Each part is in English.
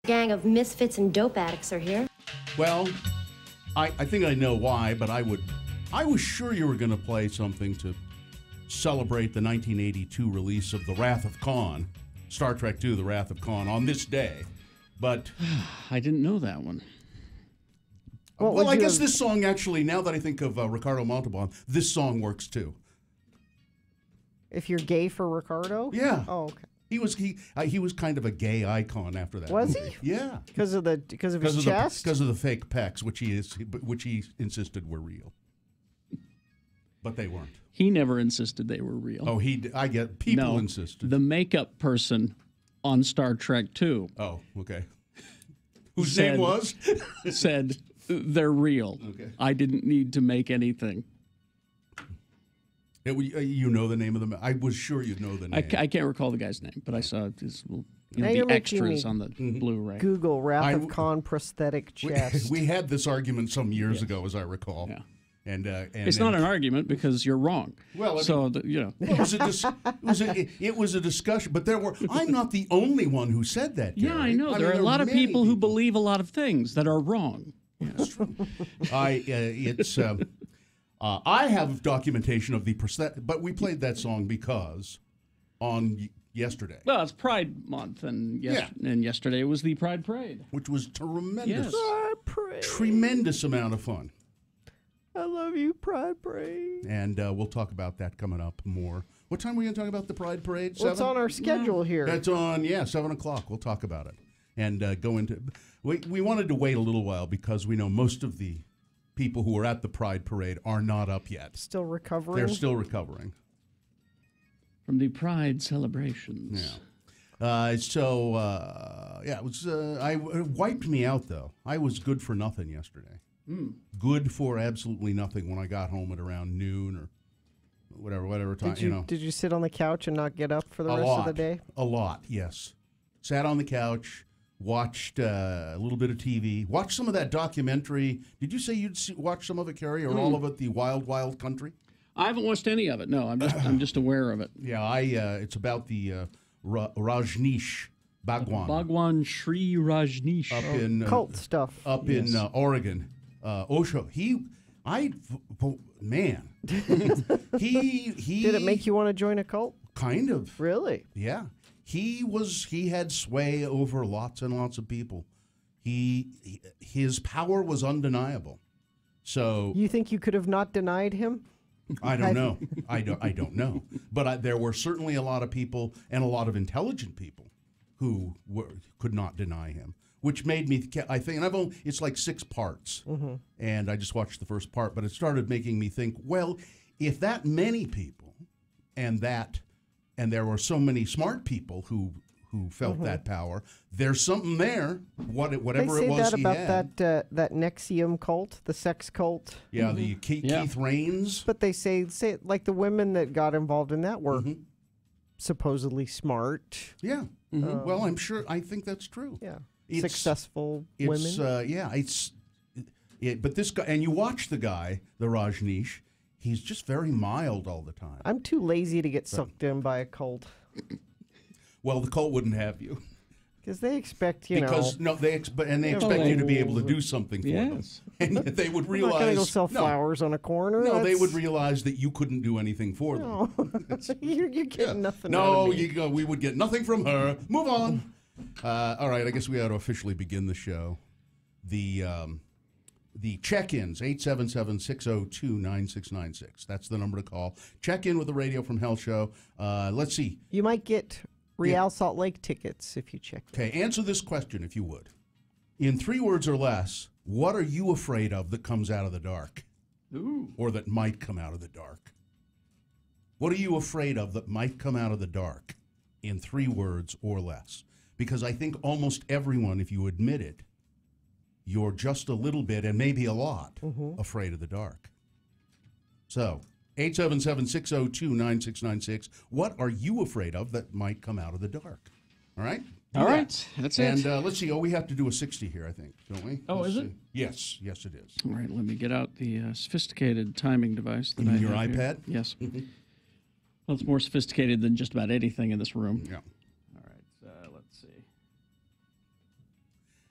Gang of misfits and dope addicts are here. Well, I think I know why, but I was sure you were going to play something to celebrate the 1982 release of The Wrath of Khan, Star Trek II, The Wrath of Khan, on this day. But I didn't know that one. Well, I guess this song actually, now that I think of Ricardo Montalban, this song works too. If you're gay for Ricardo? Yeah. Oh, okay. He was kind of a gay icon after that. Was movie. he? Yeah. Because of his chest? Because of the fake pecs, which he insisted were real. But they weren't. He never insisted they were real. Oh, I get people insisted. The makeup person on Star Trek II. Oh, okay. Whose name was? Said they're real. Okay. I didn't need to make anything. You know the name of the. I was sure you'd know the name. I can't recall the guy's name, but I saw his Now you're the making extras me on the Blu-ray. Google Wrath of Khan prosthetic chest. We had this argument some years ago, as I recall. Yeah. And it's not an argument because you're wrong. Well, it was a discussion, but I'm not the only one who said that. Gary. Yeah, I know. There are a lot of people who believe a lot of things that are wrong. Yeah, that's true. I have documentation of the prosthetic, but we played that song because on yesterday. Well, it's Pride Month, and yesterday was the Pride Parade, which was tremendous. Pride tremendous amount of fun. I love you, Pride Parade. And we'll talk about that coming up more. What time are we going to talk about the Pride Parade? Well, it's on our schedule here. That's on, 7 o'clock. We'll talk about it. And go into... We wanted to wait a little while because we know most of the people who are at the Pride Parade are not up yet. Still recovering? They're still recovering. From the Pride celebrations. Yeah. It was... it wiped me out, though. I was good for nothing yesterday. Good for absolutely nothing when I got home at around noon or whatever time. Did you sit on the couch and not get up for the rest of the day? A lot, yes. Sat on the couch, watched a little bit of TV, watched some of that documentary. Did you say you'd watch some of it, Carrie, or all of it, The Wild Wild Country? I haven't watched any of it. No, I'm just aware of it. Yeah, it's about the Rajneesh Bhagwan. Bhagwan Sri Rajneesh. Up in cult stuff. Up in Oregon. Osho. Man. he Did it make you want to join a cult? Kind of. Really? Yeah. He had sway over lots and lots of people. His power was undeniable. So you think you could have not denied him? I don't know. I don't know. But there were certainly a lot of people and a lot of intelligent people who could not deny him, which made me, I think, and it's like 6 parts, and I just watched the first part, but it started making me think, well, if that many people and there were so many smart people who felt that power, there's something there, whatever it was he had. They say that about that NXIVM cult, the sex cult. Yeah, the Keith Rains. But they say like the women that got involved in that were supposedly smart. Yeah. Well, I think that's true. Yeah. Successful women. But this guy, and you watch the guy, the Rajneesh, he's just very mild all the time. I'm too lazy to get sucked in by a cult. Well, the cult wouldn't have you. Because they expect, they expect you to be able to do something for them. And they would realize... I'm not going to go sell flowers on a corner. No, they would realize that you couldn't do anything for them. You're getting nothing out of me. We would get nothing from her. Move on. All right, I guess we ought to officially begin the show. The check-ins, 877-602-9696. That's the number to call. Check in with the Radio from Hell show. Let's see. You might get Real Salt Lake tickets if you check. Okay, answer this question if you would. In 3 words or less, what are you afraid of that comes out of the dark? Ooh. Or that might come out of the dark? What are you afraid of that might come out of the dark in 3 words or less? Because I think almost everyone, if you admit it, you're just a little bit, and maybe a lot, afraid of the dark. So, 877-602-9696. What are you afraid of that might come out of the dark? All right? All right. That's it. And let's see. We have to do a 60 here, I think, don't we? Oh, let's is it? Yes, it is. All right. Let me get out the sophisticated timing device. That your iPad? Here. Yes. Well, it's more sophisticated than just about anything in this room. Yeah. All right. Let's see.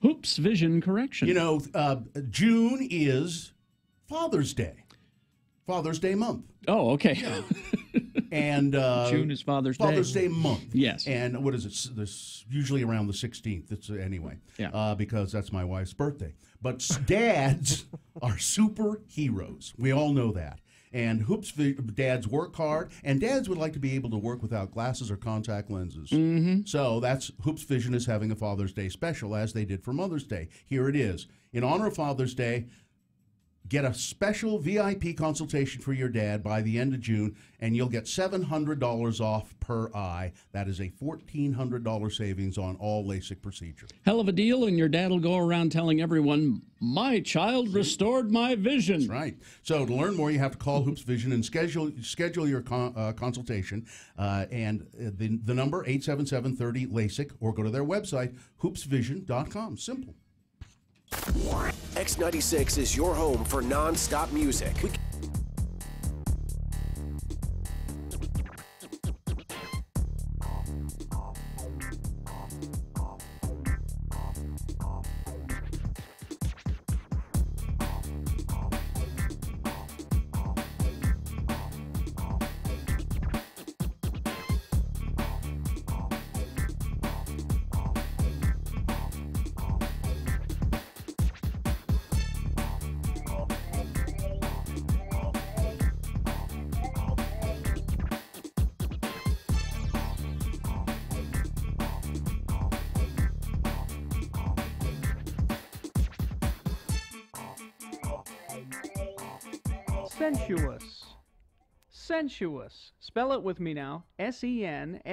Oops, vision correction. You know, June is Father's Day. Father's Day month. Oh, okay. And June is Father's Day. Father's Day month. Yes. And what is it? This usually around the 16th. It's anyway. Yeah. Because that's my wife's birthday. But dads are superheroes. We all know that. And Hoops dads work hard, and dads would like to be able to work without glasses or contact lenses. Mm-hmm. So that's Hoops Vision is having a Father's Day special, as they did for Mother's Day. Here it is. In honor of Father's Day, get a special VIP consultation for your dad by the end of June, and you'll get $700 off per eye. That is a $1,400 savings on all LASIK procedure. Hell of a deal, and your dad will go around telling everyone, my child restored my vision. That's right. So to learn more, you have to call Hoops Vision and schedule your consultation. And the number, 877-30-LASIK, or go to their website, hoopsvision.com. Simple. X96 is your home for non-stop music. Sensuous. Sensuous. Spell it with me now. S-E-N-S-U-O-U-S.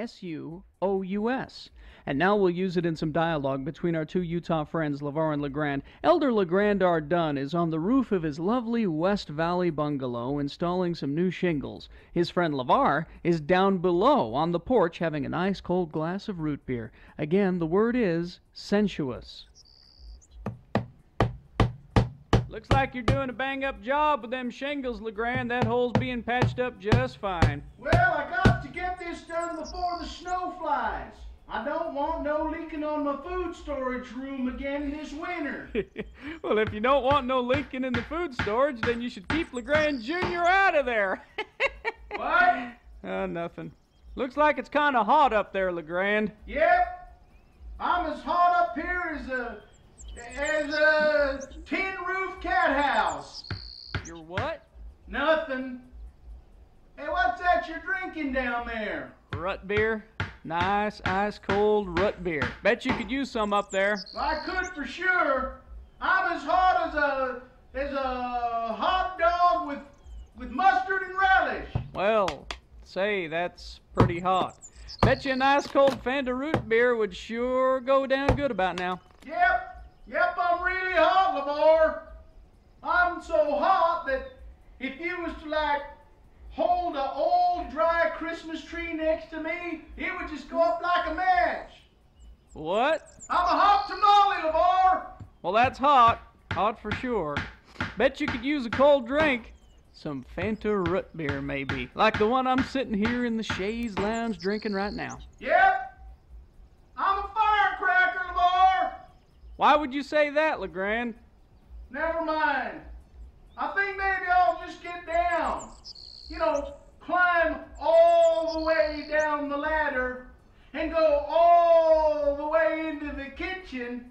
And now we'll use it in some dialogue between our two Utah friends, LeVar and LeGrand. Elder LeGrand R. Dunn is on the roof of his lovely West Valley bungalow installing some new shingles. His friend LeVar is down below on the porch having a nice cold glass of root beer. Again, the word is sensuous. Looks like you're doing a bang-up job with them shingles, LeGrand. That hole's being patched up just fine. Well, I got to get this done before the snow flies. I don't want no leaking on my food storage room again this winter. Well, if you don't want no leaking in the food storage, then you should keep LeGrand Jr. out of there. What? Nothing. Looks like it's kind of hot up there, LeGrand. Yep. I'm as hot up here as a tin roof cat house. You're what? Nothing. Hey, what's that you're drinking down there? Rut beer. Nice, ice-cold rut beer. Bet you could use some up there. I could for sure. I'm as hot as a hot dog with mustard and relish. Well, say, that's pretty hot. Bet you a nice cold Fanta root beer would sure go down good about now. Yep, I'm really hot, LeVar. I'm so hot that if you was to, like, hold an old dry Christmas tree next to me, it would just go up like a match. What? I'm a hot tamale, LeVar. Well, that's hot. Hot for sure. Bet you could use a cold drink. Some Fanta root beer, maybe. Like the one I'm sitting here in the Shays Lounge drinking right now. Yep. I'm a firecracker, LeVar. Why would you say that, LeGrand? Never mind. I think maybe I'll just get down. You know, climb all the way down the ladder and go all the way into the kitchen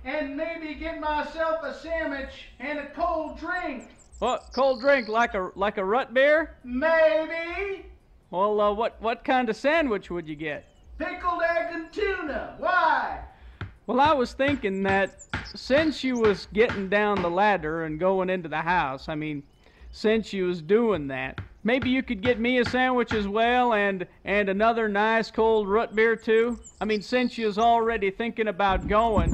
and maybe get myself a sandwich and a cold drink. What, cold drink like a rut beer? Maybe. Well, what kind of sandwich would you get? Pickled egg and tuna. Why? Well, I was thinking that since you was getting down the ladder and going into the house, I mean, since you was doing that, maybe you could get me a sandwich as well and another nice cold root beer too? I mean, since you was already thinking about going.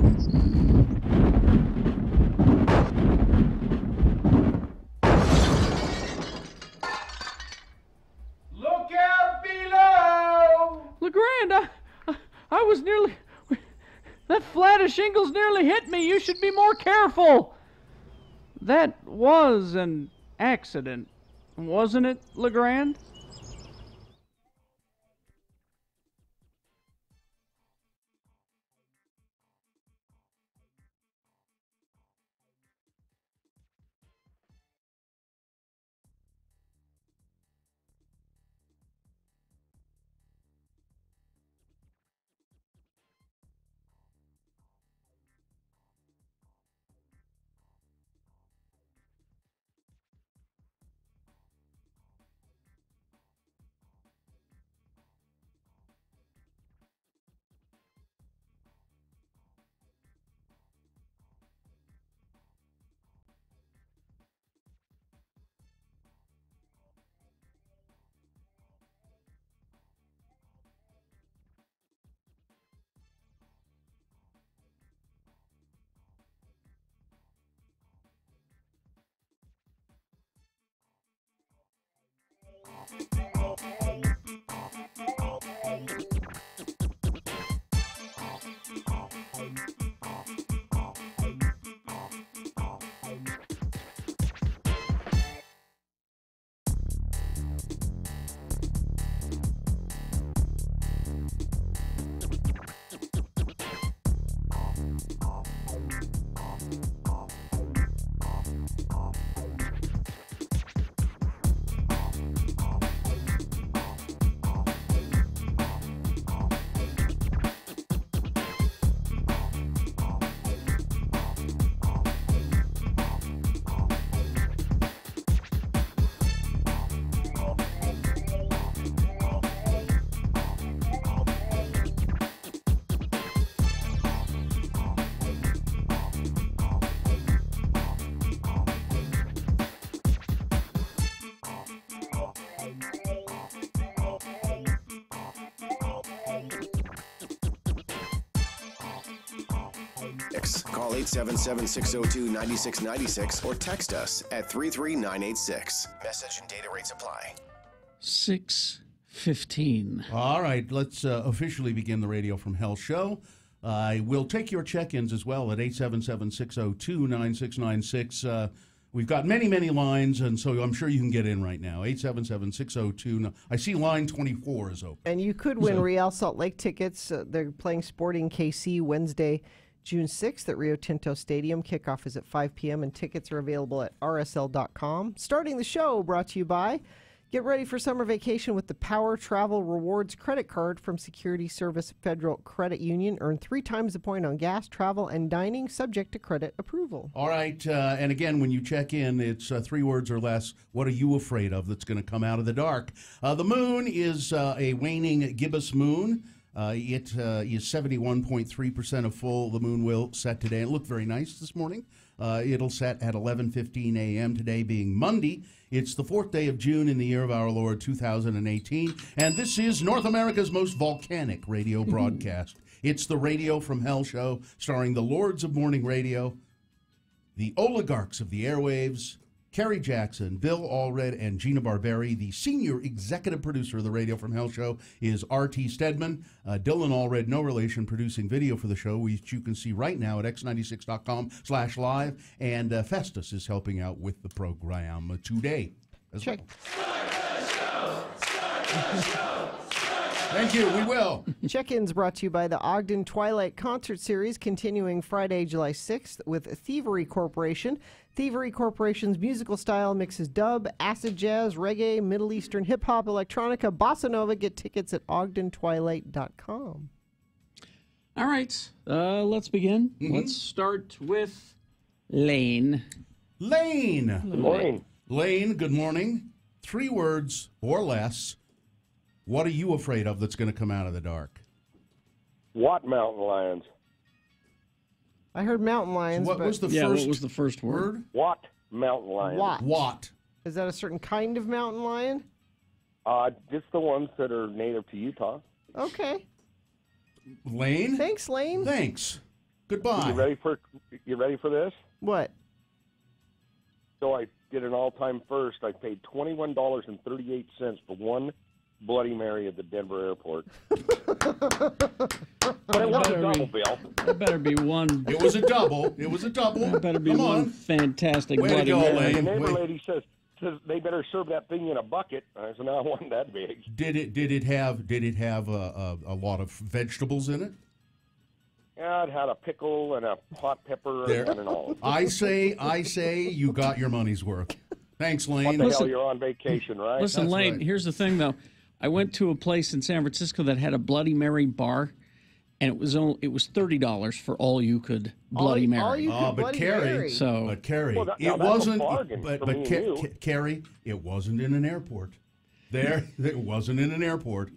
Look out below! LeGrand, I was nearly... That flat of shingles nearly hit me. You should be more careful. That was an accident, wasn't it, LeGrand? 96. Call 877-602-9696 or text us at 33986. Message and data rates apply. 6:15. All right, let's officially begin the Radio from Hell show. I will take your check-ins as well at 877-602-9696. We've got many, many lines, and so I'm sure you can get in right now. 877-602. I see line 24 is open. And you could win Real Salt Lake tickets. They're playing Sporting KC Wednesday, June 6th at Rio Tinto Stadium. Kickoff is at 5 p.m., and tickets are available at rsl.com. Starting the show, brought to you by... Get ready for summer vacation with the Power Travel Rewards credit card from Security Service Federal Credit Union. Earn 3 times the point on gas, travel, and dining, subject to credit approval. All right, and again, when you check in, it's 3 words or less. What are you afraid of that's going to come out of the dark? The moon is a waning gibbous moon. It is 71.3% of full. The moon will set today. It looked very nice this morning. It'll set at 11:15 a.m. today, being Monday. It's the 4th day of June in the year of our Lord 2018, and this is North America's most volcanic radio broadcast. It's the Radio from Hell show, starring the Lords of Morning Radio, the oligarchs of the airwaves, Kerry Jackson, Bill Allred, and Gina Barberi. The senior executive producer of the Radio from Hell show is R.T. Stedman. Dylan Allred, no relation, producing video for the show, which you can see right now at x96.com/live. And Festus is helping out with the program today as well. Thank you. We will. Check-ins brought to you by the Ogden Twilight Concert Series, continuing Friday, July 6th with Thievery Corporation. Thievery Corporation's musical style mixes dub, acid jazz, reggae, Middle Eastern hip-hop, electronica, bossa nova. Get tickets at ogdentwilight.com. All right, let's begin. Let's start with Lane. Lane. Good morning. Lane, good morning. 3 words or less. What are you afraid of that's going to come out of the dark? What mountain lions? I heard mountain lions, What but was the Yeah, first what was the first word? What mountain lions? What? Is that a certain kind of mountain lion? Just the ones that are native to Utah. Okay. Lane? Thanks, Lane. Thanks. Goodbye. You ready for this? What? So I did an all-time first. I paid $21.38 for one Bloody Mary at the Denver airport. But it was a double, Bill. That better be one. It was a double. It was a double. That better be Come one on. fantastic Way to Bloody go, Mary. Lane. The neighbor Wait. lady says they better serve that thing in a bucket. I said, no, I want that big. Did it have a lot of vegetables in it? Yeah, it had a pickle and a hot pepper There. and an olive. I say you got your money's worth. Thanks, What Lane. the hell, you're on vacation, right? Listen, That's Lane, right. here's the thing, though. I went to a place in San Francisco that had a Bloody Mary bar, and it was $30 for all you could Bloody Mary. All you could but Bloody Carrie, Mary. So But Carrie, Well, now it that's a wasn't. bargain But for me and you. Carrie, it wasn't in an airport. It wasn't in an airport.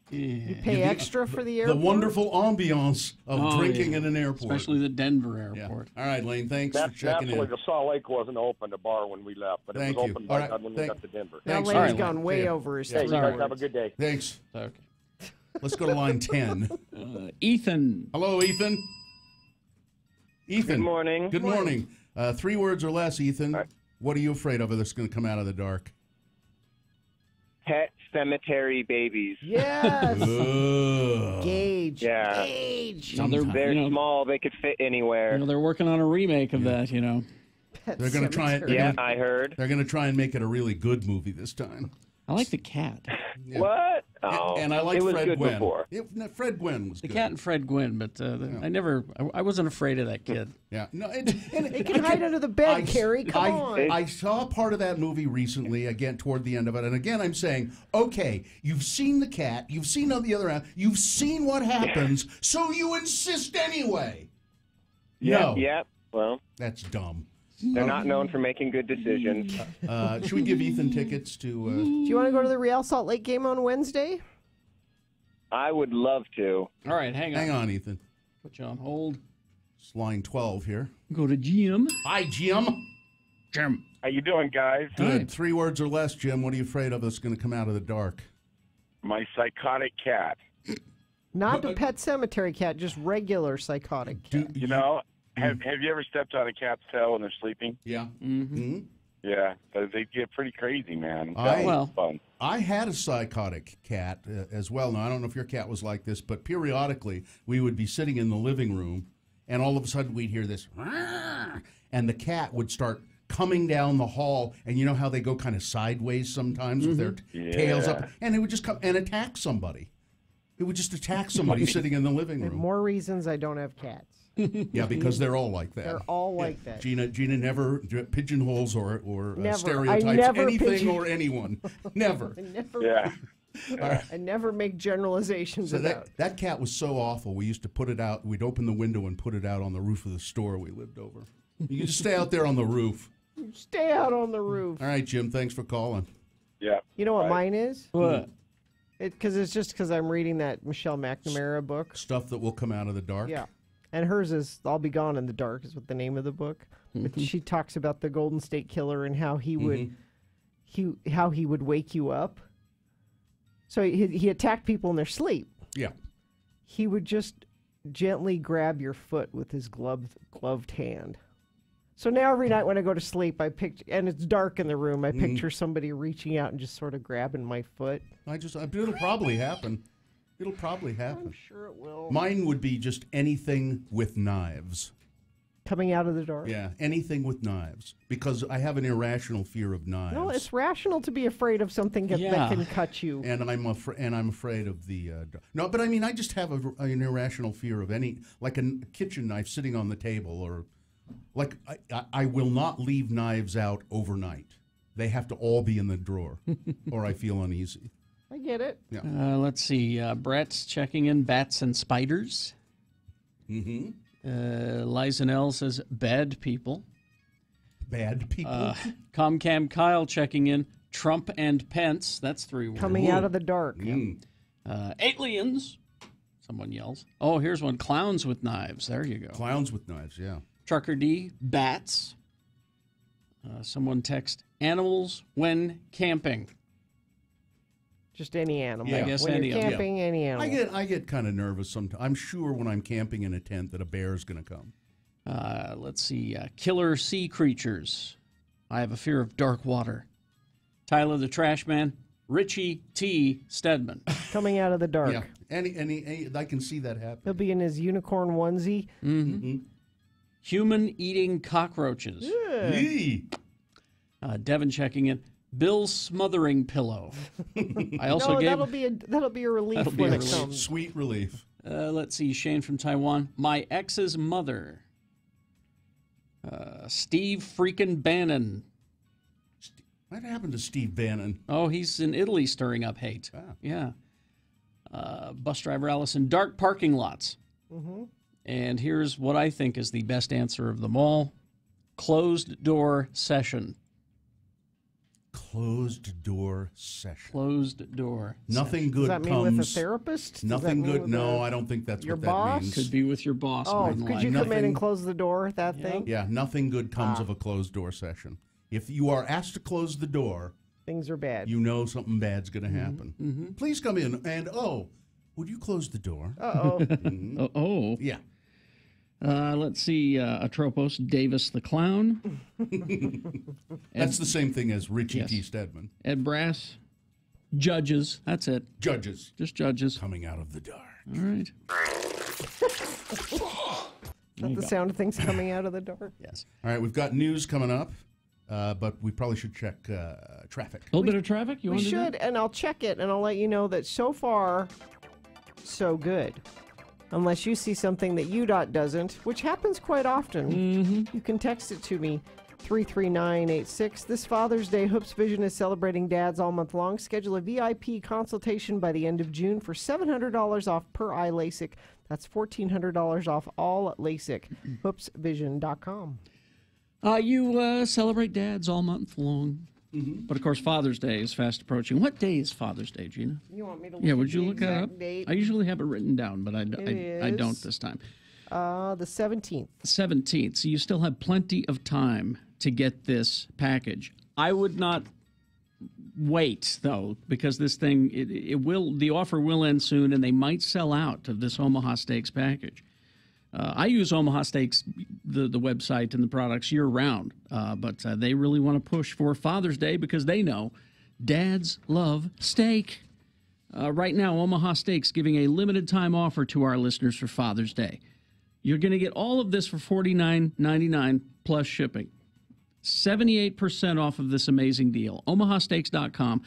You pay extra for the airport? The wonderful ambiance of drinking yeah. in an airport. Especially the Denver Yeah. airport. All right, Lane. Thanks for checking Naturally, in. the Salt Lake wasn't open, the bar, when we left, but Thank it was you. open All by right, God when we got to Denver. Now Thanks, Lane's Lane. gone way Yeah. over his Hey, you three guys words. have a good day. Thanks. Okay. Let's go to line 10. Ethan. Hello, Ethan. Ethan. Good morning. Good morning. 3 words or less, Ethan. right. What are you afraid of that's going to come out of the dark? Pet cemetery babies. Yes. Ugh. Gauge. Yeah. Gauge. Now They're small. They could fit anywhere. they're working on a remake of that, Pet They're going to try it. cemetery. Yeah, I heard. They're going to try and make it a really good movie this time. I like the cat. Yeah. What? Oh, And I like it was Fred good Gwynn. before. Fred Gwynn was The good. cat and Fred Gwynn, but I wasn't afraid of that kid. Yeah. No, They can hide under the bed, Carrie. Come on. I saw part of that movie recently, again, toward the end of it. And again, I'm saying, okay, you've seen the cat, you've seen the other end, you've seen what happens, so you insist anyway. No. Yeah. Well, That's dumb. they're not known for making good decisions. Should we give Ethan tickets to... Do you want to go to the Real Salt Lake game on Wednesday? I would love to. All right, hang on. Hang on, Ethan. Put you on hold. It's line 12 here. Go to Jim. Hi, Jim. Jim. How you doing, guys? Good. 3 words or less, Jim. What are you afraid of that's going to come out of the dark? My psychotic cat. Not the pet cemetery cat, just regular psychotic cat. You know, Have you ever stepped on a cat's tail when they're sleeping? Yeah. Yeah, they get pretty crazy, man. Fun. I had a psychotic cat as well. Now, I don't know if your cat was like this, but periodically we would be sitting in the living room, and all of a sudden we'd hear this, and the cat would start coming down the hall, and you know how they go kind of sideways sometimes with their tails up, and it would just come and attack somebody. It would just attack somebody sitting in the living room. More reasons I don't have cats. Yeah, because they're all like that. They're all like that. Gina never pigeonholes or Never. stereotypes I never anything or anyone. Never. I never make generalizations So about. that cat was so awful. We used to put it out. We'd open the window and put it out on the roof of the store we lived over. You could just stay out there on the roof. Stay out on the roof. All right, Jim. Thanks for calling. Yeah. You know what mine is? What? Because I'm reading that Michelle McNamara book. Stuff that will come out of the dark. Yeah. And hers is I'll Be Gone in the Dark is what the name of the book. But she talks about the Golden State Killer and how he would how he would wake you up. So he attacked people in their sleep. Yeah. He would just gently grab your foot with his gloved hand. So now every night when I go to sleep, and it's dark in the room, I picture somebody reaching out and just sort of grabbing my foot. It'll probably happen. It'll probably happen. I'm sure it will. Mine would be just anything with knives. Coming out of the dark? Yeah, anything with knives. Because I have an irrational fear of knives. No, it's rational to be afraid of something that can cut you. And I'm afraid of the... no, but I mean, I just have an irrational fear of like a kitchen knife sitting on the table, or... Like, I will not leave knives out overnight. They have to all be in the drawer, or I feel uneasy. I get it. Yeah. Let's see. Brett's checking in bats and spiders. Lizanelle says bad people. Bad people? Comcam Kyle checking in Trump and Pence. That's 3 words. Coming out of the dark. Aliens. Someone yells. Oh, here's one. Clowns with knives. There you go. Clowns with knives, yeah. Trucker D. Bats. Someone text animals when camping. Just any animal. Yeah. I guess when any you're camping, any animal. I get kind of nervous sometimes. I'm sure when I'm camping in a tent that a bear's going to come. Let's see. Killer sea creatures. I have a fear of dark water. Tyler the Trash Man. Richie T. Stedman. Coming out of the dark. Yeah. Any I can see that happen. He'll be in his unicorn onesie. Human eating cockroaches. Devin checking in. Bill's smothering pillow. I also gave. That'll be a relief when it comes. Sweet relief. Let's see. Shane from Taiwan. My ex's mother. Steve freaking Bannon. What happened to Steve Bannon? Oh, he's in Italy stirring up hate. Ah. Yeah. Bus driver Allison. Dark parking lots. And here's what I think is the best answer of them all. Closed door session. Closed door session. Closed door. Nothing good comes. Does that mean with a therapist? Nothing good. No, I don't think that's your what boss? that means. Could be with your boss. Oh, could you come in and close the door? That thing? Yeah, nothing good comes of a closed door session. If you are asked to close the door, things are bad. You know something bad's going to happen. Please come in and would you close the door? Oh. Yeah. Let's see. Atropos Davis the Clown. That's the same thing as Richie T. Stedman. Ed Brass. Judges. That's it. Judges. Just judges. Coming out of the dark. All right. Not the sound of things coming out of the dark. Yes. All right, we've got news coming up, but we probably should check traffic. A little bit of traffic? We should, and I'll check it, and I'll let you know that so far, so good. Unless you see something that UDOT doesn't, which happens quite often. You can text it to me, 33986. This Father's Day, Hoops Vision is celebrating dads all month long. Schedule a VIP consultation by the end of June for $700 off per eye LASIK. That's $1,400 off all LASIK. Hoopsvision.com. You celebrate dads all month long. But, of course, Father's Day is fast approaching. What day is Father's Day, Gina? You want me to look would you look that up? Date? I usually have it written down, but I don't this time. The 17th. 17th. So you still have plenty of time to get this package. I would not wait, though, because this thing, the offer will end soon, and they might sell out of this Omaha Steaks package. I use Omaha Steaks, the website and the products year-round, but they really want to push for Father's Day because they know dads love steak. Right now, Omaha Steaks giving a limited-time offer to our listeners for Father's Day. You're going to get all of this for $49.99 plus shipping. 78% off of this amazing deal. OmahaSteaks.com.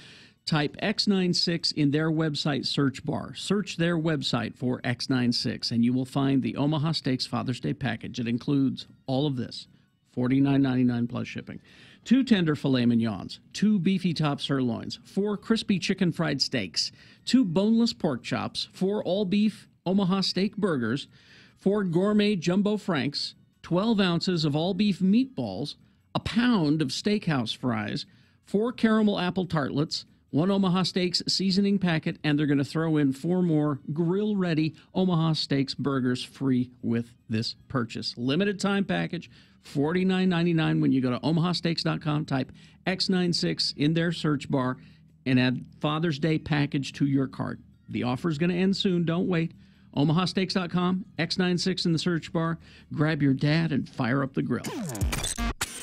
Type X96 in their website search bar. Search their website for X96, and you will find the Omaha Steaks Father's Day package. It includes all of this, $49.99 plus shipping. 2 tender filet mignons, 2 beefy top sirloins, 4 crispy chicken fried steaks, 2 boneless pork chops, 4 all-beef Omaha steak burgers, 4 gourmet jumbo franks, 12 ounces of all-beef meatballs, a pound of steakhouse fries, 4 caramel apple tartlets, 1 Omaha Steaks seasoning packet, and they're going to throw in 4 more grill-ready Omaha Steaks burgers free with this purchase. Limited time package, $49.99 when you go to omahasteaks.com, type X96 in their search bar, and add Father's Day package to your cart. The offer is going to end soon. Don't wait. omahasteaks.com, X96 in the search bar. Grab your dad and fire up the grill.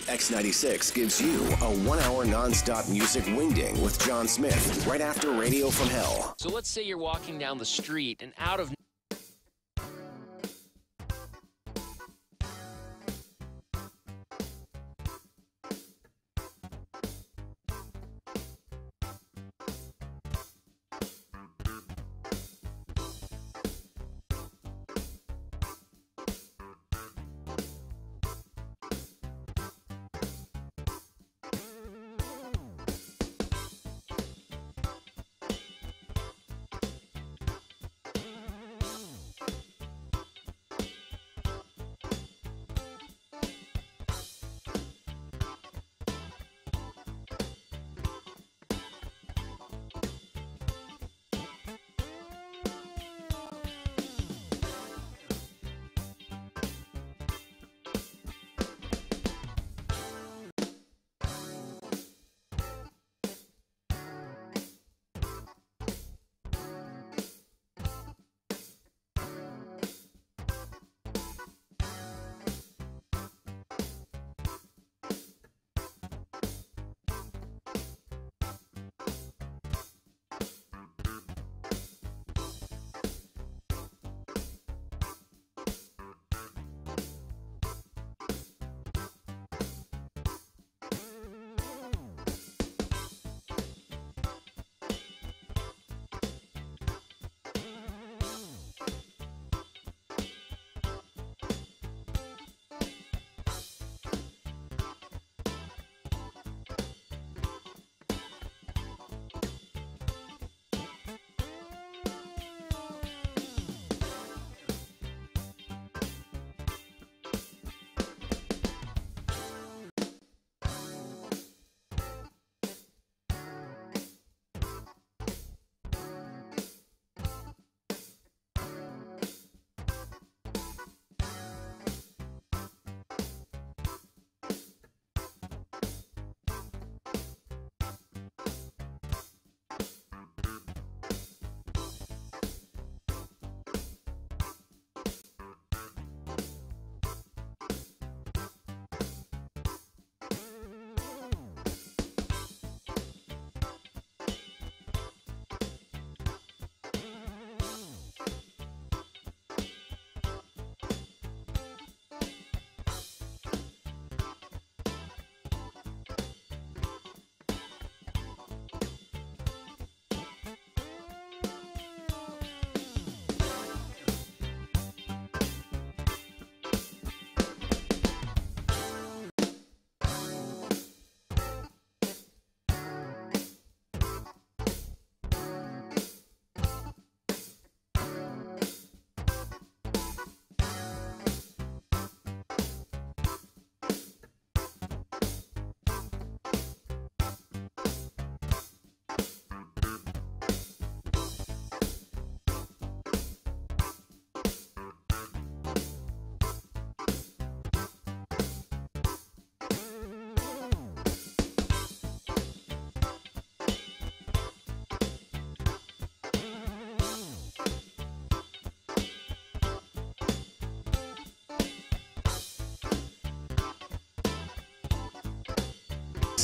X96 gives you a 1-hour nonstop music wingding with John Smith right after Radio from Hell. So let's say you're walking down the street and out of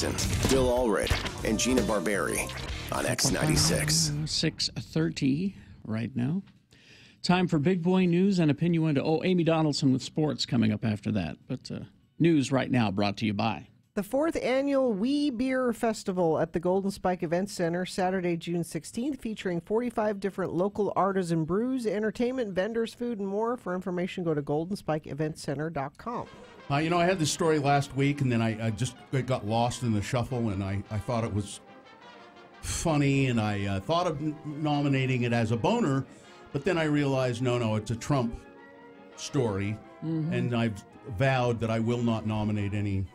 Watson, Bill Allred, and Gina Barberi on X96. 6:30 right now. Time for Big Boy News and Opinionuendo. Oh, Amy Donaldson with sports coming up after that. But news right now brought to you by the 4th annual Wee Beer Festival at the Golden Spike Event Center, Saturday, June 16th, featuring 45 different local artisan brews, entertainment, vendors, food, and more. For information, go to goldenspikeeventcenter.com. I had this story last week, and then I just got lost in the shuffle, and I thought it was funny, and I thought of nominating it as a boner, but then I realized, no, it's a Trump story, and I've vowed that I will not nominate any.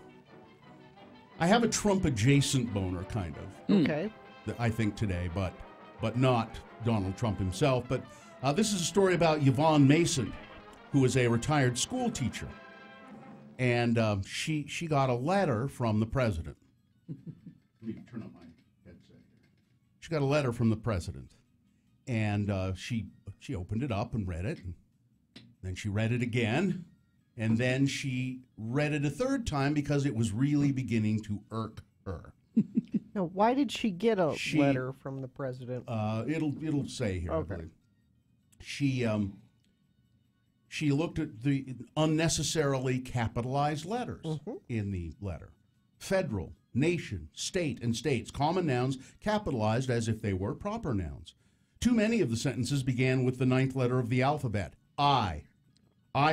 I have a Trump-adjacent boner, kind of. Okay. I think today, but not Donald Trump himself. But this is a story about Yvonne Mason, who is a retired school teacher. And she got a letter from the president. Let me turn on my headset here. She got a letter from the president, and she opened it up and read it. And then she read it again, and then she read it a third time because it was really beginning to irk her. Now, why did she get a letter from the president? It'll say here. Okay. I believe. She looked at the unnecessarily capitalized letters in the letter. Federal, nation, state, and states, common nouns capitalized as if they were proper nouns. Too many of the sentences began with the 9th letter of the alphabet. I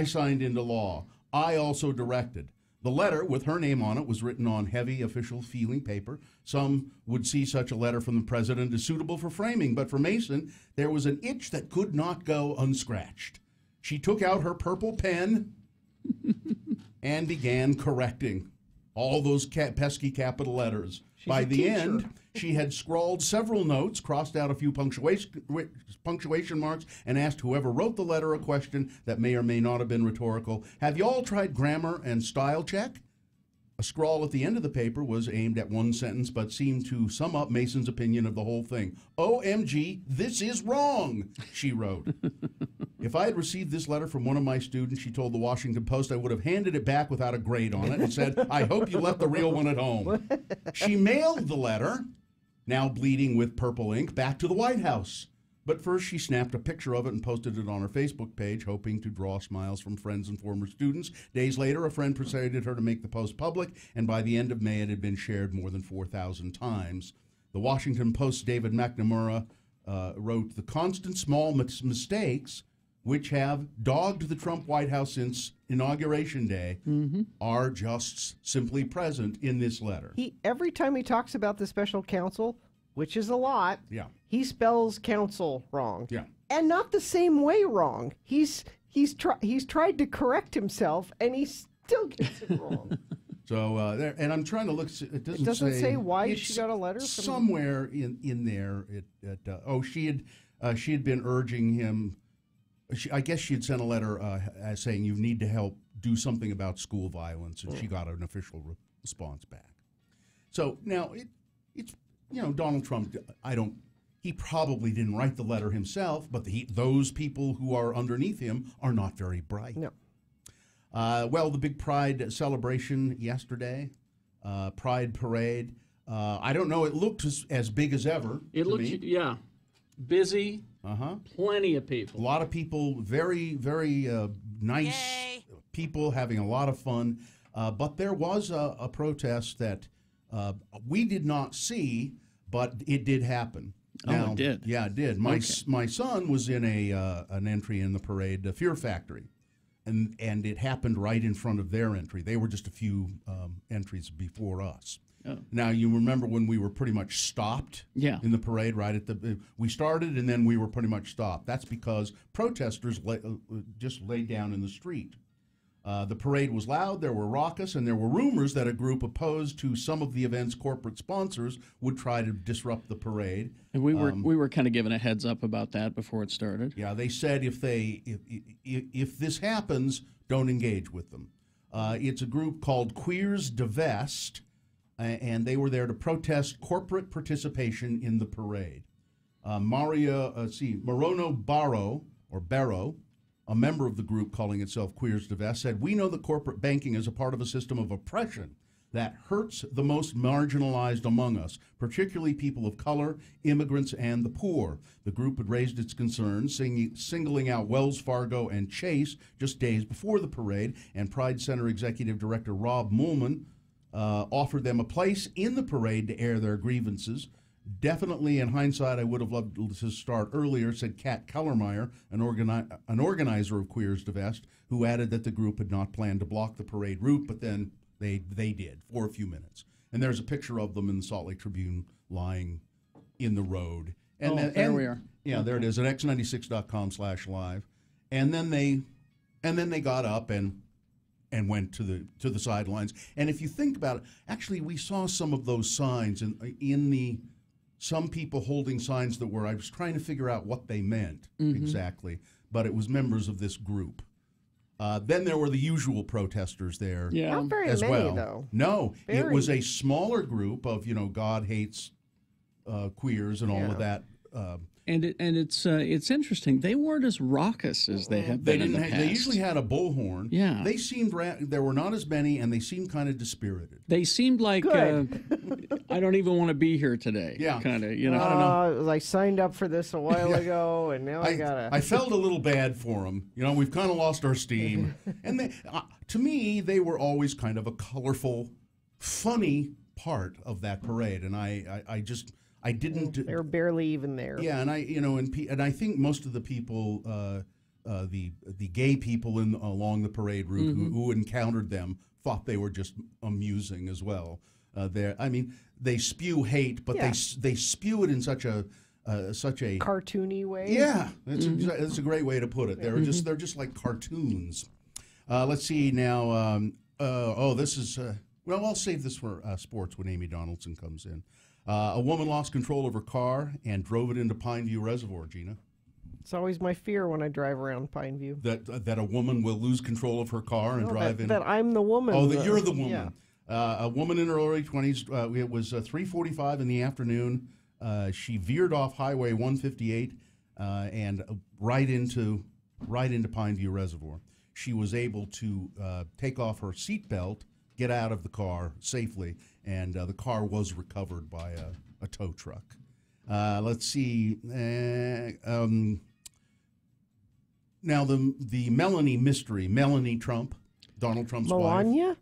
signed into law. I also directed. The letter, with her name on it, was written on heavy official feeling paper. Some would see such a letter from the president as suitable for framing, but for Mason, there was an itch that could not go unscratched. She took out her purple pen and began correcting all those pesky capital letters. By the end, she had scrawled several notes, crossed out a few punctuation marks, and asked whoever wrote the letter a question that may or may not have been rhetorical. Have you all tried grammar and style check? A scrawl at the end of the paper was aimed at one sentence, but seemed to sum up Mason's opinion of the whole thing. OMG, this is wrong, she wrote. If I had received this letter from one of my students, she told the Washington Post, I would have handed it back without a grade on it and said, I hope you left the real one at home. She mailed the letter, now bleeding with purple ink, back to the White House. But first she snapped a picture of it and posted it on her Facebook page, hoping to draw smiles from friends and former students. Days later, a friend persuaded her to make the post public, and by the end of May, it had been shared more than 4,000 times. The Washington Post's David McNamara wrote, the constant small mistakes which have dogged the Trump White House since Inauguration Day are just simply present in this letter. Every time he talks about the special counsel, which is a lot, he spells counsel wrong. Yeah. And not the same way wrong. He's tried to correct himself, and he still gets it wrong. So and I'm trying to look. It doesn't say why she got a letter from somewhere in there. She had been urging him. I guess she had sent a letter saying you need to help do something about school violence, and she got an official response back. So now it's Donald Trump. He probably didn't write the letter himself, but those people who are underneath him are not very bright. No. Well, the big Pride celebration yesterday, Pride Parade. I don't know. It looked as big as ever. It looked, yeah, busy. Plenty of people. A lot of people, very, very nice people having a lot of fun. But there was a protest that we did not see, but it did happen. Now, it did? Yeah, it did. My son was in an entry in the parade, the Fear Factory, and it happened right in front of their entry. They were just a few entries before us. Oh. Now, you remember when we were pretty much stopped in the parade right at we started and then we were pretty much stopped. That's because protesters just laid down in the street. The parade was loud, there were raucous, and there were rumors that a group opposed to some of the event's corporate sponsors would try to disrupt the parade. And we were kind of given a heads up about that before it started. Yeah, they said if this happens, don't engage with them. It's a group called Queers Divest, and they were there to protest corporate participation in the parade. Morono Barrow, a member of the group calling itself Queers Divest, said, we know that corporate banking is a part of a system of oppression that hurts the most marginalized among us, particularly people of color, immigrants, and the poor. The group had raised its concerns, singling out Wells Fargo and Chase just days before the parade, and Pride Center Executive Director Rob Moolman offered them a place in the parade to air their grievances. Definitely, in hindsight, I would have loved to start earlier, said Kat Kellermeyer, an organizer of Queers Divest, who added that the group had not planned to block the parade route, but then they did for a few minutes. And there's a picture of them in the Salt Lake Tribune lying in the road. And there we are. Yeah, there it is at x96.com/live. And then they got up and went to the sidelines. And if you think about it, actually we saw some of those signs in some people holding signs that were, I was trying to figure out what they meant exactly, but it was members of this group. Then there were the usual protesters there Not very as many, well. though. No, it Very. was a smaller group of, God hates queers and all of that. And it's interesting. They weren't as raucous as they have been in the past. They usually had a bullhorn. Yeah. They seemed there were not as many, and they seemed kind of dispirited. They seemed like I don't even want to be here today. Yeah. Kind of. I don't know. I signed up for this a while ago, and now I gotta. I felt a little bad for them. We've kind of lost our steam. And they, to me, they were always kind of a colorful, funny part of that parade, and I didn't. They were barely even there. Yeah, and and I think most of the people, the gay people along the parade route who encountered them thought they were just amusing as well. They spew hate, but they spew it in such a cartoony way. Yeah, that's a great way to put it. They're just like cartoons. Let's see now. This is I'll save this for sports when Amy Donaldson comes in. A woman lost control of her car and drove it into Pineview Reservoir, Gina. It's always my fear when I drive around Pineview. That a woman will lose control of her car and drive in. That I'm the woman. Oh, that you're the woman. Yeah. A woman in her early 20s, it was 3:45 in the afternoon. She veered off Highway 158 and right into Pineview Reservoir. She was able to take off her seatbelt, get out of the car safely, and the car was recovered by a tow truck. Let's see. Now the Melanie mystery. Melanie Trump, Donald Trump's Melania? wife.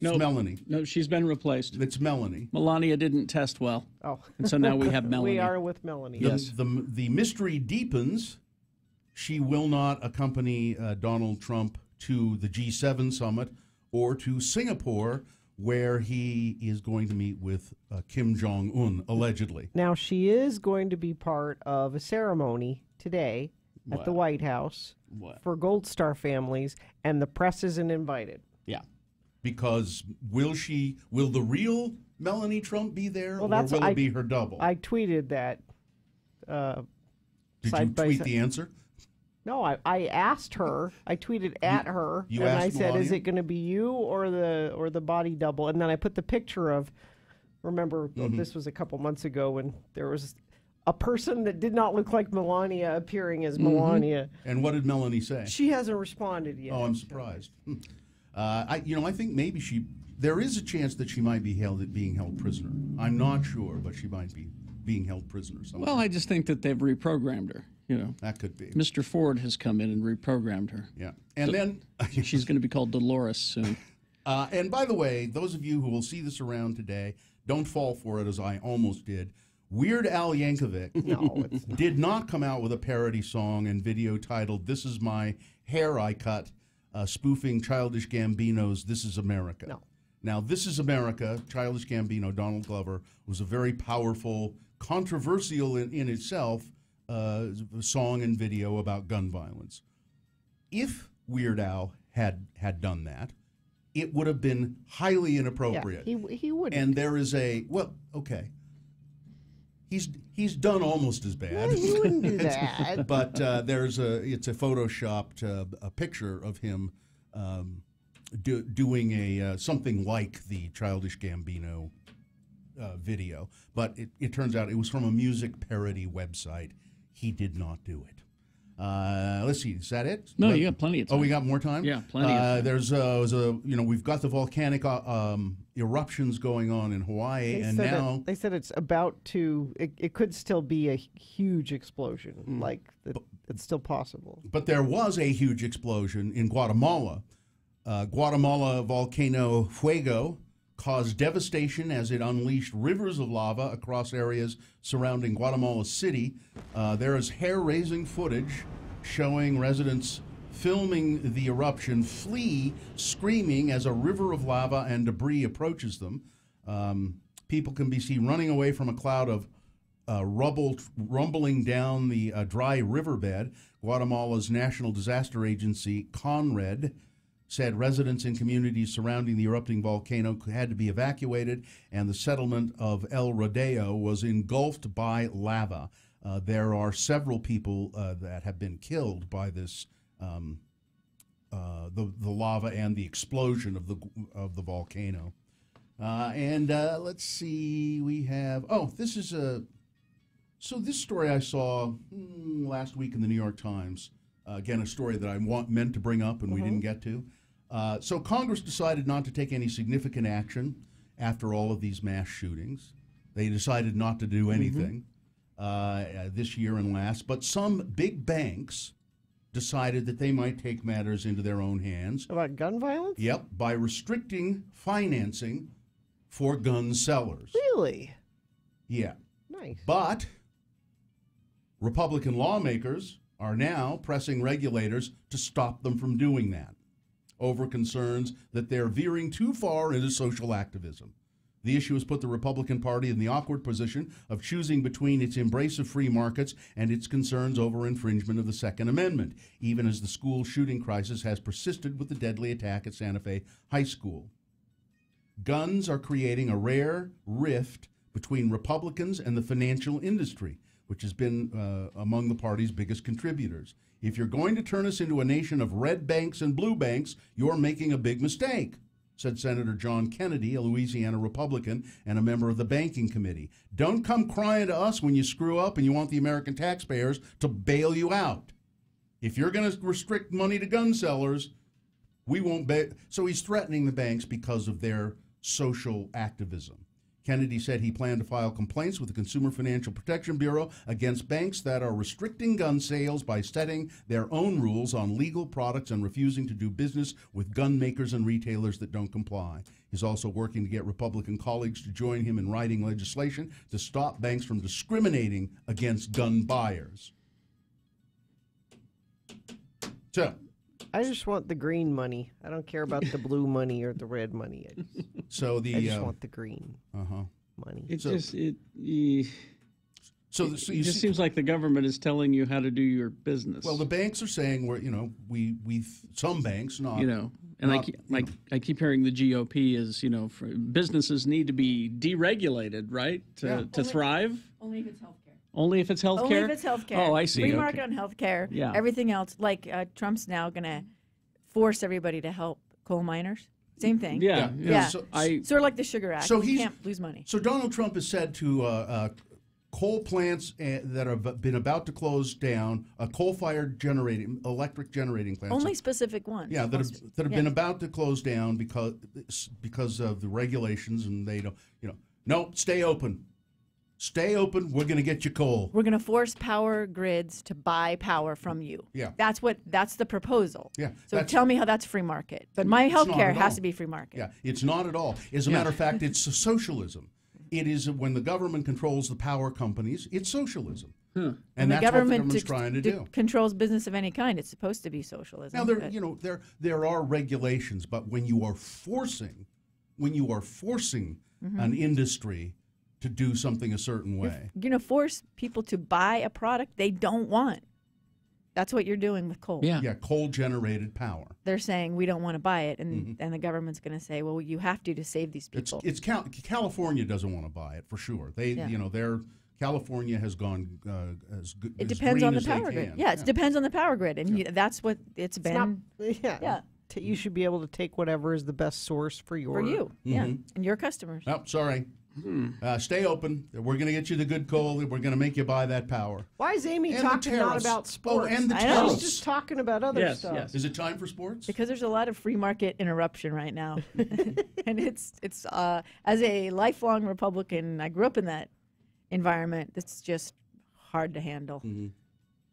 No, Melanie. No, she's been replaced. It's Melanie. Melania didn't test well. Oh. And so now we have Melanie. We are with Melanie. Yes. The mystery deepens. She will not accompany Donald Trump to the G7 summit or to Singapore, where he is going to meet with Kim Jong-un, allegedly. Now, she is going to be part of a ceremony today at the White House for Gold Star families, and the press isn't invited. Yeah. Because will the real Melanie Trump be there, or will it be her double? I tweeted that. Did you tweet the answer? No, I asked her. I tweeted at her, and I said, Melania? "Is it going to be you or the body double?" And then I put the picture of. Remember, this was a couple months ago when there was a person that did not look like Melania appearing as Melania. And what did Melanie say? She hasn't responded yet. Oh, I'm surprised. I think maybe there is a chance that she might be being held prisoner. I'm not sure, but she might be being held prisoner somewhere. Well, I just think that they've reprogrammed her. That could be. Mr. Ford has come in and reprogrammed her. Yeah, and then she's going to be called Dolores soon. And by the way, those of you who will see this around today, don't fall for it as I almost did. Weird Al Yankovic did not come out with a parody song and video titled "This Is My Hair I Cut," spoofing Childish Gambino's "This Is America." No. Now, "This Is America," Childish Gambino, Donald Glover, was a very powerful, controversial in itself song and video about gun violence. If Weird Al had done that, it would have been highly inappropriate. Yeah, he would. And there is okay. He's done almost as bad. Yeah, he wouldn't do that. But it's a photoshopped a picture of him doing something like the Childish Gambino video. But it turns out it was from a music parody website. He did not do it. Let's see, is that it? No, you got plenty of time. Oh, we got more time? Yeah, plenty of time. There's we've got the volcanic eruptions going on in Hawaii, and now they said it's about to. It could still be a huge explosion. It's still possible. But there was a huge explosion in Guatemala. Guatemala volcano Fuego caused devastation as it unleashed rivers of lava across areas surrounding Guatemala City. There is hair-raising footage showing residents filming the eruption flee, screaming as a river of lava and debris approaches them. People can be seen running away from a cloud of rubble rumbling down the dry riverbed. Guatemala's National Disaster Agency, CONRED, said residents in communities surrounding the erupting volcano had to be evacuated, and the settlement of El Rodeo was engulfed by lava. There are several people that have been killed by this, the lava and the explosion of the volcano. Let's see, we have this is so this story I saw last week in the New York Times. Again, a story that I meant to bring up and we didn't get to. So Congress decided not to take any significant action after all of these mass shootings. They decided not to do anything this year and last. But some big banks decided that they might take matters into their own hands. About gun violence? Yep, by restricting financing for gun sellers. Really? Yeah. Nice. But Republican lawmakers are now pressing regulators to stop them from doing that over concerns that they're veering too far into social activism. The issue has put the Republican Party in the awkward position of choosing between its embrace of free markets and its concerns over infringement of the Second Amendment, even as the school shooting crisis has persisted with the deadly attack at Santa Fe High School. Guns are creating a rare rift between Republicans and the financial industry, which has been among the party's biggest contributors. If you're going to turn us into a nation of red banks and blue banks, you're making a big mistake, said Senator John Kennedy, a Louisiana Republican and a member of the Banking Committee. Don't come crying to us when you screw up and you want the American taxpayers to bail you out. If you're going to restrict money to gun sellers, we won't bail. So he's threatening the banks because of their social activism. Kennedy said he planned to file complaints with the Consumer Financial Protection Bureau against banks that are restricting gun sales by setting their own rules on legal products and refusing to do business with gun makers and retailers that don't comply. He's also working to get Republican colleagues to join him in writing legislation to stop banks from discriminating against gun buyers. So, I just want the green money. I don't care about the blue money or the red money. I just want the green money. It just seems like the government is telling you how to do your business. Well, the banks are saying we some banks not. I keep hearing the GOP is businesses need to be deregulated, right, to thrive. Only if it's healthcare. Only if it's healthcare? Only if it's healthcare. Oh, I see. Free market on healthcare. Yeah. Everything else, like Trump's now going to force everybody to help coal miners. Same thing. Yeah. So, sort of like the Sugar Act. So you can't lose money. So Donald Trump has said to coal plants that have been about to close down, coal-fired electric generating plants. Only specific ones. Yeah, that have been about to close down because of the regulations, and they don't. No, stay open. Stay open. We're going to get you coal. We're going to force power grids to buy power from you. Yeah. That's the proposal. Yeah. So tell me how that's free market. But my health care has to be free market. Yeah, it's not at all. As a matter of fact, it's socialism. It is when the government controls the power companies, it's socialism. And that's what the government's trying to do. Controls business of any kind. It's supposed to be socialism. Now, there are regulations, but when you are forcing an industry to do something a certain way. You're going to force people to buy a product they don't want. That's what you're doing with coal. Yeah, coal-generated power. They're saying we don't want to buy it, and the government's going to say, well, you have to save these people. California doesn't want to buy it for sure. California has gone as good. It depends on the power grid. Yeah, it depends on the power grid, and that's what it's been. You should be able to take whatever is the best source for you. And your customers. Oh, sorry. Stay open. We're going to get you the good coal. We're going to make you buy that power. Why is Amy And the talking not tariffs. about sports? Oh, and the I know. She's just talking about other stuff. Is it time for sports? Because there's a lot of free market interruption right now, and it's as a lifelong Republican, I grew up in that environment. It's just hard to handle.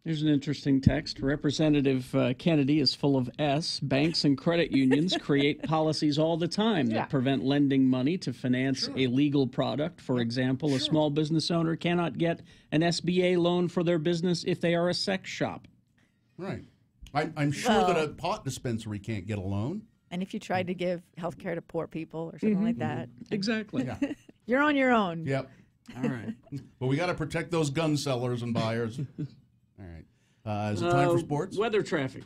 There's an interesting text. Representative Kennedy is full of S. Banks and credit unions create policies all the time that prevent lending money to finance a legal product. For example, a small business owner cannot get an SBA loan for their business if they are a sex shop. Right. I'm sure that a pot dispensary can't get a loan. And if you tried to give health care to poor people or something like that, Exactly. you're on your own. Yep. All right. But we got to protect those gun sellers and buyers. All right. Is it time for sports? Weather traffic,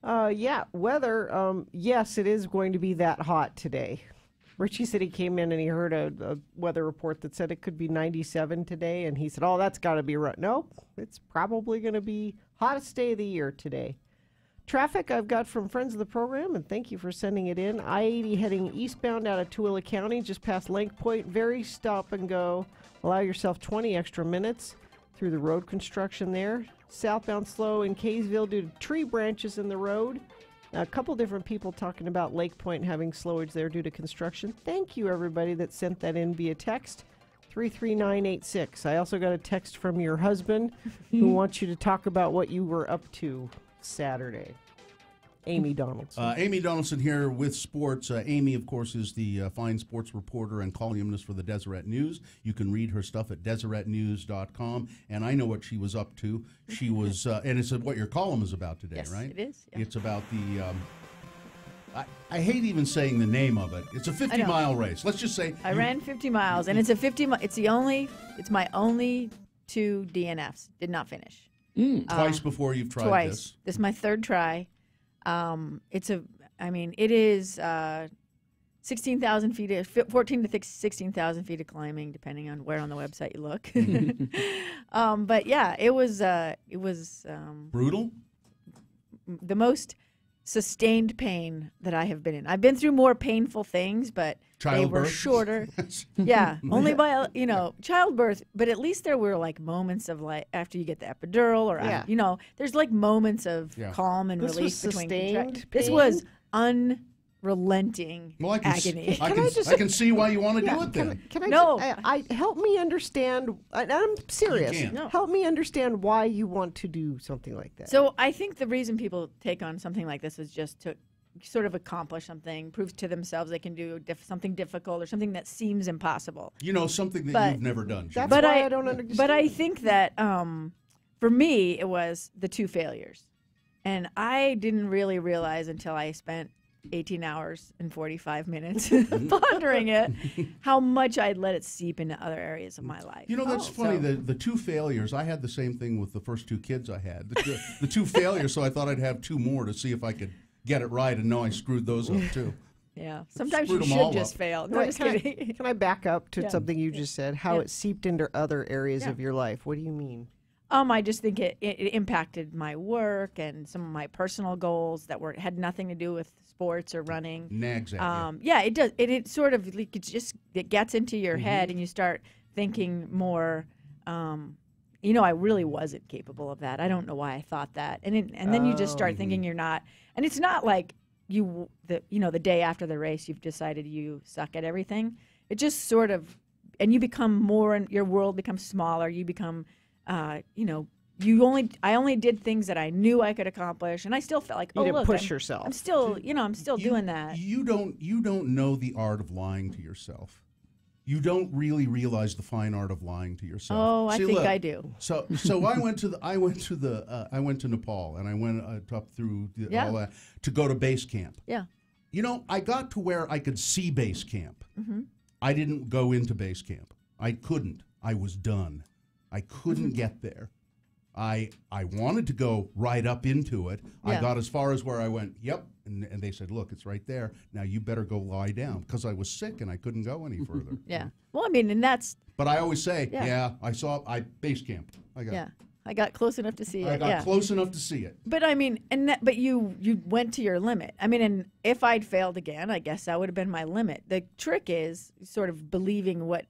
Weather. Yes, it is going to be that hot today. Richie said he came in and he heard a weather report that said it could be 97 today, and he said, "Oh, that's got to be right." No, it's probably going to be hottest day of the year today. Traffic I've got from friends of the program, and thank you for sending it in. I-80 heading eastbound out of Tooele County, just past Lake Point. Very stop and go. Allow yourself 20 extra minutes through the road construction there. Southbound slow in Kaysville due to tree branches in the road. A couple different people talking about Lake Point having slowage there due to construction. Thank you, everybody that sent that in via text. 33986. I also got a text from your husband who wants you to talk about what you were up to Saturday. Amy Donaldson. Amy Donaldson here with sports. Amy, of course, is the fine sports reporter and columnist for the Deseret News. You can read her stuff at DeseretNews.com. And I know what she was up to. She was, and it's what your column is about today, Yes, right? it is. Yeah. It's about the, I hate even saying the name of it. It's a 50-mile race. Let's just say. I ran 50 miles, and it's a 50. It's my only 2 DNFs. Did not finish. Twice before you've tried twice. this. This is my 3rd try. It is 16,000 feet, 14 to 16,000 feet of climbing, depending on where on the website you look. But yeah, it was brutal. The most sustained pain that I have been in. I've been through more painful things, but they were shorter. Yeah, only by childbirth. But at least there were like moments of like after you get the epidural, or there's like moments of calm and release between contractions. This was unrelenting agony. I can see why you want to do it then. Help me understand. I'm serious. Help me understand why you want to do something like that. So I think the reason people take on something like this is just to sort of accomplish something, prove to themselves they can do something difficult or something that seems impossible. Something that you've never done. That's why I don't understand. But I think that for me, it was the 2 failures. And I didn't really realize until I spent 18 hours and 45 minutes pondering it, how much I'd let it seep into other areas of my life. That's funny. The 2 failures, I had the same thing with the first 2 kids I had. The 2 failures, so I thought I'd have 2 more to see if I could get it right, and no, I screwed those up too. Yeah, sometimes you should just fail. No, just kidding. Can I back up to something you just said? How it seeped into other areas of your life. What do you mean? I just think it impacted my work and some of my personal goals that had nothing to do with sports or running. Nags at you. Yeah, it does. It sort of it gets into your head, and you start thinking more. I really wasn't capable of that. I don't know why I thought that, and then you just start thinking you're not. And it's not like the day after the race you've decided you suck at everything. It just sort of, and you become more, and your world becomes smaller. You become. I only did things that I knew I could accomplish, and I still felt like, push yourself. I'm still doing that. You don't know the art of lying to yourself. You don't really realize the fine art of lying to yourself. Oh, I think I do. So I went to Nepal, and I went up through all that to go to base camp. Yeah. I got to where I could see base camp. Mm-hmm. I didn't go into base camp. I couldn't. I was done. I couldn't get there. I wanted to go right up into it. Yeah. I got as far as where I went, yep. And they said, look, it's right there. Now you better go lie down, because I was sick and I couldn't go any further. Yeah. Well, and that's. But I always say, I saw base camp. I got it. I got close enough to see it. I got yeah. close enough to see it. But I mean, but you went to your limit. I mean, and if I'd failed again, I guess that would have been my limit. The trick is sort of believing what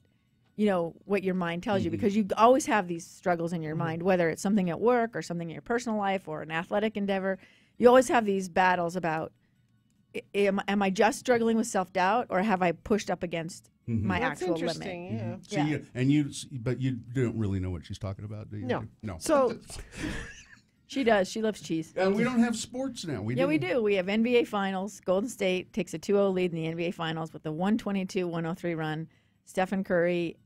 your mind tells you, because you always have these struggles in your mind, whether it's something at work or something in your personal life or an athletic endeavor. You always have these battles about, am I just struggling with self-doubt, or have I pushed up against my That's actual interesting, limit? Yeah. But you don't really know what she's talking about, do you? No. So she does. She loves cheese. And we don't have sports now. We do. We have NBA Finals. Golden State takes a 2-0 lead in the NBA Finals with a 122-103 run. Stephen Curry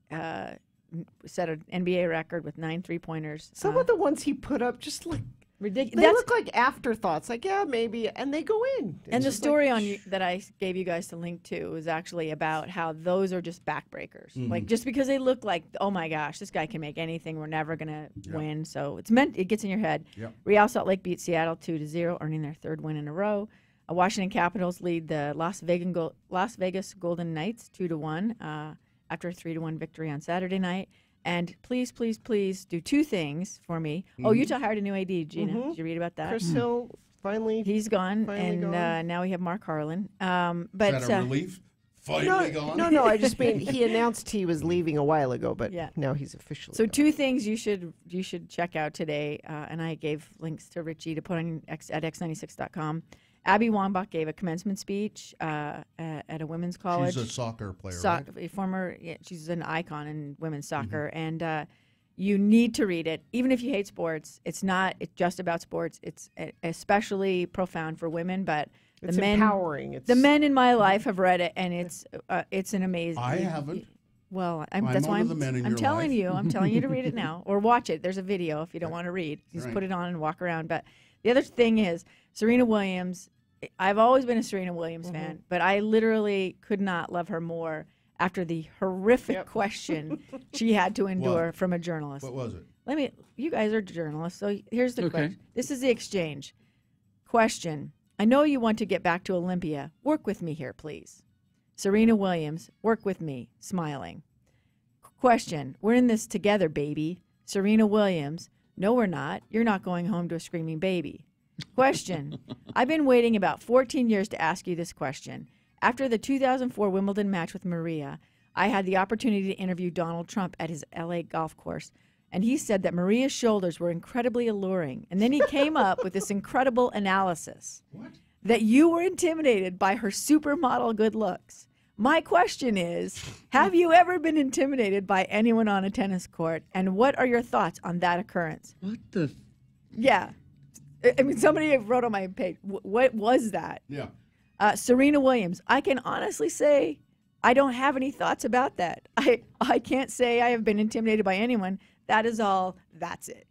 set an NBA record with 9 3-pointers. Some of the ones he put up just like ridiculous. They look like afterthoughts. Like, yeah, maybe, and they go in. And the story that I gave you guys to link to is actually about how those are just backbreakers. Like, just because they look like, oh my gosh, this guy can make anything, we're never gonna win. So it gets in your head. Yep. Real Salt Lake beat Seattle 2-0, earning their 3rd win in a row. Washington Capitals lead the Las Vegas Golden Knights 2-1 after a 3-1 victory on Saturday night. And please, please, please do 2 things for me. Oh, Utah hired a new AD, Gina. Did you read about that? Chris Hill finally. He's gone, and now we have Mark Harlan. But is that a relief? Finally gone? No. I just mean he announced he was leaving a while ago, but now he's officially. So gone. 2 things you should check out today, and I gave links to Richie to put on at x96.com. Abby Wambach gave a commencement speech at a women's college. She's a soccer player, right? A former, she's an icon in women's soccer, and you need to read it. Even if you hate sports, it's just about sports. It's especially profound for women, but it's empowering. The men in my life have read it, and it's an amazing. I haven't. Well, that's why I'm telling you. I'm telling you to read it now or watch it. There's a video if you don't want to read. Just put it on and walk around. But the other thing is Serena Williams. I've always been a Serena Williams fan, but I literally could not love her more after the horrific question she had to endure from a journalist. What was it? You guys are journalists, so here's the question. This is the exchange. Question. I know you want to get back to Olympia. Work with me here, please. Serena Williams, work with me, smiling. Question. We're in this together, baby. Serena Williams, no, we're not. You're not going home to a screaming baby. Question. I've been waiting about 14 years to ask you this question. After the 2004 Wimbledon match with Maria, I had the opportunity to interview Donald Trump at his LA golf course, and he said that Maria's shoulders were incredibly alluring. And then he came up with this incredible analysis. What? That you were intimidated by her supermodel good looks. My question is, have you ever been intimidated by anyone on a tennis court, and what are your thoughts on that occurrence? What the? Yeah. I mean, somebody wrote on my page, what was that? Yeah. Serena Williams, I can honestly say I don't have any thoughts about that. I can't say I have been intimidated by anyone. That is all. That's it.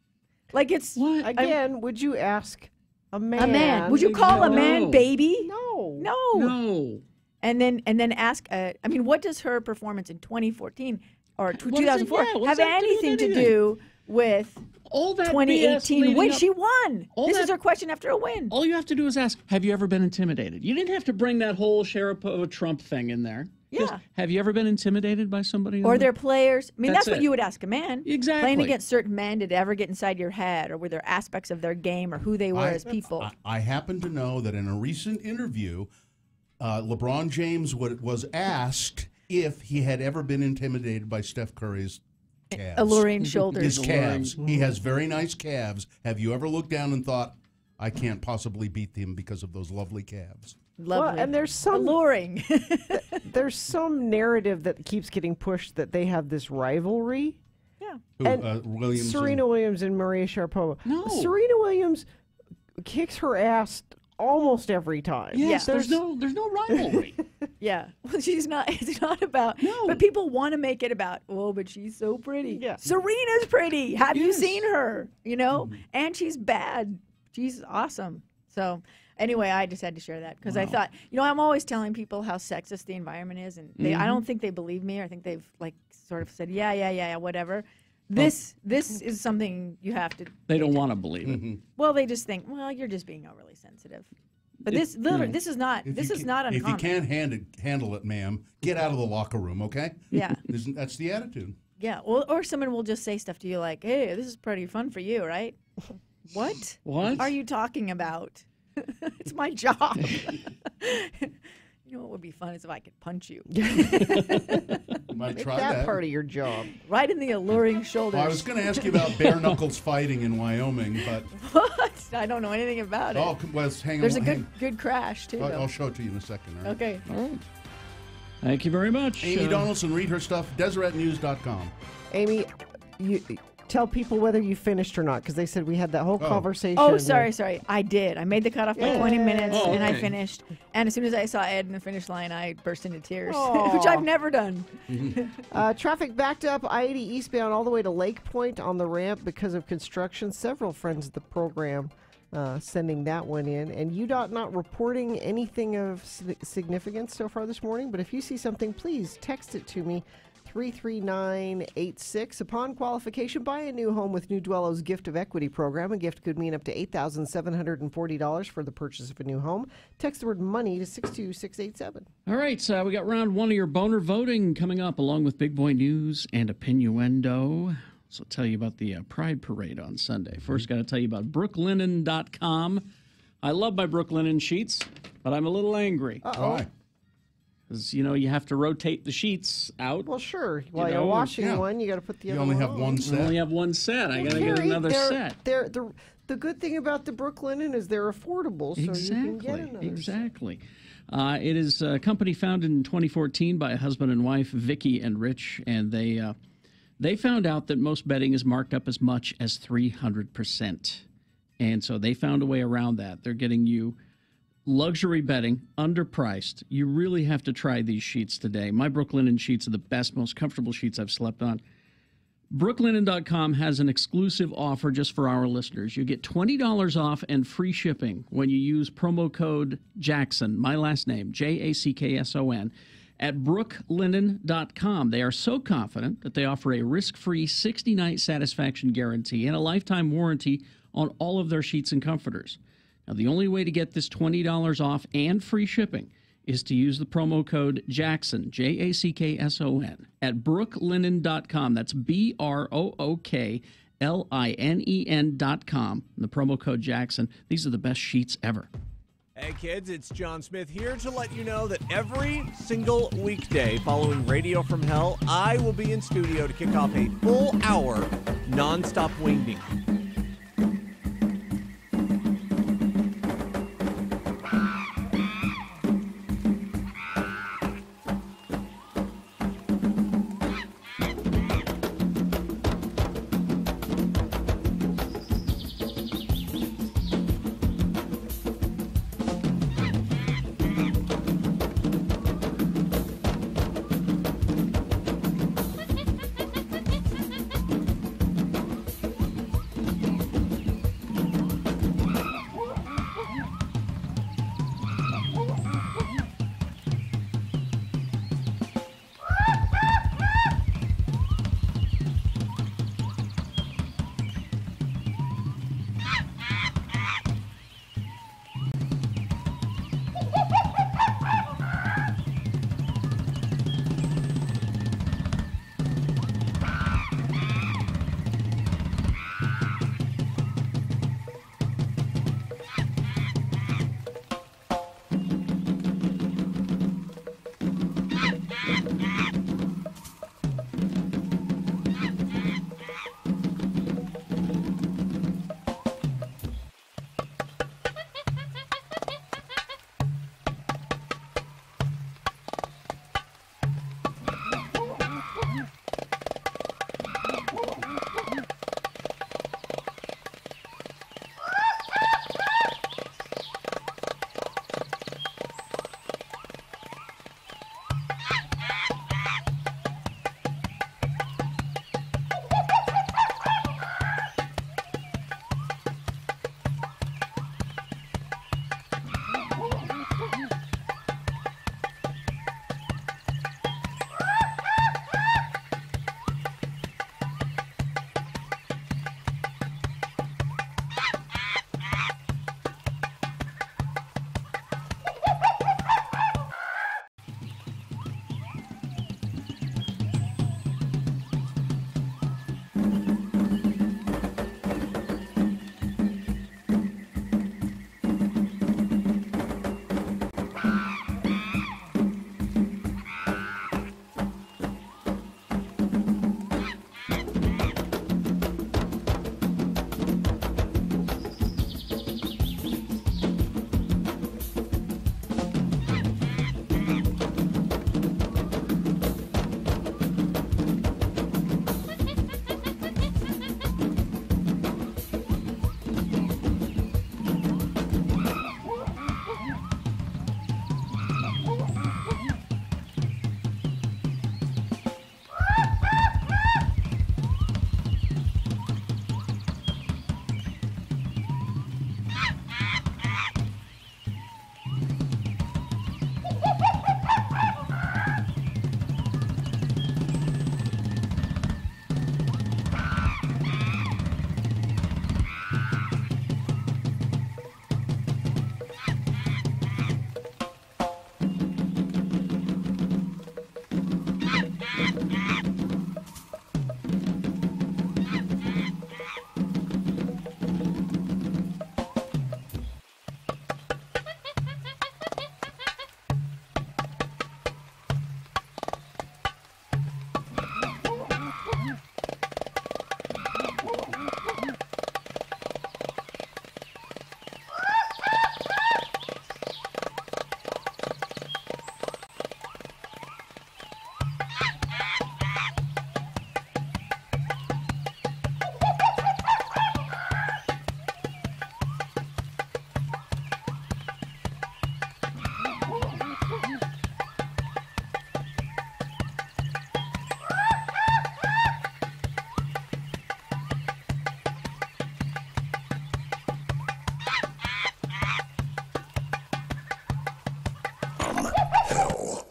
Like it's... What? Again, would you ask a man? A man. Would you call a man baby? No. No. And then ask, what does her performance in 2014 or 2004 have anything to do with... All that 2018 win. She won. This is her question after a win. All you have to do is ask, have you ever been intimidated? You didn't have to bring that whole Sharapova Trump thing in there. Yeah. Just, have you ever been intimidated by somebody? Or their players? I mean, that's what it. you would ask a man. Exactly. Playing against certain men, did it ever get inside your head? Or were there aspects of their game or who they were as people? I happen to know that in a recent interview, LeBron James was asked if he had ever been intimidated by Steph Curry's calves. Alluring shoulders. His calves. He has very nice calves. Have you ever looked down and thought, I can't possibly beat him because of those lovely calves? Lovely. Well, and there's some alluring. There's some narrative that keeps getting pushed that they have this rivalry. Yeah. Who, and Serena Williams and Maria Sharapova. No. Serena Williams kicks her ass almost every time. Yes, there's no rivalry. Yeah. Well, it's not about, but people want to make it about, but she's so pretty. Yeah. Serena's pretty. Have you seen her? And she's bad. She's awesome. So anyway, I just had to share that because I thought, I'm always telling people how sexist the environment is, and I don't think they believe me, or I think they've sort of said, yeah, whatever. This is something you have to. They don't want to believe it. Well, they just think, you're just being overly sensitive. But this is not uncommon. If you can't handle it, ma'am, get out of the locker room, okay? Yeah. That's the attitude. Yeah, or someone will just say stuff to you like, "Hey, this is pretty fun for you, right?" What? What are you talking about? It's my job. You know what would be fun is if I could punch you. Might Make try that part of your job. Right in the alluring shoulders. Well, I was going to ask you about bare knuckles fighting in Wyoming, but What? I don't know anything about it. let's hang on. There's a good crash too. I'll show it to you in a second. All right? Okay. All right. Thank you very much. Amy Donaldson, read her stuff, DeseretNews.com. Amy, you tell people whether you finished or not, because they said we had that whole conversation. Oh, sorry. I did. I made the cutoff by 20 minutes, Oh, and I okay. finished. And as soon as I saw Ed in the finish line, I burst into tears, Aw. which I've never done. Traffic backed up I-80 eastbound all the way to Lake Point on the ramp because of construction. Several friends of the program sending that one in. And UDOT not reporting anything of significance so far this morning. But if you see something, please text it to me. 33986. Upon qualification, buy a new home with New Dwello's Gift of Equity program. A gift could mean up to $8,740 for the purchase of a new home. Text the word money to 62687. All right, so we got round one of your boner voting coming up, along with Big Boy News and Opinioendo. So I'll tell you about the Pride Parade on Sunday. First, got to tell you about brooklinen.com. I love my Brooklinen sheets, but I'm a little angry. Why? Because, you have to rotate the sheets out. Well, sure. While you're washing one, you got to put the other one on. You only have one set. I only have one set. I got to get another set. The good thing about the Brooklinen is they're affordable, so you can get another Exactly. It is a company founded in 2014 by a husband and wife, Vicky and Rich, and they found out that most bedding is marked up as much as 300%. And so they found a way around that. They're getting you luxury bedding, underpriced. You really have to try these sheets today. My Brooklinen sheets are the best, most comfortable sheets I've slept on. Brooklinen.com has an exclusive offer just for our listeners. You get $20 off and free shipping when you use promo code Jackson, my last name, Jackson, at brooklinen.com. They are so confident that they offer a risk-free 60-night satisfaction guarantee and a lifetime warranty on all of their sheets and comforters. Now, the only way to get this $20 off and free shipping is to use the promo code Jackson, Jackson, at brooklinen.com. That's BROOKLINEN.com. And the promo code Jackson. These are the best sheets ever. Hey kids, it's John Smith here to let you know that every single weekday following Radio from Hell, I will be in studio to kick off a full hour nonstop wingding.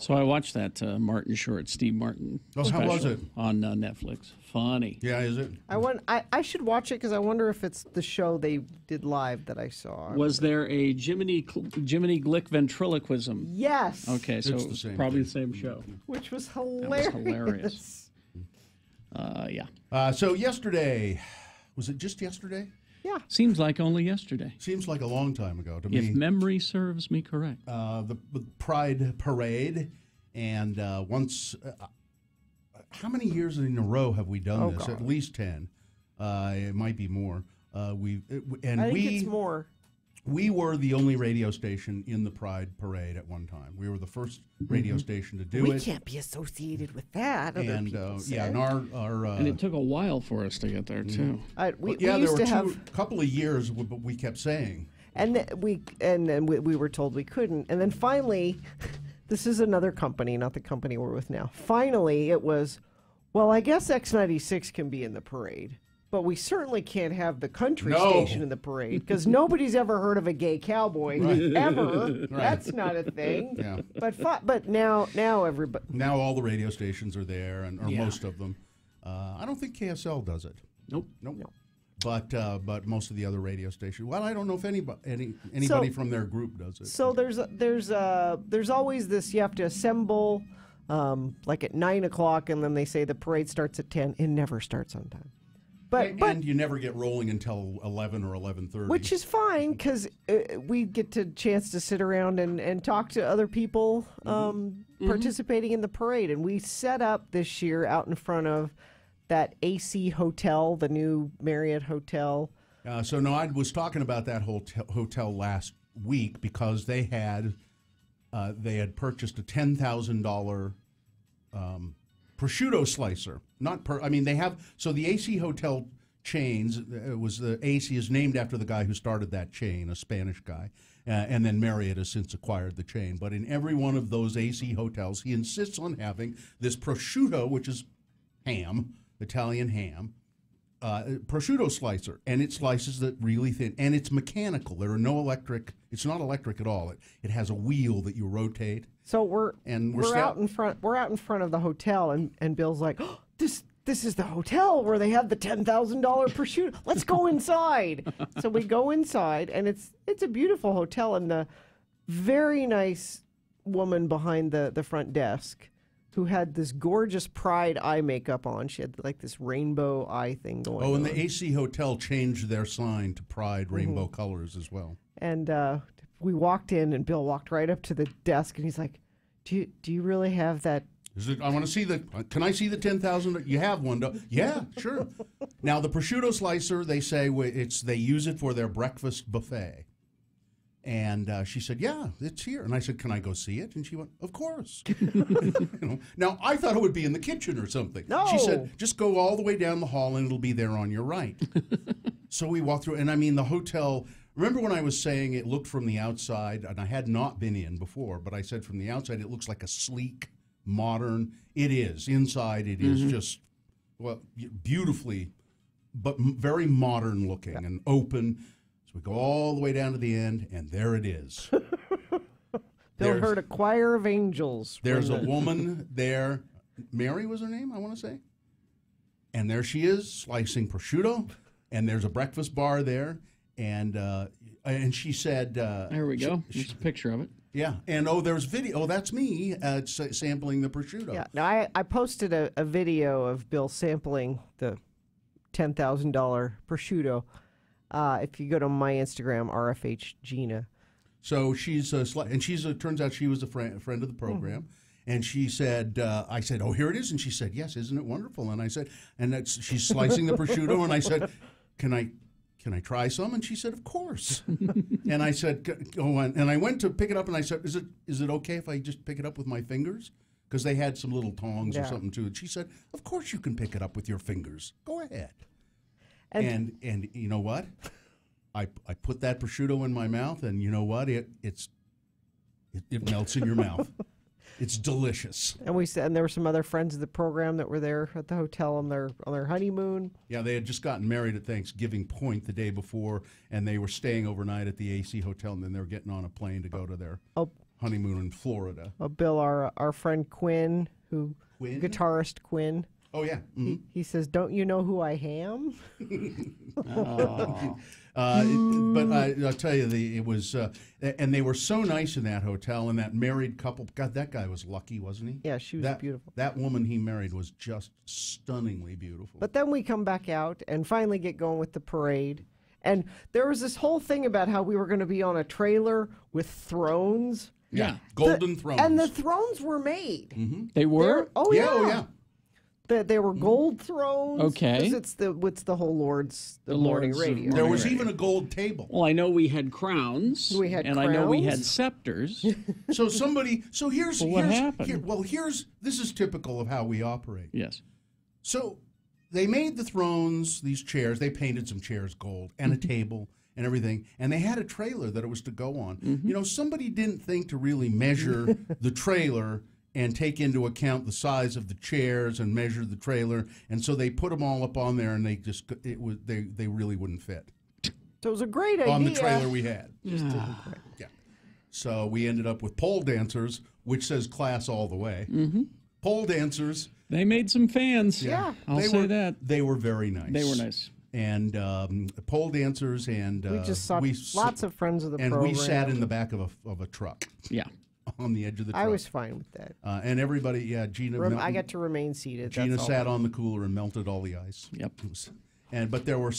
So I watched that Martin Short, Steve Martin. Oh, how was special it? On Netflix. Funny. Yeah, is it? I should watch it because I wonder if it's the show they did live that I saw. Was there a Jiminy Glick ventriloquism? Yes. Okay, so It's the same probably thing. the same show. Which was That was hilarious. hilarious. So yesterday, was it just yesterday? Yeah. Seems like only yesterday. Seems like a long time ago to me. If memory serves me correct. The Pride Parade, and once, how many years in a row have we done this? God. At least 10. It might be more. I think it's more. We were the only radio station in the Pride Parade at one time. We were the first radio station to do We it. can't be associated with that. Other And people yeah, said. and our And it took a while for us to get there, too. We yeah, there used were to have, a couple of years, but we kept saying. and then we were told we couldn't, and then finally, this is another company, not the company we're with now. Finally, it was, well, I guess X96 can be in the parade. But we certainly can't have the country station in the parade because nobody's ever heard of a gay cowboy ever. That's not a thing. Yeah. But now everybody. Now all the radio stations are there, or Yeah. most of them. I don't think KSL does it. Nope. No. But most of the other radio stations. Well, I don't know if anybody from their group does it. So there's always this. You have to assemble like at 9 o'clock, and then they say the parade starts at 10. It never starts on time. And you never get rolling until 11 or 11:30. Which is fine because we get a chance to sit around and talk to other people participating in the parade. And we set up this year out in front of that AC Hotel, the new Marriott Hotel. So no, I was talking about that hotel last week because they had purchased a $10,000 prosciutto slicer. They have, so the AC Hotel chains, the AC is named after the guy who started that chain, a Spanish guy, and then Marriott has since acquired the chain. But in every one of those AC hotels, he insists on having this prosciutto, which is ham, Italian ham, prosciutto slicer, and it slices it really thin, and it's mechanical. There are no electric. It's not electric at all. It has a wheel that you rotate. So we're out in front. We're out in front of the hotel, and Bill's like, oh, this is the hotel where they have the $10,000 prosciutto. Let's go inside. So we go inside, and it's a beautiful hotel, and the very nice woman behind the front desk, who had this gorgeous Pride eye makeup on. She had like this rainbow eye thing going on. Oh, and the AC Hotel changed their sign to Pride rainbow colors as well. And we walked in, and Bill walked right up to the desk, and he's like, "Do you really have that?" I want to see can I see the 10,000? You have one, don't? Yeah, sure. Now, the prosciutto slicer, they say they use it for their breakfast buffet. And she said, yeah, it's here. And I said, can I go see it? And she went, of course. Now, I thought it would be in the kitchen or something. No. She said, just go all the way down the hall and it'll be there on your right. So we walked through, and I mean, the hotel, remember when I was saying it looked from the outside, and I had not been in before, but I said from the outside it looks like a sleek, modern. It is. Inside it is just, well, beautifully, but very modern looking and open. So we go all the way down to the end, and there it is. Bill heard a choir of angels. There's a woman there. Mary was her name, I want to say. And there she is, slicing prosciutto, and there's a breakfast bar there. And she said... there we go. There's a picture of it. Yeah. And, there's video. Oh, that's me sampling the prosciutto. Yeah. Now, I posted a video of Bill sampling the $10,000 prosciutto. If you go to my Instagram, RFH Gina. So she's turns out she was a friend of the program. And she said, I said, oh, here it is. And she said, yes, isn't it wonderful? And I said, she's slicing the prosciutto. And I said, can I try some? And she said, of course. And I said, and I went to pick it up, and I said, is it okay if I just pick it up with my fingers? Because they had some little tongs or something too. And she said, of course you can pick it up with your fingers. Go ahead. And you know what? I put that prosciutto in my mouth, and you know what? It melts in your mouth. It's delicious. And there were some other friends of the program that were there at the hotel on their honeymoon. Yeah, they had just gotten married at Thanksgiving Point the day before, and they were staying overnight at the AC Hotel, and then they were getting on a plane to go to their honeymoon in Florida. Bill, our friend Quinn, guitarist Quinn. Oh yeah. Mm-hmm. He says, "Don't you know who I am?" But I'll tell you, it was, and they were so nice in that hotel. And that married couple, God, that guy was lucky, wasn't he? Yeah, she was beautiful. That woman he married was just stunningly beautiful. But then we come back out and finally get going with the parade. And there was this whole thing about how we were going to be on a trailer with thrones. Yeah, golden thrones. And the thrones were made. Mm-hmm. They were? Oh, yeah. Oh, yeah. They were gold thrones. Okay. Because it's the whole Lord's morning radio. There was even a gold table. Well, I know we had crowns. We had and crowns. I know we had scepters. What happened? This is typical of how we operate. Yes. So they made the thrones, these chairs. They painted some chairs gold and a table and everything. And they had a trailer that it was to go on. Mm-hmm. You know, somebody didn't think to really measure the trailer and take into account the size of the chairs and measure the trailer. And so they put them all up on there, and they really wouldn't fit. So it was a great idea. On the trailer we had. Just didn't quite. Yeah. So we ended up with pole dancers, which says class all the way. Mm-hmm. Pole dancers. They made some fans. Yeah. I'll say that. They were very nice. They were nice. And pole dancers, and we just saw lots of friends of the program. And we sat in the back of a truck. Yeah. On the edge of the truck. I was fine with that. And everybody, Gina. I got to remain seated. Gina that's sat all. on the cooler and melted all the ice. Yep. But there were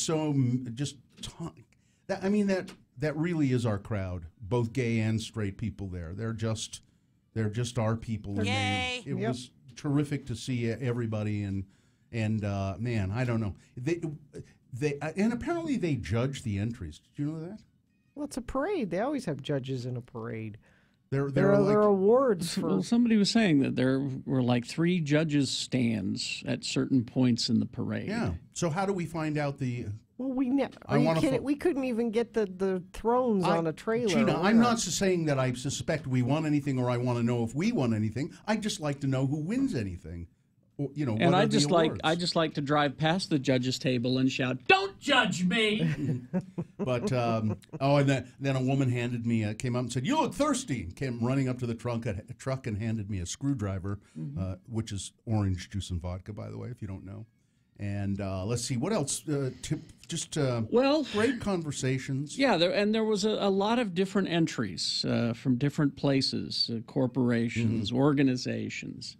that really is our crowd, both gay and straight people there. They're just our people. And it was terrific to see everybody, and man, I don't know. They and apparently they judge the entries. Did you know that? Well, it's a parade. They always have judges in a parade. There are awards for. Well, somebody was saying that there were like 3 judges' stands at certain points in the parade. Yeah. So how do we find out the? Well, we couldn't even get the thrones on a trailer. Gina, I'm not saying that I suspect we won anything or I want to know if we won anything. I just like to know who wins anything. Or, and I just like to drive past the judges' table and shout, "Don't judge me!" But and then a woman came up and said, "You look thirsty." Came running up to the trunk and handed me a screwdriver, which is orange juice and vodka, by the way, if you don't know. And let's see what else. Great conversations. Yeah, there was a lot of different entries from different places, corporations, organizations.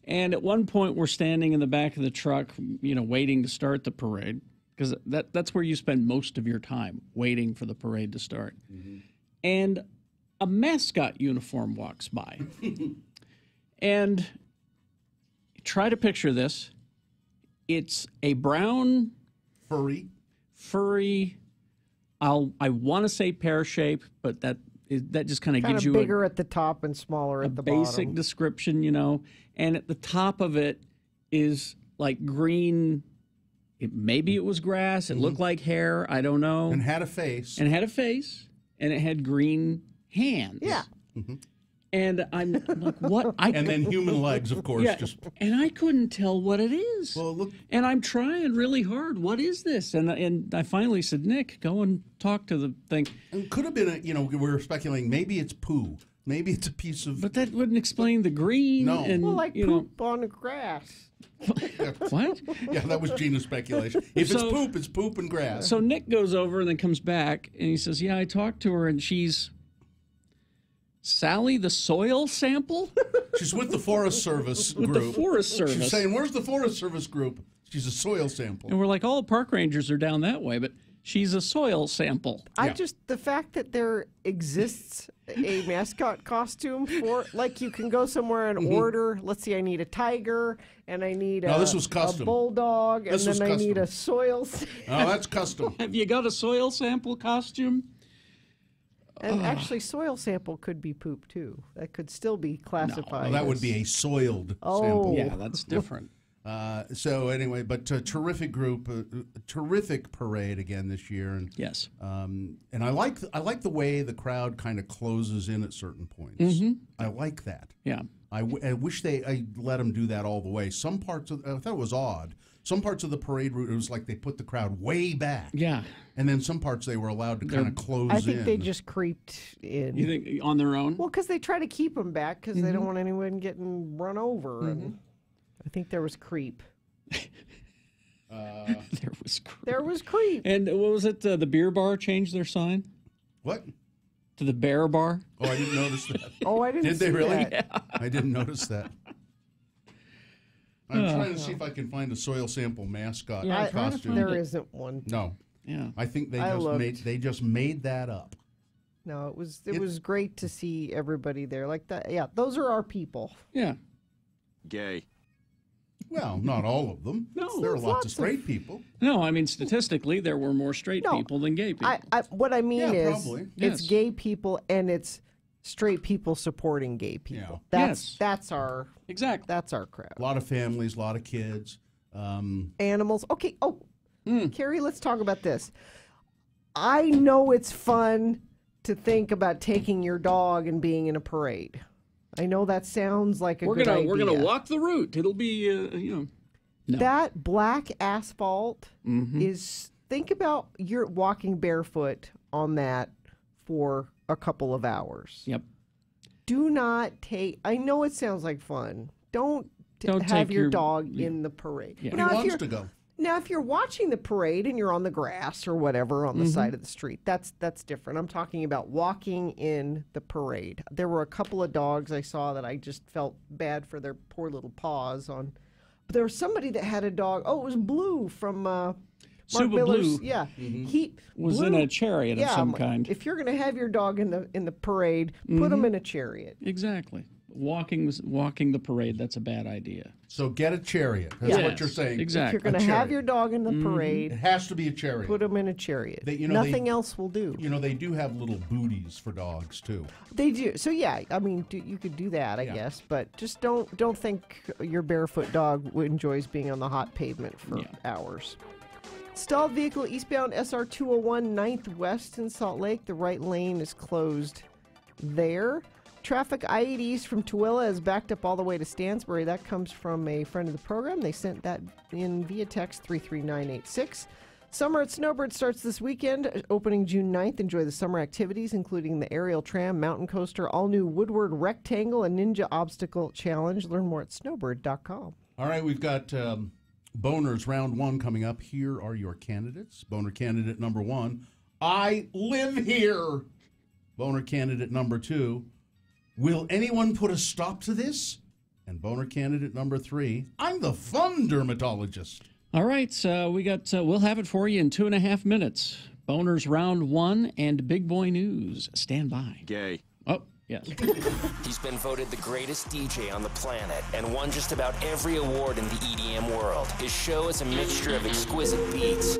And at one point, we're standing in the back of the truck, waiting to start the parade, because that's where you spend most of your time, waiting for the parade to start. Mm-hmm. And a mascot uniform walks by. And try to picture this. It's a brown, furry. I want to say pear shape, but that just kind of gives you bigger at the top and smaller at the bottom. Basic description, And at the top of it is like green. Maybe it was grass. It looked like hair. I don't know. And had a face. And it had green hands. Yeah. Mm-hmm. And I'm like, what? And then human legs, of course. Yeah, and I couldn't tell what it is. Well, look. And I'm trying really hard. What is this? And I finally said, Nick, go and talk to the thing. It could have been, we were speculating, maybe it's poo. Maybe it's a piece of... But that wouldn't explain the green. No. And, poop on the grass. What? Yeah, that was Gina's speculation. If it's poop, it's poop and grass. So Nick goes over and then comes back, and he says, yeah, I talked to her, and she's... Sally, the soil sample? She's with the Forest Service group. With the Forest Service. She's saying, where's the Forest Service group? She's a soil sample. And we're like, all the park rangers are down that way, but she's a soil sample. The fact that there exists a mascot costume for, like, you can go somewhere and order, let's see, I need a tiger, and I need this was custom. A bulldog, and then I need a soil sample. Oh, that's custom. Have you got a soil sample costume? And actually, soil sample could be poop, too. That could still be classified. No, that would be a soiled sample. Yeah, that's different. So anyway, but terrific group, terrific parade again this year, and yes, and I like the way the crowd kind of closes in at certain points. Mm-hmm. I like that. Yeah, I wish I let them do that all the way. Some parts of I thought it was odd. Some parts of the parade route, it was like they put the crowd way back. Yeah. And then some parts they were allowed to kind of close in. I think they just creeped in. You think on their own? Well, because they try to keep them back because they don't want anyone getting run over. And I think there was creep. There was creep. There was creep. And what was it? The beer bar changed their sign? What? To the bear bar? Oh, I didn't notice that. Oh, I didn't Did see they really? that. Yeah. I didn't notice that. I'm trying to see if I can find a soil sample mascot costume. There isn't one. No. Yeah. I think I they just made that up. No, it was great to see everybody there like that. Yeah, those are our people. Yeah. Gay. Well, not all of them. No. There are There's lots lots of straight people. No, I mean, statistically, there were more straight No, people than gay people. What I mean Yeah, is, probably. it's Yes. gay people and it's straight people supporting gay people. That's our crowd. A lot of families, a lot of kids. Animals. Okay. Oh, Carrie, let's talk about this. I know it's fun to think about taking your dog and being in a parade. I know that sounds like a good idea. We're gonna walk the route. It'll be No. That black asphalt is. Think about you're walking barefoot on that for a couple of hours. Yep. Do not take. I know it sounds like fun. Don't have take your your- dog in the parade. Yeah. But Now, he if wants you're- to go. Now, if you're watching the parade and you're on the grass or whatever on the side of the street, that's different. I'm talking about walking in the parade. There were a couple of dogs I saw that I just felt bad for their poor little paws on. But there was somebody that had a dog. Oh, it was Blue from Mark Suba Miller's. Blue. Yeah, he Was in Blue- a chariot of yeah, some I'm like, kind. If you're going to have your dog in the parade, put him in a chariot. Exactly. Walking the parade, that's a bad idea. So get a chariot. That's Yes, what you're saying. exactly. If you're going to have your dog in the parade, It has to be a chariot. put him in a chariot. They- Nothing else will do. You know, they do have little booties for dogs, too. They do. So yeah, I mean, you could do that, I guess, but just don't think your barefoot dog enjoys being on the hot pavement for hours. Stalled vehicle eastbound SR 201 9th West in Salt Lake. The right lane is closed there. Traffic I-80 from Tooele is backed up all the way to Stansbury. That comes from a friend of the program. They sent that in via text 33986. Summer at Snowbird starts this weekend, opening June 9th. Enjoy the summer activities, including the aerial tram, mountain coaster, all-new Woodward Rectangle, and Ninja Obstacle Challenge. Learn more at snowbird.com. All right, we've got Boner's round one coming up. Here are your candidates. Boner candidate number one, I live here. Boner candidate number two, will anyone put a stop to this? And Boner candidate number three, I'm the fun dermatologist. All right, we'll have it for you in 2.5 minutes. Boners round one and Big Boy News. Stand by. Gay. Oh, yes. He's been voted the greatest DJ on the planet and won just about every award in the EDM world. His show is a mixture of exquisite beats,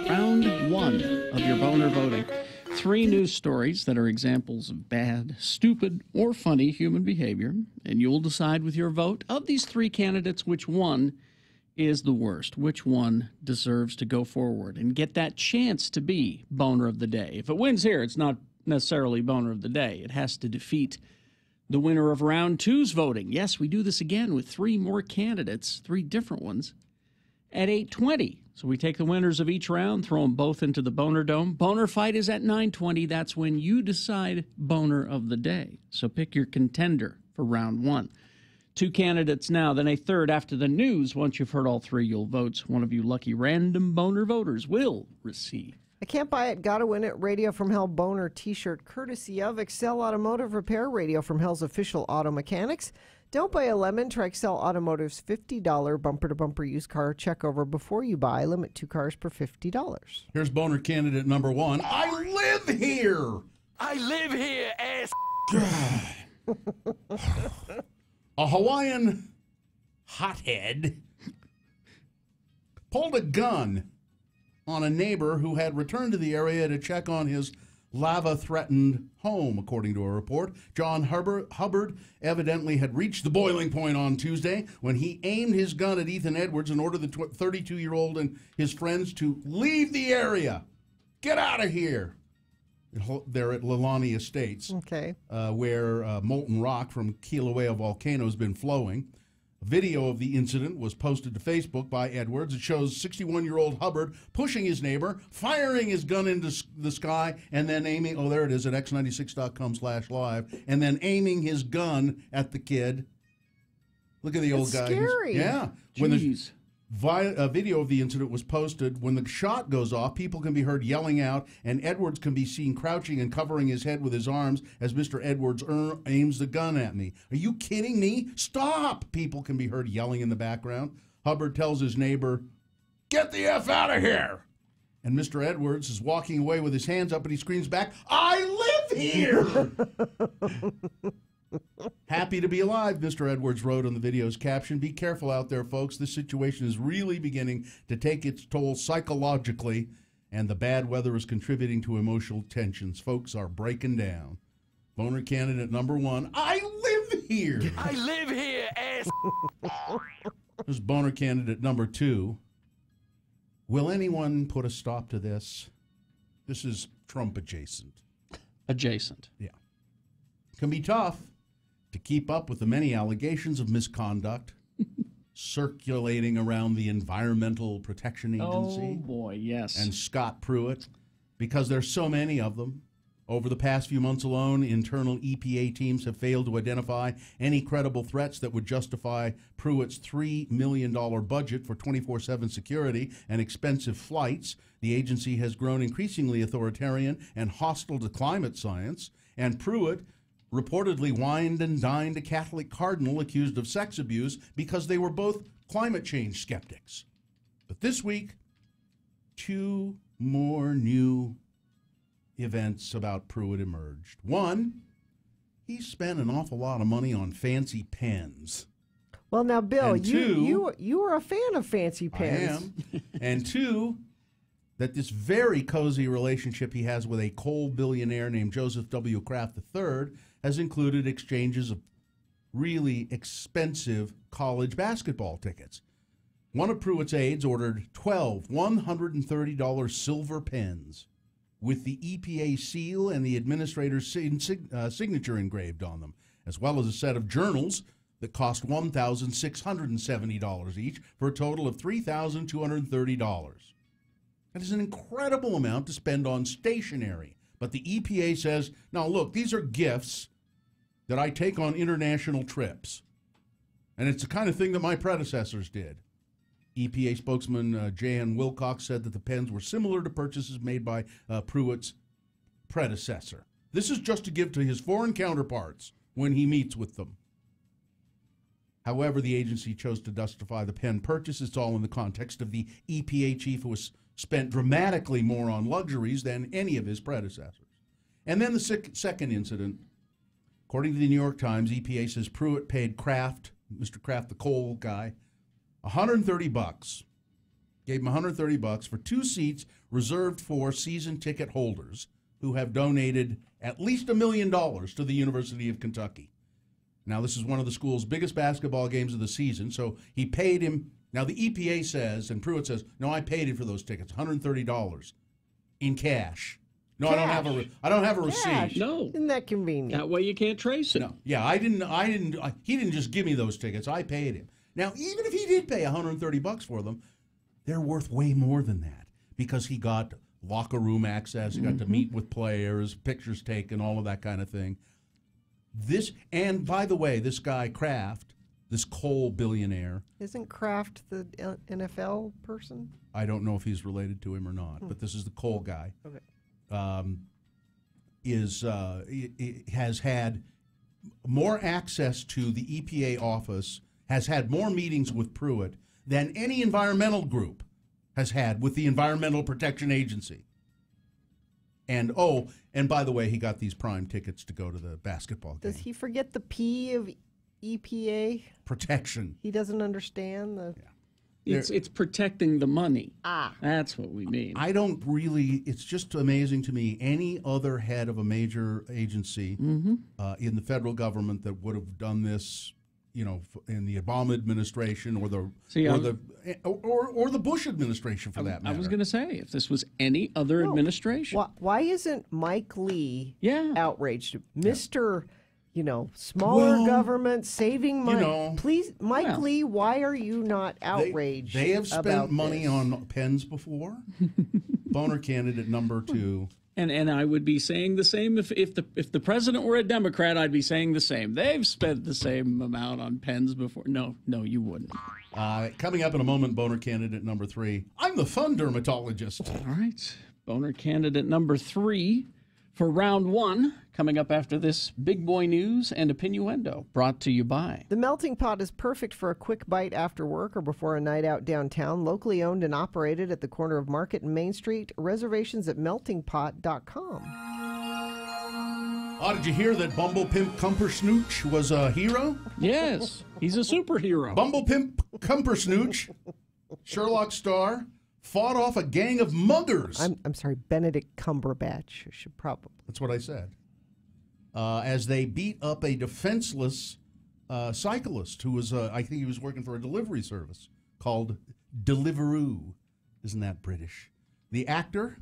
Round one of your boner voting. 3 news stories that are examples of bad, stupid, or funny human behavior, and you'll decide with your vote of these 3 candidates which one is the worst, which one deserves to go forward and get that chance to be boner of the day. If it wins here, it's not necessarily boner of the day. It has to defeat the winner of round 2's voting. Yes, we do this again with 3 more candidates, 3 different ones, at 8:20. So we take the winners of each round, throw them both into the Boner Dome. Boner Fight is at 9:20. That's when you decide boner of the day. So pick your contender for round 1. 2 candidates now, then a third after the news. Once you've heard all 3, you'll vote. One of you lucky random boner voters will receive. I can't buy it, gotta win it. Radio from Hell boner t-shirt courtesy of Excel Automotive Repair, Radio from Hell's official auto mechanics. Don't buy a lemon. Try Excel Automotive's $50 bumper-to-bumper used car checkover before you buy. Limit 2 cars per $50. Here's boner candidate number 1. I live here. I live here, ass. A Hawaiian hothead pulled a gun on a neighbor who had returned to the area to check on his lava-threatened home, according to a report. John Hubbard evidently had reached the boiling point on Tuesday when he aimed his gun at Ethan Edwards and ordered the 32-year-old and his friends to leave the area. Get out of here. They're at Leilani Estates, where molten rock from Kilauea volcano has been flowing. A video of the incident was posted to Facebook by Edwards. It shows 61-year-old Hubbard pushing his neighbor, firing his gun into the sky, and then aiming, oh, there it is at x96.com/live, and then aiming his gun at the kid. Look at the old guy. Scary. Yeah. Jeez. When a video of the incident was posted, when the shot goes off, people can be heard yelling out, and Edwards can be seen crouching and covering his head with his arms as Mr. Edwards aims the gun at me. Are you kidding me? Stop! People can be heard yelling in the background. Hubbard tells his neighbor, "Get the F out of here!" And Mr. Edwards is walking away with his hands up, and he screams back, "I live here!" Happy to be alive, Mr. Edwards wrote on the video's caption. Be careful out there, folks. This situation is really beginning to take its toll psychologically, and the bad weather is contributing to emotional tensions. Folks are breaking down. Boner candidate number 1, I live here. I live here, ass. There's boner candidate number 2. Will anyone put a stop to this? This is Trump adjacent. Adjacent. Yeah. Can be tough to keep up with the many allegations of misconduct circulating around the Environmental Protection Agency. Oh, boy, yes. And Scott Pruitt, because there's so many of them. Over the past few months alone, internal EPA teams have failed to identify any credible threats that would justify Pruitt's $3 million budget for 24/7 security and expensive flights. The agency has grown increasingly authoritarian and hostile to climate science, and Pruitt reportedly wined and dined a Catholic cardinal accused of sex abuse because they were both climate change skeptics. But this week, 2 more new events about Pruitt emerged. One, he spent an awful lot of money on fancy pens. Well, now, Bill, And two, you are a fan of fancy pens. I am. And 2, that this very cozy relationship he has with a coal billionaire named Joseph W. Kraft III has included exchanges of really expensive college basketball tickets. One of Pruitt's aides ordered 12 $130 silver pens with the EPA seal and the administrator's signature engraved on them, as well as a set of journals that cost $1,670 each for a total of $3,230. That is an incredible amount to spend on stationery. But the EPA says, now look, these are gifts that I take on international trips. And it's the kind of thing that my predecessors did. EPA spokesman Jan Wilcox said that the pens were similar to purchases made by Pruitt's predecessor. This is just to give to his foreign counterparts when he meets with them. However, the agency chose to justify the pen purchase. It's all in the context of the EPA chief who has spent dramatically more on luxuries than any of his predecessors. And then the second incident. According to the New York Times, EPA says Pruitt paid Kraft, Mr. Kraft, the coal guy, $130. Gave him $130 for 2 seats reserved for season ticket holders who have donated at least $1 million to the University of Kentucky. Now, this is one of the school's biggest basketball games of the season, so he paid him. Now, the EPA says, and Pruitt says, no, I paid him for those tickets, $130 in cash. No, Cash. I don't have a receipt. Cash. No. Isn't that convenient? That way you can't trace it. No. Yeah, he didn't just give me those tickets. I paid him. Now, even if he did pay $130 for them, they're worth way more than that because he got locker room access, he got to meet with players, pictures taken, all of that kind of thing. And by the way, this guy Kraft, this coal billionaire. Isn't Kraft the NFL person? I don't know if he's related to him or not, but this is the coal guy. Okay. Has had more access to the EPA office, has had more meetings with Pruitt than any environmental group has had with the Environmental Protection Agency. And by the way, he got these prime tickets to go to the basketball game. Does he forget the P of EPA? Protection. He doesn't understand the... Yeah. It's protecting the money. Ah. That's what we mean. I don't really, it's just amazing to me, any other head of a major agency in the federal government that would have done this, in the Obama administration or the Bush administration for that matter. I was going to say, if this was any other administration. Why isn't Mike Lee outraged? Mr. Smaller government, saving money. Please, Mike Lee, why are you not outraged? They have spent about money this? on pens before. Boner candidate number 2. And I would be saying the same if the president were a Democrat. I'd be saying the same. They've spent the same amount on pens before. No, you wouldn't. Coming up in a moment, boner candidate number 3. I'm the fun dermatologist. All right, boner candidate number 3 for round 1. Coming up after this, big boy news and opinioendo, brought to you by. The Melting Pot is perfect for a quick bite after work or before a night out downtown. Locally owned and operated at the corner of Market and Main Street. Reservations at meltingpot.com. Oh, did you hear that Bumble Pimp Cumpersnooch was a hero? Yes, he's a superhero. Bumble Pimp Cumpersnooch, Sherlock star, fought off a gang of muggers. I'm sorry, Benedict Cumberbatch. I should probably. That's what I said. As they beat up a defenseless cyclist who was, I think he was working for a delivery service called Deliveroo. Isn't that British? The actor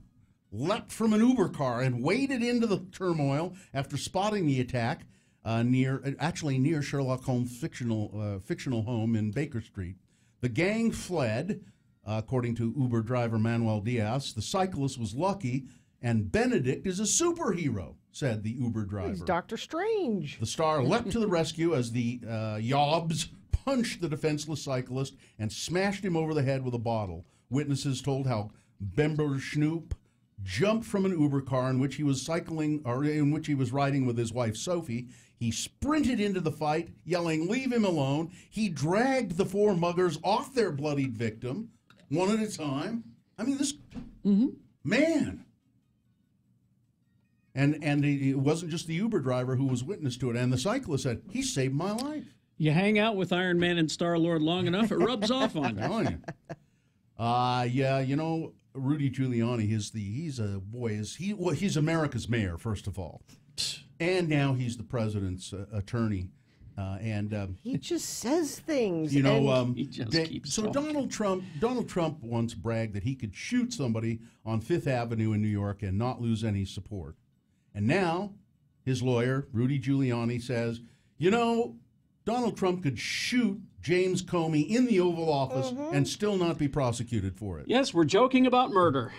leapt from an Uber car and waded into the turmoil after spotting the attack near Sherlock Holmes' fictional home in Baker Street. The gang fled, according to Uber driver Manuel Diaz. The cyclist was lucky, and Benedict is a superhero, said the Uber driver. He's Doctor Strange. The star leapt to the rescue as the Yobs punched the defenseless cyclist and smashed him over the head with a bottle. Witnesses told how Bember Schnoop jumped from an Uber car in which he was riding with his wife Sophie. He sprinted into the fight, yelling, "Leave him alone." He dragged the four muggers off their bloodied victim, one at a time. I mean, this man. And it wasn't just the Uber driver who was witness to it. And the cyclist said, "He saved my life." You hang out with Iron Man and Star-Lord long enough, it rubs off on you. Yeah, you know, Rudy Giuliani, he's America's mayor, first of all. And now he's the president's attorney. He just says things. You know, he just keeps talking. Donald Trump once bragged that he could shoot somebody on Fifth Avenue in New York and not lose any support. And now his lawyer, Rudy Giuliani, says, you know, Donald Trump could shoot James Comey in the Oval Office and still not be prosecuted for it. Yes, we're joking about murder.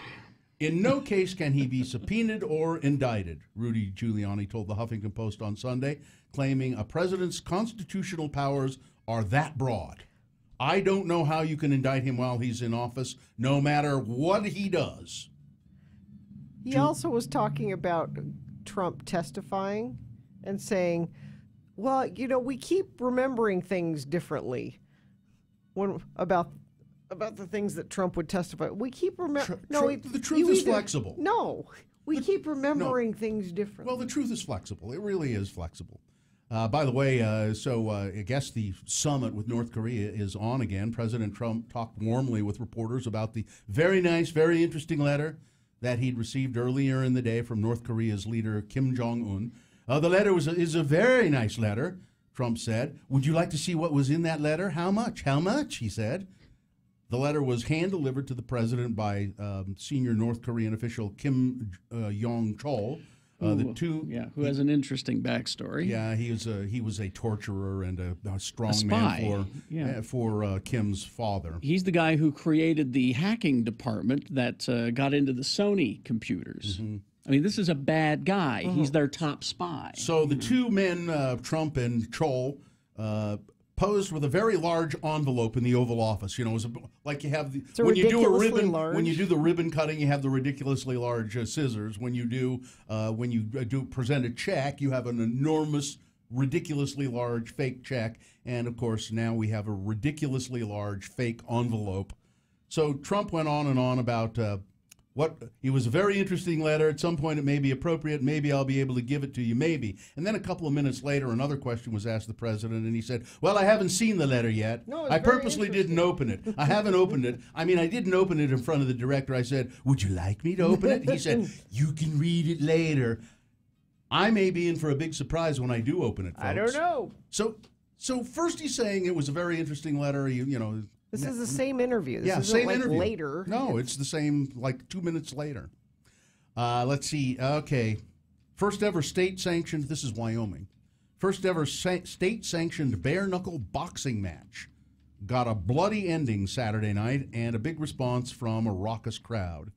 In no case can he be subpoenaed or indicted, Rudy Giuliani told the Huffington Post on Sunday, claiming a president's constitutional powers are that broad. I don't know how you can indict him while he's in office, no matter what he does. He also was talking about Trump testifying and saying, well, you know, we keep remembering things differently about the things that Trump would testify. We keep remembering. The truth is flexible. No, we keep remembering things differently. Well, the truth is flexible. It really is flexible. By the way, I guess the summit with North Korea is on again. President Trump talked warmly with reporters about the very nice, very interesting letter that he'd received earlier in the day from North Korea's leader, Kim Jong-un. The letter is a very nice letter, Trump said. Would you like to see what was in that letter? How much? How much? He said. The letter was hand-delivered to the president by senior North Korean official Kim Yong-chol. Who has an interesting backstory. Yeah, he was a torturer and a strong spy. Man for Kim's father. He's the guy who created the hacking department that got into the Sony computers. Mm-hmm. I mean, this is a bad guy. He's their top spy. So the two men, Trump and Chol, posed with a very large envelope in the Oval Office. You know, it was like you have when you do a ribbon, when you do the ribbon cutting, you have the ridiculously large scissors. When you do present a check, you have an enormous, ridiculously large fake check, and of course now we have a ridiculously large fake envelope. So Trump went on and on about. It was a very interesting letter. At some point, it may be appropriate. Maybe I'll be able to give it to you. Maybe. And then a couple of minutes later, another question was asked the president, and he said, "Well, I haven't seen the letter yet. No, I purposely didn't open it. I haven't opened it. I mean, I didn't open it in front of the director. I said, would you like me to open it? He said, you can read it later. I may be in for a big surprise when I do open it, folks. I don't know. So first he's saying it was a very interesting letter. This is the same interview. This isn't same like interview. Later. No, it's the same, like 2 minutes later. Let's see. Okay. First ever state-sanctioned, this is Wyoming, first ever state-sanctioned bare-knuckle boxing match got a bloody ending Saturday night and a big response from a raucous crowd.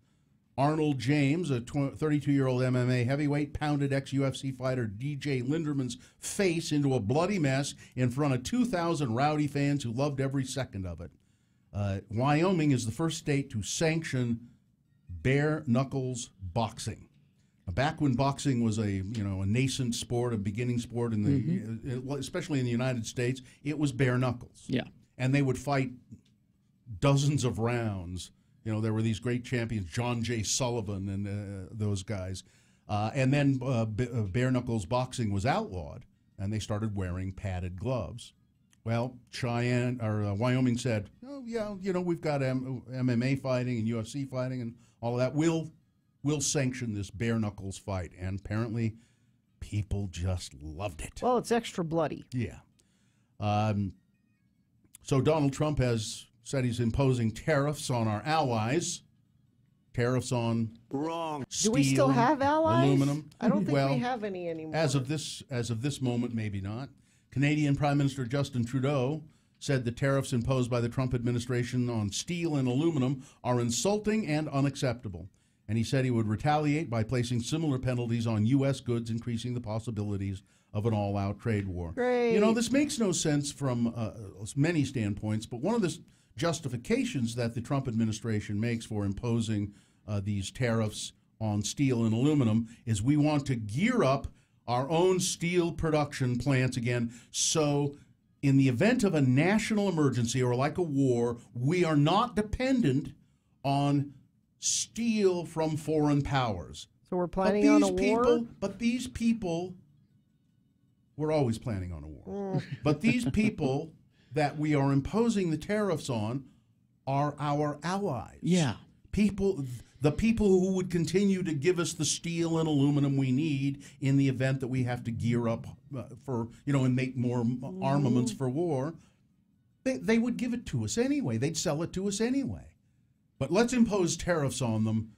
Arnold James, a 32-year-old MMA heavyweight, pounded ex-UFC fighter DJ Linderman's face into a bloody mess in front of 2,000 rowdy fans who loved every second of it. Wyoming is the first state to sanction bare knuckles boxing. Back when boxing was a nascent sport, a beginning sport especially in the United States, it was bare knuckles. Yeah, and they would fight dozens of rounds. There were these great champions, John J. Sullivan and those guys. And then bare knuckles boxing was outlawed, and they started wearing padded gloves. Well, Wyoming said, "Oh yeah, we've got MMA fighting and UFC fighting and all of that. We'll sanction this bare knuckles fight." And apparently, people just loved it. Well, it's extra bloody. Yeah. So Donald Trump has said he's imposing tariffs on our allies. Tariffs on steel, Do we still have allies? aluminum. I don't think Well, we have any anymore. As of this moment, maybe not. Canadian Prime Minister Justin Trudeau said the tariffs imposed by the Trump administration on steel and aluminum are insulting and unacceptable. And he said he would retaliate by placing similar penalties on U.S. goods, increasing the possibilities of an all-out trade war. Great. This makes no sense from many standpoints, but one of the justifications that the Trump administration makes for imposing these tariffs on steel and aluminum is we want to gear up our own steel production plants again, so in the event of a national emergency or like a war, we are not dependent on steel from foreign powers. So we're planning on a war? But these people, we're always planning on a war. But these people that we are imposing the tariffs on are our allies. Yeah. The people who would continue to give us the steel and aluminum we need in the event that we have to gear up for, and make more armaments for war, they would give it to us anyway. They'd sell it to us anyway. But let's impose tariffs on them.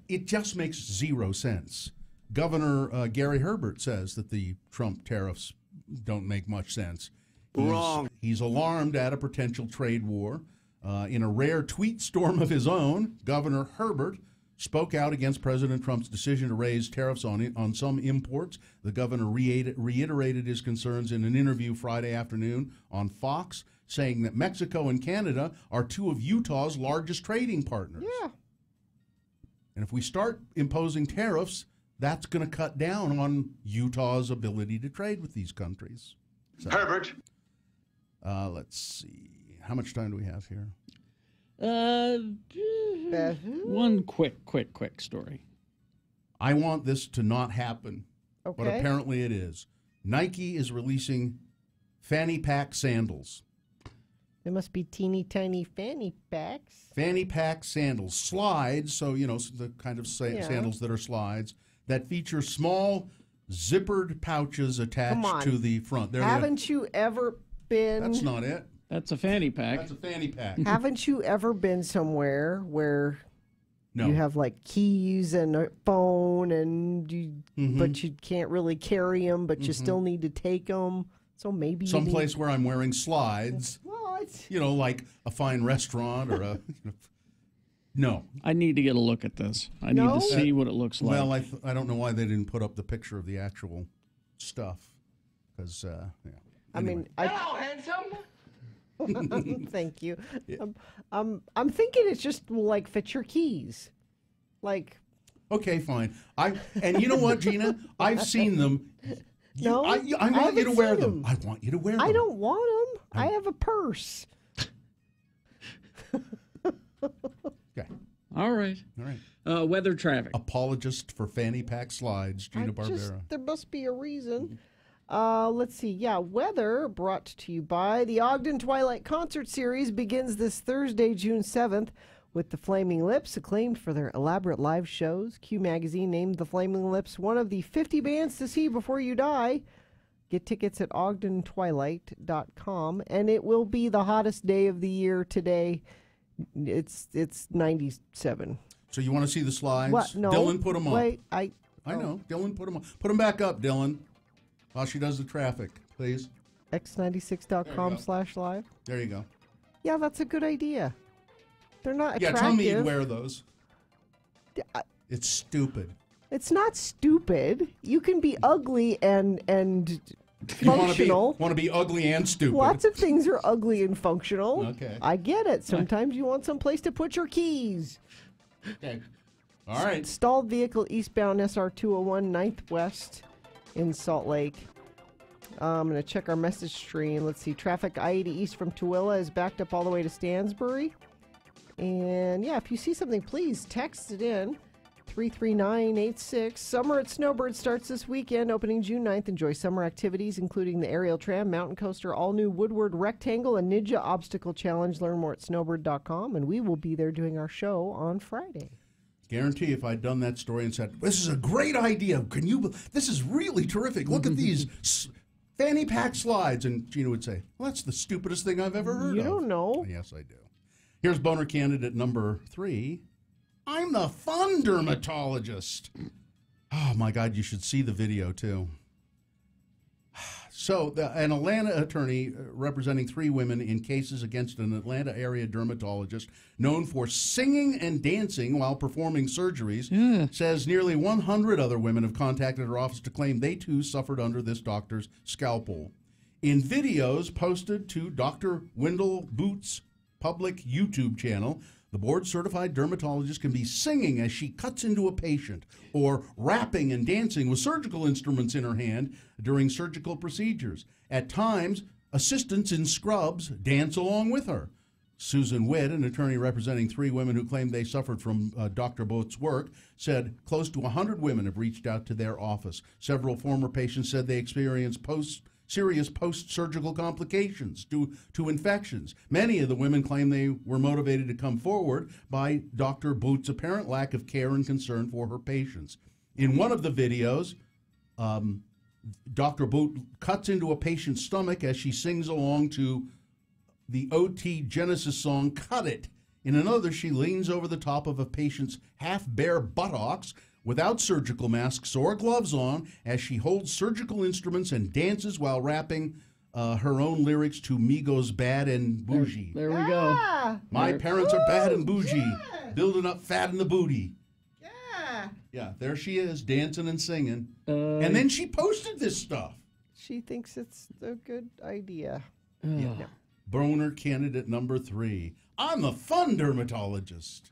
It just makes zero sense. Governor Gary Herbert says that the Trump tariffs don't make much sense. Wrong. He's alarmed at a potential trade war. In a rare tweet storm of his own, Governor Herbert spoke out against President Trump's decision to raise tariffs on some imports. The governor reiterated his concerns in an interview Friday afternoon on Fox, saying that Mexico and Canada are two of Utah's largest trading partners. Yeah. And if we start imposing tariffs, that's going to cut down on Utah's ability to trade with these countries. So, Herbert. Let's see. How much time do we have here? One quick story. I want this to not happen, but Okay. apparently it is. Nike is releasing fanny pack sandals. They must be teeny tiny fanny packs. Fanny pack sandals. Slides, so, the kind of sandals that are slides, that feature small zippered pouches attached to the front. Haven't you ever been... That's not it. That's a fanny pack. That's a fanny pack. Haven't you ever been somewhere where No. you have like keys and a phone, and but you can't really carry them, but you still need to take them? So maybe you Someplace where I'm wearing slides. What? Like a fine restaurant or a... No. I need to get a look at this. I need to see what it looks like. Well, I don't know why they didn't put up the picture of the actual stuff. Because, Hello, handsome. Thank you. Yeah. I'm thinking it's just like fit your keys, like. Okay, fine. And you know what, Gina? I've seen them. No, I want you to wear them. I want you to wear them. I don't want them. I have a purse. Okay. All right. Weather traffic. Apologist for fanny pack slides, Gina Barbera. There must be a reason. Let's see. Yeah, weather brought to you by the Ogden Twilight Concert Series begins this Thursday, June 7th, with the Flaming Lips, acclaimed for their elaborate live shows. Q Magazine named the Flaming Lips one of the 50 bands to see before you die. Get tickets at ogdentwilight.com, and it will be the hottest day of the year today. It's 97. So you want to see the slides? What? No. Dylan, put them up. Wait, I know. Dylan, put them up. Put them back up, Dylan. While she does the traffic, please. x96.com/live. There you go. Yeah, that's a good idea. They're not Yeah, attractive. tell me you'd wear those. It's stupid. It's not stupid. You can be ugly and functional. Want to be ugly and stupid. Lots of things are ugly and functional. Okay. I get it. Sometimes you want some place to put your keys. Okay. All right. Stalled vehicle eastbound SR 201 9th West in Salt Lake. I'm going to check our message stream. Let's see. Traffic I-80 east from Tooele is backed up all the way to Stansbury. And yeah, if you see something, please text it in. 33986. Summer at Snowbird starts this weekend, opening June 9th. Enjoy summer activities, including the aerial tram, mountain coaster, all-new Woodward Rectangle, and Ninja Obstacle Challenge. Learn more at snowbird.com, and we will be there doing our show on Friday. Guarantee if I'd done that story and said, this is a great idea. This is really terrific. Look at these fanny pack slides. And Gina would say, well, that's the stupidest thing I've ever heard of. You don't know. Yes, I do. Here's boner candidate number 3. I'm the fun dermatologist. Oh, my God, you should see the video, too. So, an Atlanta attorney representing 3 women in cases against an Atlanta area dermatologist known for singing and dancing while performing surgeries says nearly 100 other women have contacted her office to claim they too suffered under this doctor's scalpel. In videos posted to Dr. Wendell Boots' public YouTube channel, the board-certified dermatologist can be singing as she cuts into a patient or rapping and dancing with surgical instruments in her hand during surgical procedures. At times, assistants in scrubs dance along with her. Susan Witt, an attorney representing 3 women who claimed they suffered from Dr. Boots' work, said close to 100 women have reached out to their office. Several former patients said they experienced serious post-surgical complications due to infections. Many of the women claim they were motivated to come forward by Dr. Boots' apparent lack of care and concern for her patients. In one of the videos, Dr. Boot cuts into a patient's stomach as she sings along to the OT Genesis song, Cut It. In another, she leans over the top of a patient's half-bare buttocks without surgical masks or gloves on as she holds surgical instruments and dances while rapping her own lyrics to Migos' Bad and Bougie. There we go. My parents are bad and bougie, building up fat in the booty. Yeah, there she is, dancing and singing. And then she posted this stuff. She thinks it's a good idea. Yeah. Boner candidate number 3. I'm the fun dermatologist.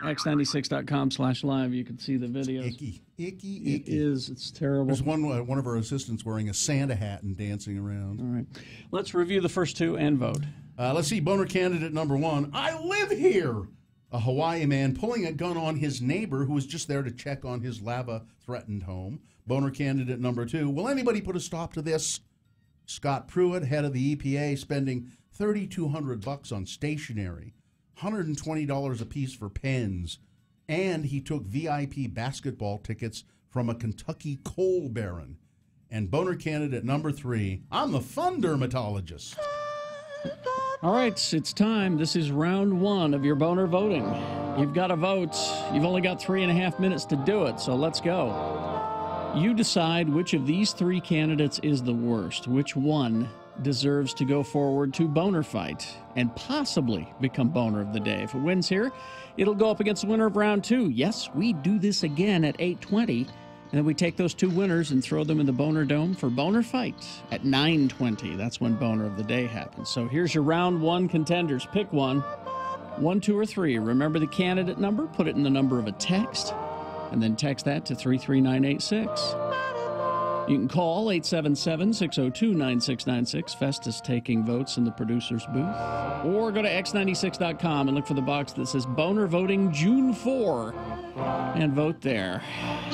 X96.com/live. You can see the videos. Icky. It is. It's terrible. There's one of her assistants wearing a Santa hat and dancing around. All right. Let's review the first 2 and vote. Let's see. Boner candidate number 1. I live here. A Hawaii man pulling a gun on his neighbor who was just there to check on his lava-threatened home. Boner candidate number 2. Will anybody put a stop to this? Scott Pruitt, head of the EPA, spending $3,200 on stationery, $120 a piece for pens, and he took VIP basketball tickets from a Kentucky coal baron. And boner candidate number 3, I'm the fun dermatologist. All right, it's time. This is round 1 of your boner voting. You've got to vote. You've only got 3.5 minutes to do it, so let's go. You decide which of these 3 candidates is the worst, which one deserves to go forward to boner fight and possibly become boner of the day. If it wins here, it'll go up against the winner of round 2. Yes, we do this again at 8:20, and then we take those 2 winners and throw them in the Boner Dome for boner fight at 9:20. That's when boner of the day happens. So here's your round 1 contenders. Pick one, 1, 2, or 3. Remember the candidate number, put it in the number of a text, and then text that to 33986. You can call 877-602-9696. Festus taking votes in the producer's booth. Or go to x96.com and look for the box that says Boner Voting June 4 and vote there.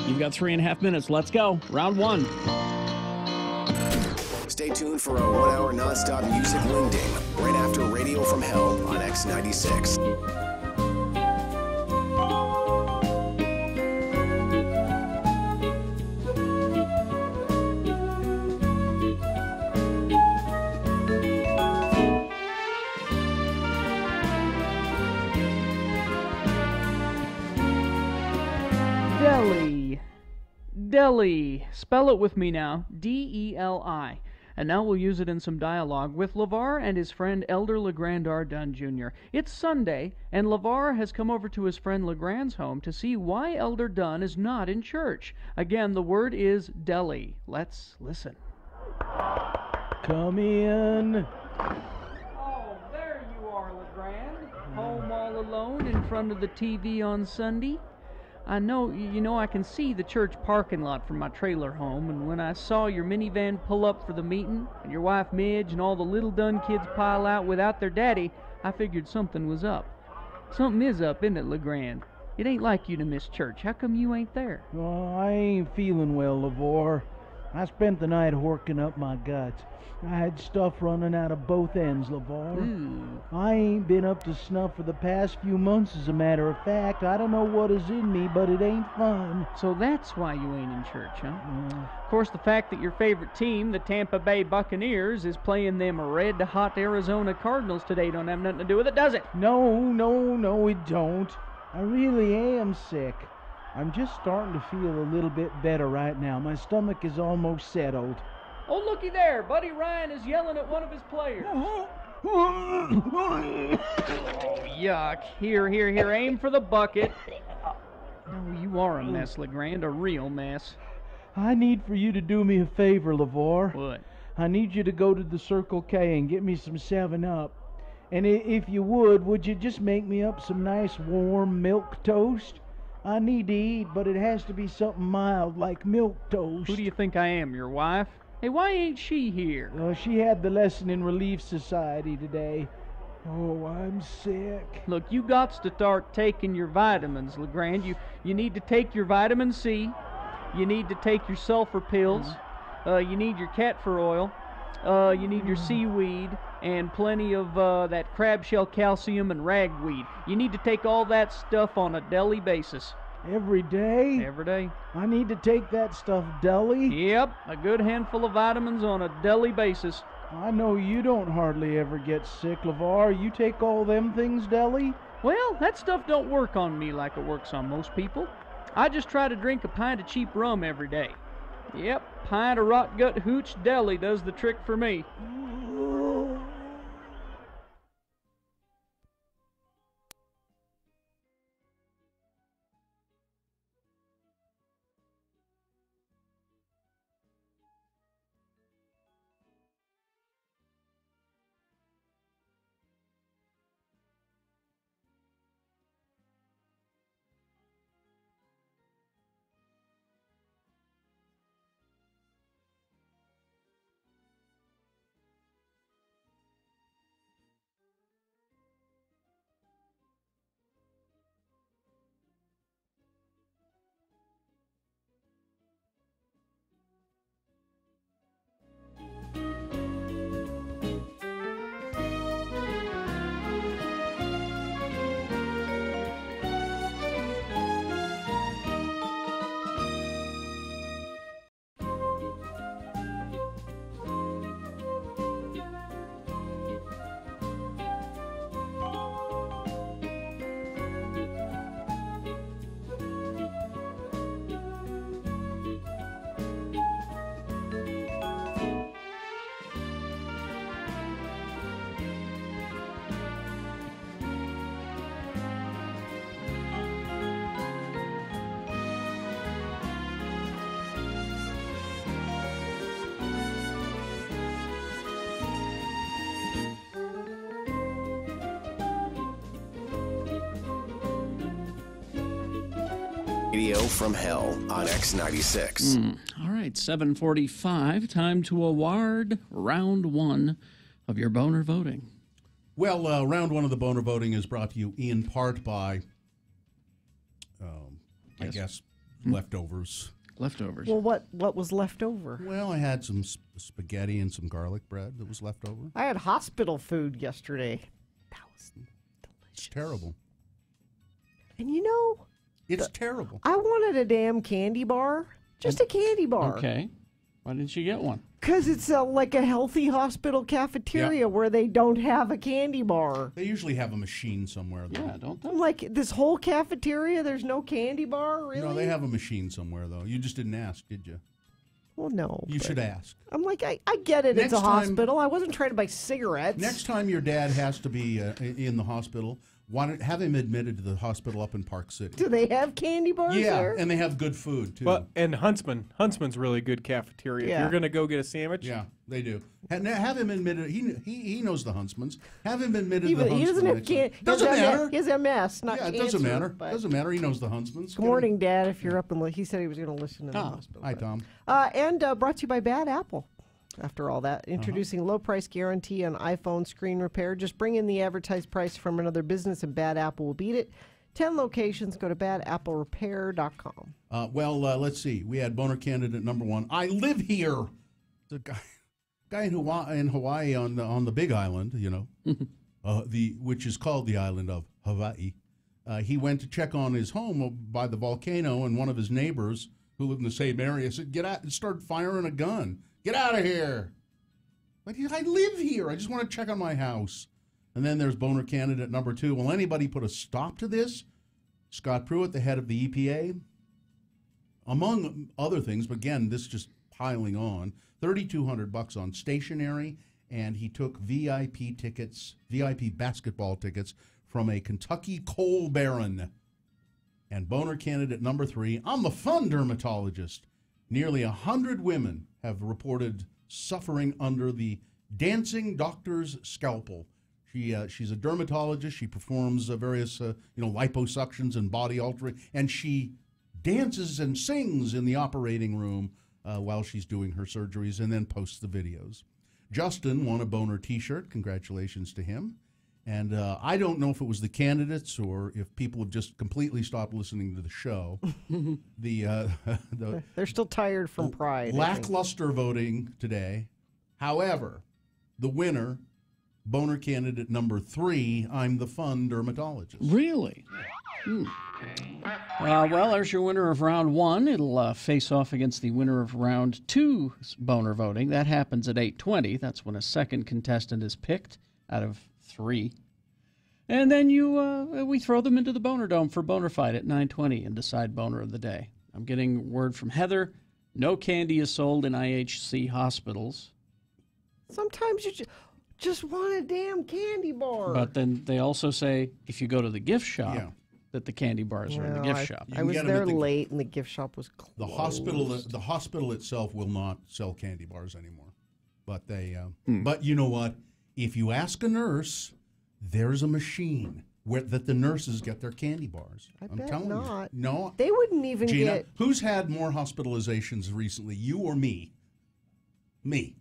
You've got 3.5 minutes. Let's go. Round 1. Stay tuned for a 1-hour nonstop music wingding right after Radio from Hell on X96. Deli. Spell it with me now. D-E-L-I. And now we'll use it in some dialogue with LeVar and his friend Elder LeGrand Ardun Jr. It's Sunday, and LeVar has come over to his friend LeGrand's home to see why Elder Dunn is not in church. Again, the word is deli. Let's listen. Come in. Oh, there you are, LeGrand. Home all alone in front of the TV on Sunday. I know, I can see the church parking lot from my trailer home, and when I saw your minivan pull up for the meeting, and your wife Midge and all the little Dunn kids pile out without their daddy, I figured something was up. Something is up, isn't it, LeGrand? It ain't like you to miss church. How come you ain't there? Oh, I ain't feeling well, LeVar. I spent the night horking up my guts. I had stuff running out of both ends, LeVar. I ain't been up to snuff for the past few months, as a matter of fact. I don't know what is in me, but it ain't fun. So that's why you ain't in church, huh? Of course, the fact that your favorite team, the Tampa Bay Buccaneers, is playing them red-hot Arizona Cardinals today don't have nothing to do with it, does it? No, it don't. I really am sick. I'm just starting to feel a little bit better right now. My stomach is almost settled. Oh, looky there. Buddy Ryan is yelling at one of his players. Oh, yuck. Here. Aim for the bucket. Oh, you are a mess, LeGrand. A real mess. I need for you to do me a favor, LeVar. What? I need you to go to the Circle K and get me some 7-Up. And if you would you just make me up some nice warm milk toast? I need to eat, but it has to be something mild, like milk toast. Who do you think I am, your wife? Hey, why ain't she here? She had the lesson in Relief Society today. Oh, I'm sick. Look, you got to start taking your vitamins, LeGrand. You need to take your vitamin C. You need to take your sulfur pills. You need your cat fur oil. You need your seaweed and plenty of that crab shell calcium and ragweed. You need to take all that stuff on a daily basis. Every day? Every day. I need to take that stuff daily? Yep, a good handful of vitamins on a daily basis. I know you don't hardly ever get sick, LeVar. You take all them things daily? Well, that stuff don't work on me like it works on most people. I just try to drink a pint of cheap rum every day. Yep, pint of rot gut hooch deli does the trick for me. Radio from Hell on X96. All right, 7:45. Time to award round one of your boner voting. Well, round one of the boner voting is brought to you in part by, I guess, leftovers. Leftovers. Well, what was left over? Well, I had some spaghetti and some garlic bread that was left over. I had hospital food yesterday. That was delicious. It's terrible. And you know, it's terrible. I wanted a damn candy bar. Just a candy bar. Okay. Why didn't you get one? Because it's like a healthy hospital cafeteria where they don't have a candy bar. They usually have a machine somewhere, though. Yeah, don't they? I'm like, this whole cafeteria, there's no candy bar? Really? No, they have a machine somewhere, though. You just didn't ask, did you? Well, no. You should ask. I'm like, I get it. It's a hospital. I wasn't trying to buy cigarettes. Next time your dad has to be in the hospital, why don't have him admitted to the hospital up in Park City? Do they have candy bars there? And they have good food, too. Well, and Huntsman's really good cafeteria. Yeah. If you're going to go get a sandwich. Yeah, they do. Have him admitted. He knows the Huntsmans. Have him admitted to the Huntsman. He doesn't have candy. Doesn't matter. He has MS, not cancer. It doesn't matter. But... Doesn't matter. He knows the Huntsmans. Good morning, Dad. If you're up and he said he was going to listen to the hospital. Hi, Tom. And brought to you by Bad Apple. After all that, introducing low price guarantee on iPhone screen repair. Just bring in the advertised price from another business and Bad Apple will beat it. 10 locations. Go to badapplerepair.com. Let's see. We had boner candidate number 1. I live here. The guy in Hawaii on the Big Island, which is called the island of Hawaii. He went to check on his home by the volcano, and one of his neighbors who lived in the same area said, "Get out!" and started firing a gun. "Get out of here!" Like, I live here. I just want to check on my house. And then there's boner candidate number 2. Will anybody put a stop to this? Scott Pruitt, the head of the EPA, among other things, but again, this just piling on, $3,200 on stationery, and he took VIP basketball tickets from a Kentucky coal baron. And boner candidate number 3, I'm the fun dermatologist. Nearly 100 women have reported suffering under the dancing doctor's scalpel. She's a dermatologist. She performs various liposuctions and body altering, and she dances and sings in the operating room while she's doing her surgeries, and then posts the videos. Justin won a boner T-shirt. Congratulations to him. And I don't know if it was the candidates or if people have just completely stopped listening to the show. They're still tired from Pride. Lackluster voting today. However, the winner, boner candidate number 3, I'm the fun dermatologist. Really? Well, there's your winner of round 1. It'll face off against the winner of round 2 boner voting. That happens at 8:20. That's when a second contestant is picked out of 3. And then we throw them into the Boner Dome for Boner Fight at 9:20 and decide boner of the day. I'm getting word from Heather. No candy is sold in IHC hospitals. Sometimes you just want a damn candy bar. But then they also say if you go to the gift shop, that the candy bars are in the gift shop. I was there late and the gift shop was closed. The hospital itself will not sell candy bars anymore. But but you know what? If you ask a nurse, there's a machine that the nurses get their candy bars. I'm bet telling not. you. No. They wouldn't even Gina, get... Who's had more hospitalizations recently, you or me? Me.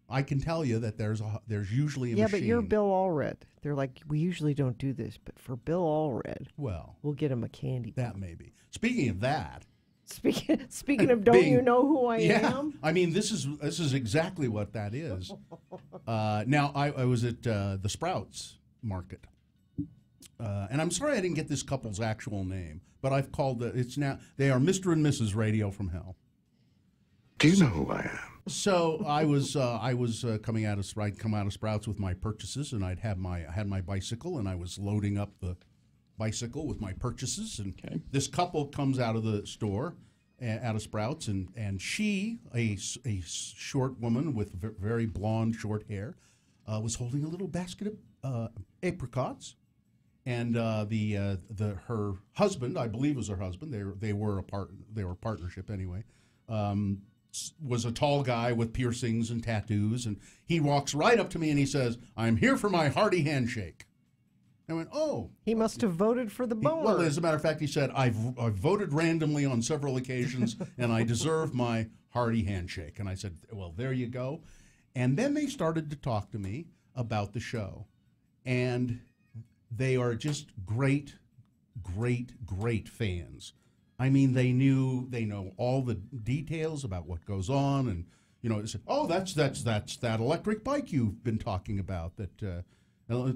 I can tell you that there's usually a machine. Yeah, but you're Bill Allred. They're like, we usually don't do this, but for Bill Allred, we'll get him a candy bar. That may be. Speaking of that... Speaking of don't you know who I am? I mean, this is exactly what that is. Now, I was at the Sprouts Market. And I'm sorry I didn't get this couple's actual name, but I've called it's now, they are Mr. and Mrs. Radio from Hell. Do you know who I am? So I was coming out of I'd come out of Sprouts with my purchases, and I had my bicycle, and I was loading up the bicycle with my purchases, and this couple comes out of the store, out of Sprouts, and she, a short woman with very blonde short hair, was holding a little basket of apricots, and her husband, I believe was her husband, they were a partnership anyway, was a tall guy with piercings and tattoos, and he walks right up to me and he says, "I'm here for my hearty handshake." I went, "Oh." He must have voted for the boner. Well, as a matter of fact, he said, I've voted randomly on several occasions, and I deserve my hearty handshake. And I said, well, there you go. And then they started to talk to me about the show. And they are just great, great, great fans. I mean, they know all the details about what goes on. And, they said, "Oh, that's that electric bike you've been talking about that...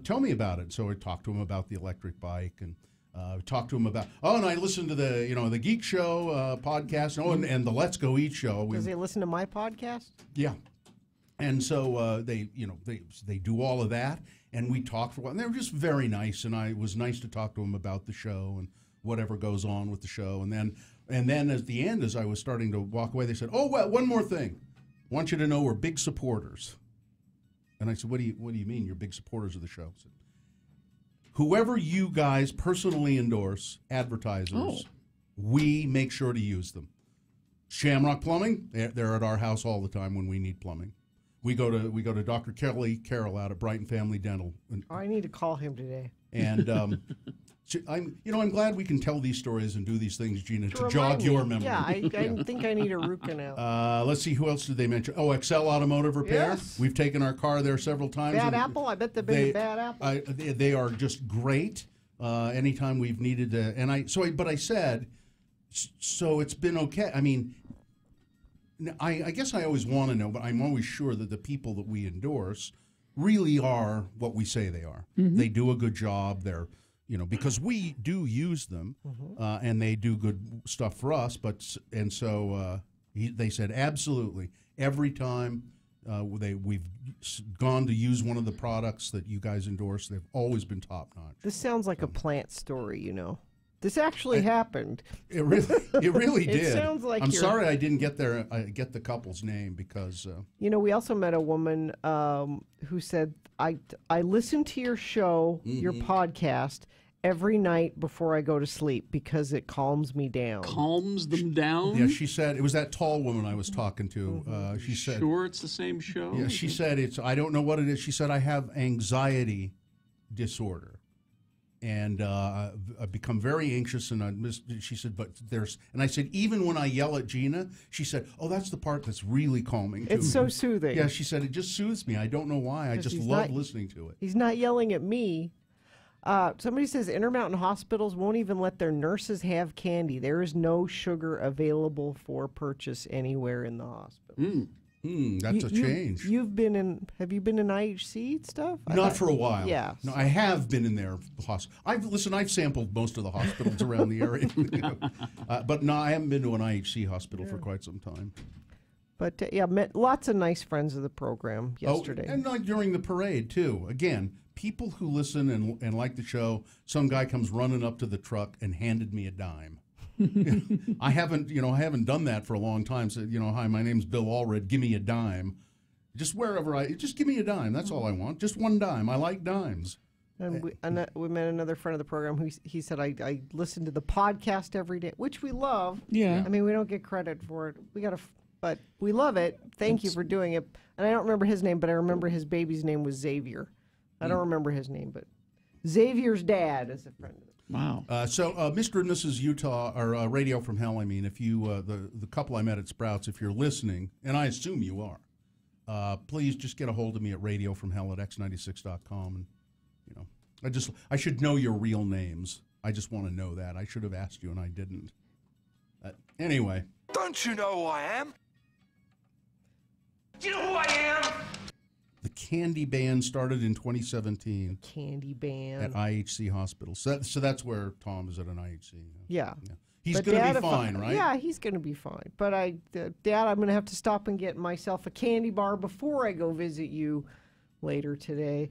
tell me about it." So I talked to him about the electric bike, and talked to him about, and I listened to the Geek Show podcast, and the Let's Go Eat show. Does he listen to my podcast? Yeah. And so they do all of that, and we talked for a while, and they were just very nice, and it was nice to talk to them about the show and whatever goes on with the show. And then at the end, as I was starting to walk away, they said, "Oh, well, one more thing. I want you to know we're big supporters." And I said, what do you mean you're big supporters of the show? I said, whoever you guys personally endorse, advertisers, we make sure to use them. Shamrock Plumbing, they're at our house all the time when we need plumbing. We go to Dr. Kelly Carroll out at Brighton Family Dental. I need to call him today. And I'm glad we can tell these stories and do these things, Gina, to jog your memory. Yeah, I think I need a root canal. Let's see, who else did they mention? Oh, Excel Automotive Repair. Yes. We've taken our car there several times. Bad Apple? I bet they've been to Bad Apple. They are just great. anytime we've needed to. But I said, so it's been okay. I mean, I guess I always want to know, but I'm always sure that the people that we endorse really are what we say they are. Mm-hmm. They do a good job. They're, because we do use them, and they do good stuff for us. They said absolutely every time we've gone to use one of the products that you guys endorse, they've always been top notch. This sounds like a plant story, This actually happened. It really did. It sounds like I'm sorry I didn't get the couple's name because. We also met a woman who said, "I listen to your show, your podcast, every night before I go to sleep because it calms me down." Calms them down? Yeah, she said it was that tall woman I was talking to. She said, "Sure, it's the same show." Yeah, she said it's. I don't know what it is. She said I have anxiety disorder. And I've become very anxious, and she said, but there's, and I said, even when I yell at Gina, she said, oh, that's the part that's really calming to me. It's so soothing. Yeah, she said, it just soothes me. I don't know why. I just love listening to it. He's not yelling at me. Somebody says Intermountain hospitals won't even let their nurses have candy. There is no sugar available for purchase anywhere in the hospital. That's a change. Have you been in IHC stuff? Not for a while. Yeah. No, I have been in their hospital. I've sampled most of the hospitals around the area. But no, I haven't been to an IHC hospital for quite some time. But met lots of nice friends of the program yesterday. Oh, and during the parade too. Again, people who listen and like the show, some guy comes running up to the truck and handed me a dime. I haven't done that for a long time. So, hi, my name's Bill Allred. Give me a dime. Just just give me a dime. That's all I want. Just one dime. I like dimes. And we met another friend of the program who he said, I listen to the podcast every day, which we love. Yeah. I mean, we don't get credit for it. But we love it. Thank you for doing it. And I don't remember his name, but I remember his baby's name was Xavier. I don't remember his name, but Xavier's dad is a friend of it. Wow. So Mr. and Mrs. Utah, or Radio from Hell, I mean, if you, the couple I met at Sprouts, if you're listening, and I assume you are, please just get a hold of me at radiofromhell@x96.com. And, I should know your real names. I just want to know that. I should have asked you, and I didn't. Anyway. Don't you know who I am? Do you know who I am? The Candy Ban started in 2017. Candy Ban. At IHC Hospital. So that's where Tom is at an IHC. Yeah. He's going to be fine, right? Yeah, he's going to be fine. But Dad, I'm going to have to stop and get myself a candy bar before I go visit you later today.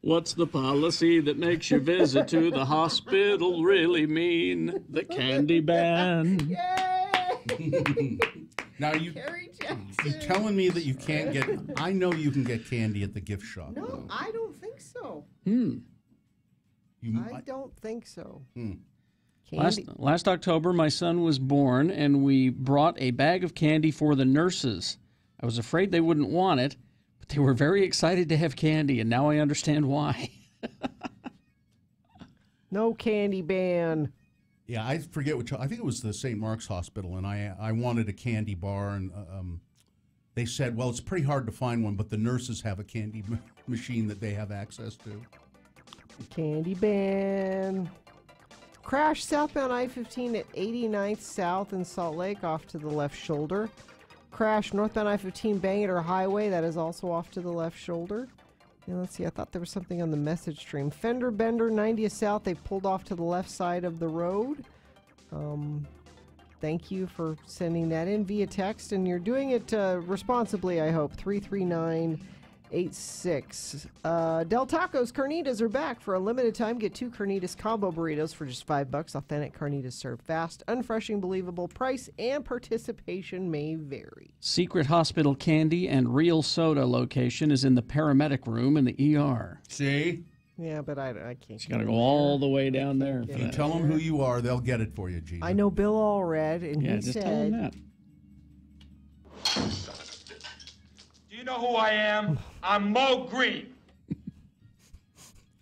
What's the policy that makes your visit to the hospital really mean? The Candy Ban. Yay! Now you're telling me that you can't get. I know you can get candy at the gift shop. No, though. I don't think so. I don't think so. Last October, my son was born, and we brought a bag of candy for the nurses. I was afraid they wouldn't want it, but they were very excited to have candy, and now I understand why. No candy ban. Yeah, I forget which. I think it was the St. Mark's Hospital, and I wanted a candy bar, and they said, well, it's pretty hard to find one, but the nurses have a candy machine that they have access to. Candy ban. Crash southbound I-15 at 89th South in Salt Lake, off to the left shoulder. Crash northbound I-15 Bangor Highway, that is also off to the left shoulder. And let's see, I thought there was something on the message stream. Fender Bender 90th South, they pulled off to the left side of the road. Thank you for sending that in via text, and you're doing it responsibly, I hope. 33986. Del Tacos Carnitas are back for a limited time. Get 2 Carnitas combo burritos for just $5. Authentic carnitas served fast, unfreshing, believable. Price and participation may vary. Secret Hospital Candy and Real Soda location is in the paramedic room in the ER. See? Yeah, but I can't. You got to go all the way down there. If you tell them who you are, they'll get it for you, Gina. I know Bill Allred, and he just said... tell him that. Do you know who I am? I'm Mo Green.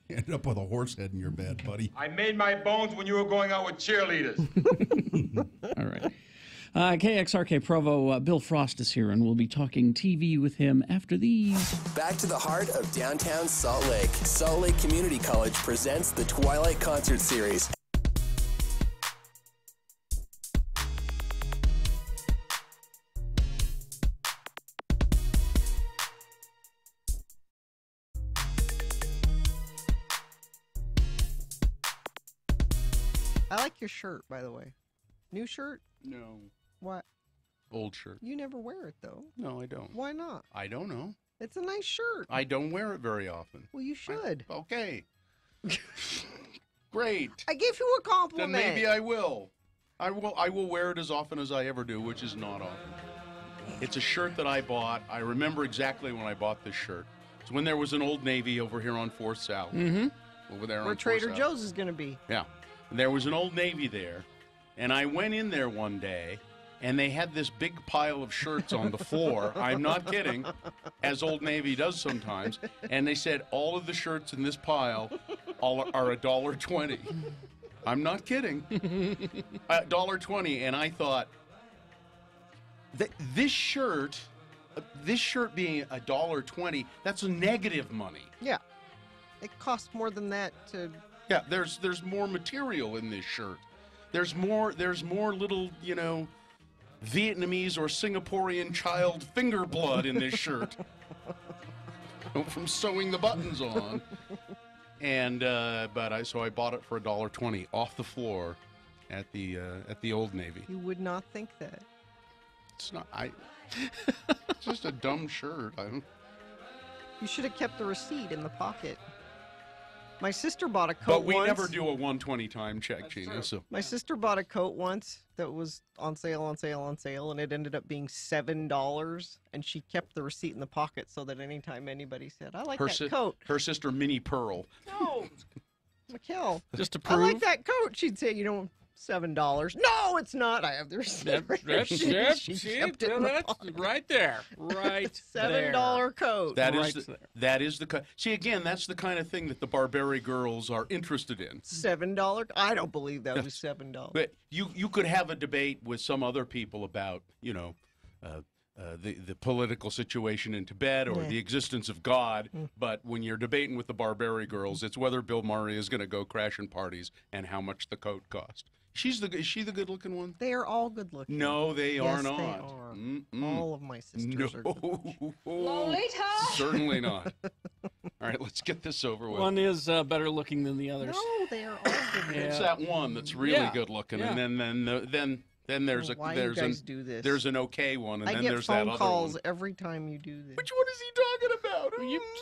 You end up with a horse head in your bed, buddy. I made my bones when you were going out with cheerleaders. All right. KXRK Provo, Bill Frost is here, and we'll be talking TV with him after these. Back to the heart of downtown Salt Lake. Salt Lake Community College presents the Twilight Concert Series. I like your shirt, by the way. New shirt? No. What? Old shirt. You never wear it, though. No, I don't. Why not? I don't know. It's a nice shirt. I don't wear it very often. Well, you should. Okay. Great. I gave you a compliment. Then maybe I will. I will wear it as often as I ever do, which is not often. It's a shirt that I bought. I remember exactly when I bought this shirt. It's when there was an Old Navy over here on 4th South. Mm-hmm. Over there Where on 4th Trader South. Joe's is going to be. Yeah. There was an Old Navy there, and I went in there one day, and they had this big pile of shirts on the floor. I'm not kidding, as Old Navy does sometimes. And they said all of the shirts in this pile are $1.20. I'm not kidding. $1.20, and I thought this shirt being $1.20, that's negative money. Yeah. It costs more than that to... Yeah, there's more material in this shirt. There's more little, Vietnamese or Singaporean child finger blood in this shirt from sewing the buttons on. And so I bought it for $1.20 off the floor at the Old Navy. You would not think that. It's not. It's just a dumb shirt. You should have kept the receipt in the pocket. My sister bought a coat But we once. never do a 120 time check, Gina. So My sister bought a coat once that was on sale, and it ended up being $7, and she kept the receipt in the pocket so that anytime anybody said, I like that coat. Her sister, Minnie Pearl. No, Mikkel. Just to I prove. like that coat. She'd say, $7. No, it's not. I have the receipt. She kept it in the pocket. Right there. Right $7 coat. That is the coat. See, again, that's the kind of thing that the Barbary girls are interested in. $7? I don't believe that was $7. But you could have a debate with some other people about, the political situation in Tibet or the existence of God. But when you're debating with the Barbary girls, it's whether Bill Murray is going to go crashing parties and how much the coat cost. Is she the good-looking one? They are all good-looking. No, they are not. Yes, they are. All of my sisters are good-looking. Lolita! Certainly not. All right, let's get this over with. One is better looking than the others. No, they are all good-looking. It's that one that's really good-looking, and then there's there's an okay one, and then there's that other one. I get phone calls every time you do this. Which one is he talking about?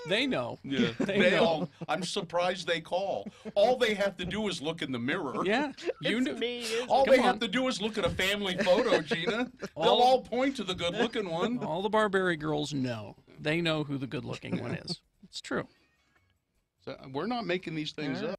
They know. Yeah, they know. I'm surprised they call. All they have to do is look in the mirror. Yeah, all they have to do is look at a family photo, Gina. They'll all point to the good-looking one. All the Barbary girls know. They know who the good-looking one is. It's true. So we're not making these things up.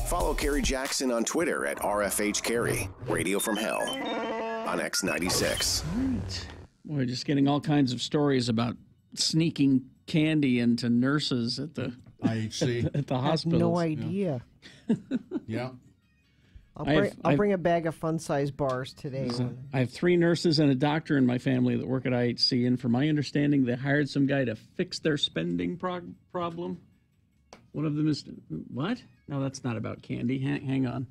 Follow Carrie Jackson on Twitter at RFHCarrie. Radio from Hell on X96. Right. We're just getting all kinds of stories about sneaking candy into nurses at the IHC. at the I have hospitals. no idea. Yeah. I'll bring a bag of fun-sized bars today. I have 3 nurses and a doctor in my family that work at IHC, and from my understanding, they hired some guy to fix their spending problem. One of them is what? No, that's not about candy. Hang on.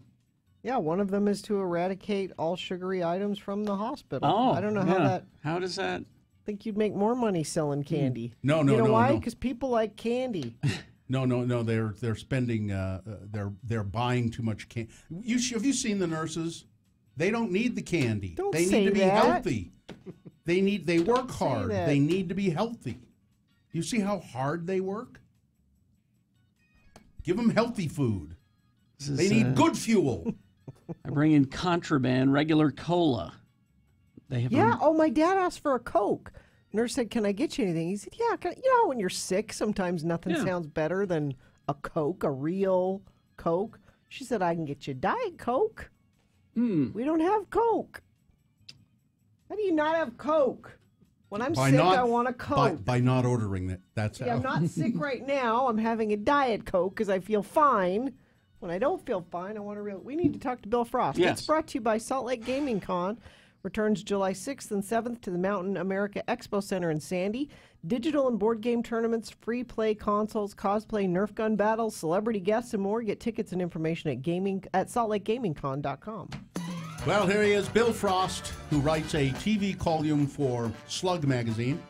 Yeah, one of them is to eradicate all sugary items from the hospital. Oh, I don't know how yeah. that. How does that? I think you'd make more money selling candy. No, You know why? no. Because people like candy. No. They're spending. They're buying too much candy. Have you seen the nurses? They don't need the candy. Don't they say need to be that. healthy. They work say hard. that. They need to be healthy. You see how hard they work? Give them healthy food. They need good fuel. I bring in contraband, regular cola. They have Yeah. Oh, my dad asked for a Coke. Nurse said, "Can I get you anything?" He said, "Yeah." You know, when you're sick, sometimes nothing sounds better than a Coke, a real Coke. She said, "I can get you Diet Coke." We don't have Coke. How do you not have Coke? When I'm sick, I want a Coke. By not ordering it. That's See, how. I'm not sick right now. I'm having a Diet Coke because I feel fine. When I don't feel fine, I want a real. We need to talk to Bill Frost. Yes. It's brought to you by Salt Lake Gaming Con. Returns July 6th and 7th to the Mountain America Expo Center in Sandy. Digital and board game tournaments, free play consoles, cosplay, Nerf gun battles, celebrity guests, and more. Get tickets and information at saltlakegamingcon.com. Well, here he is, Bill Frost, who writes a TV column for Slug Magazine.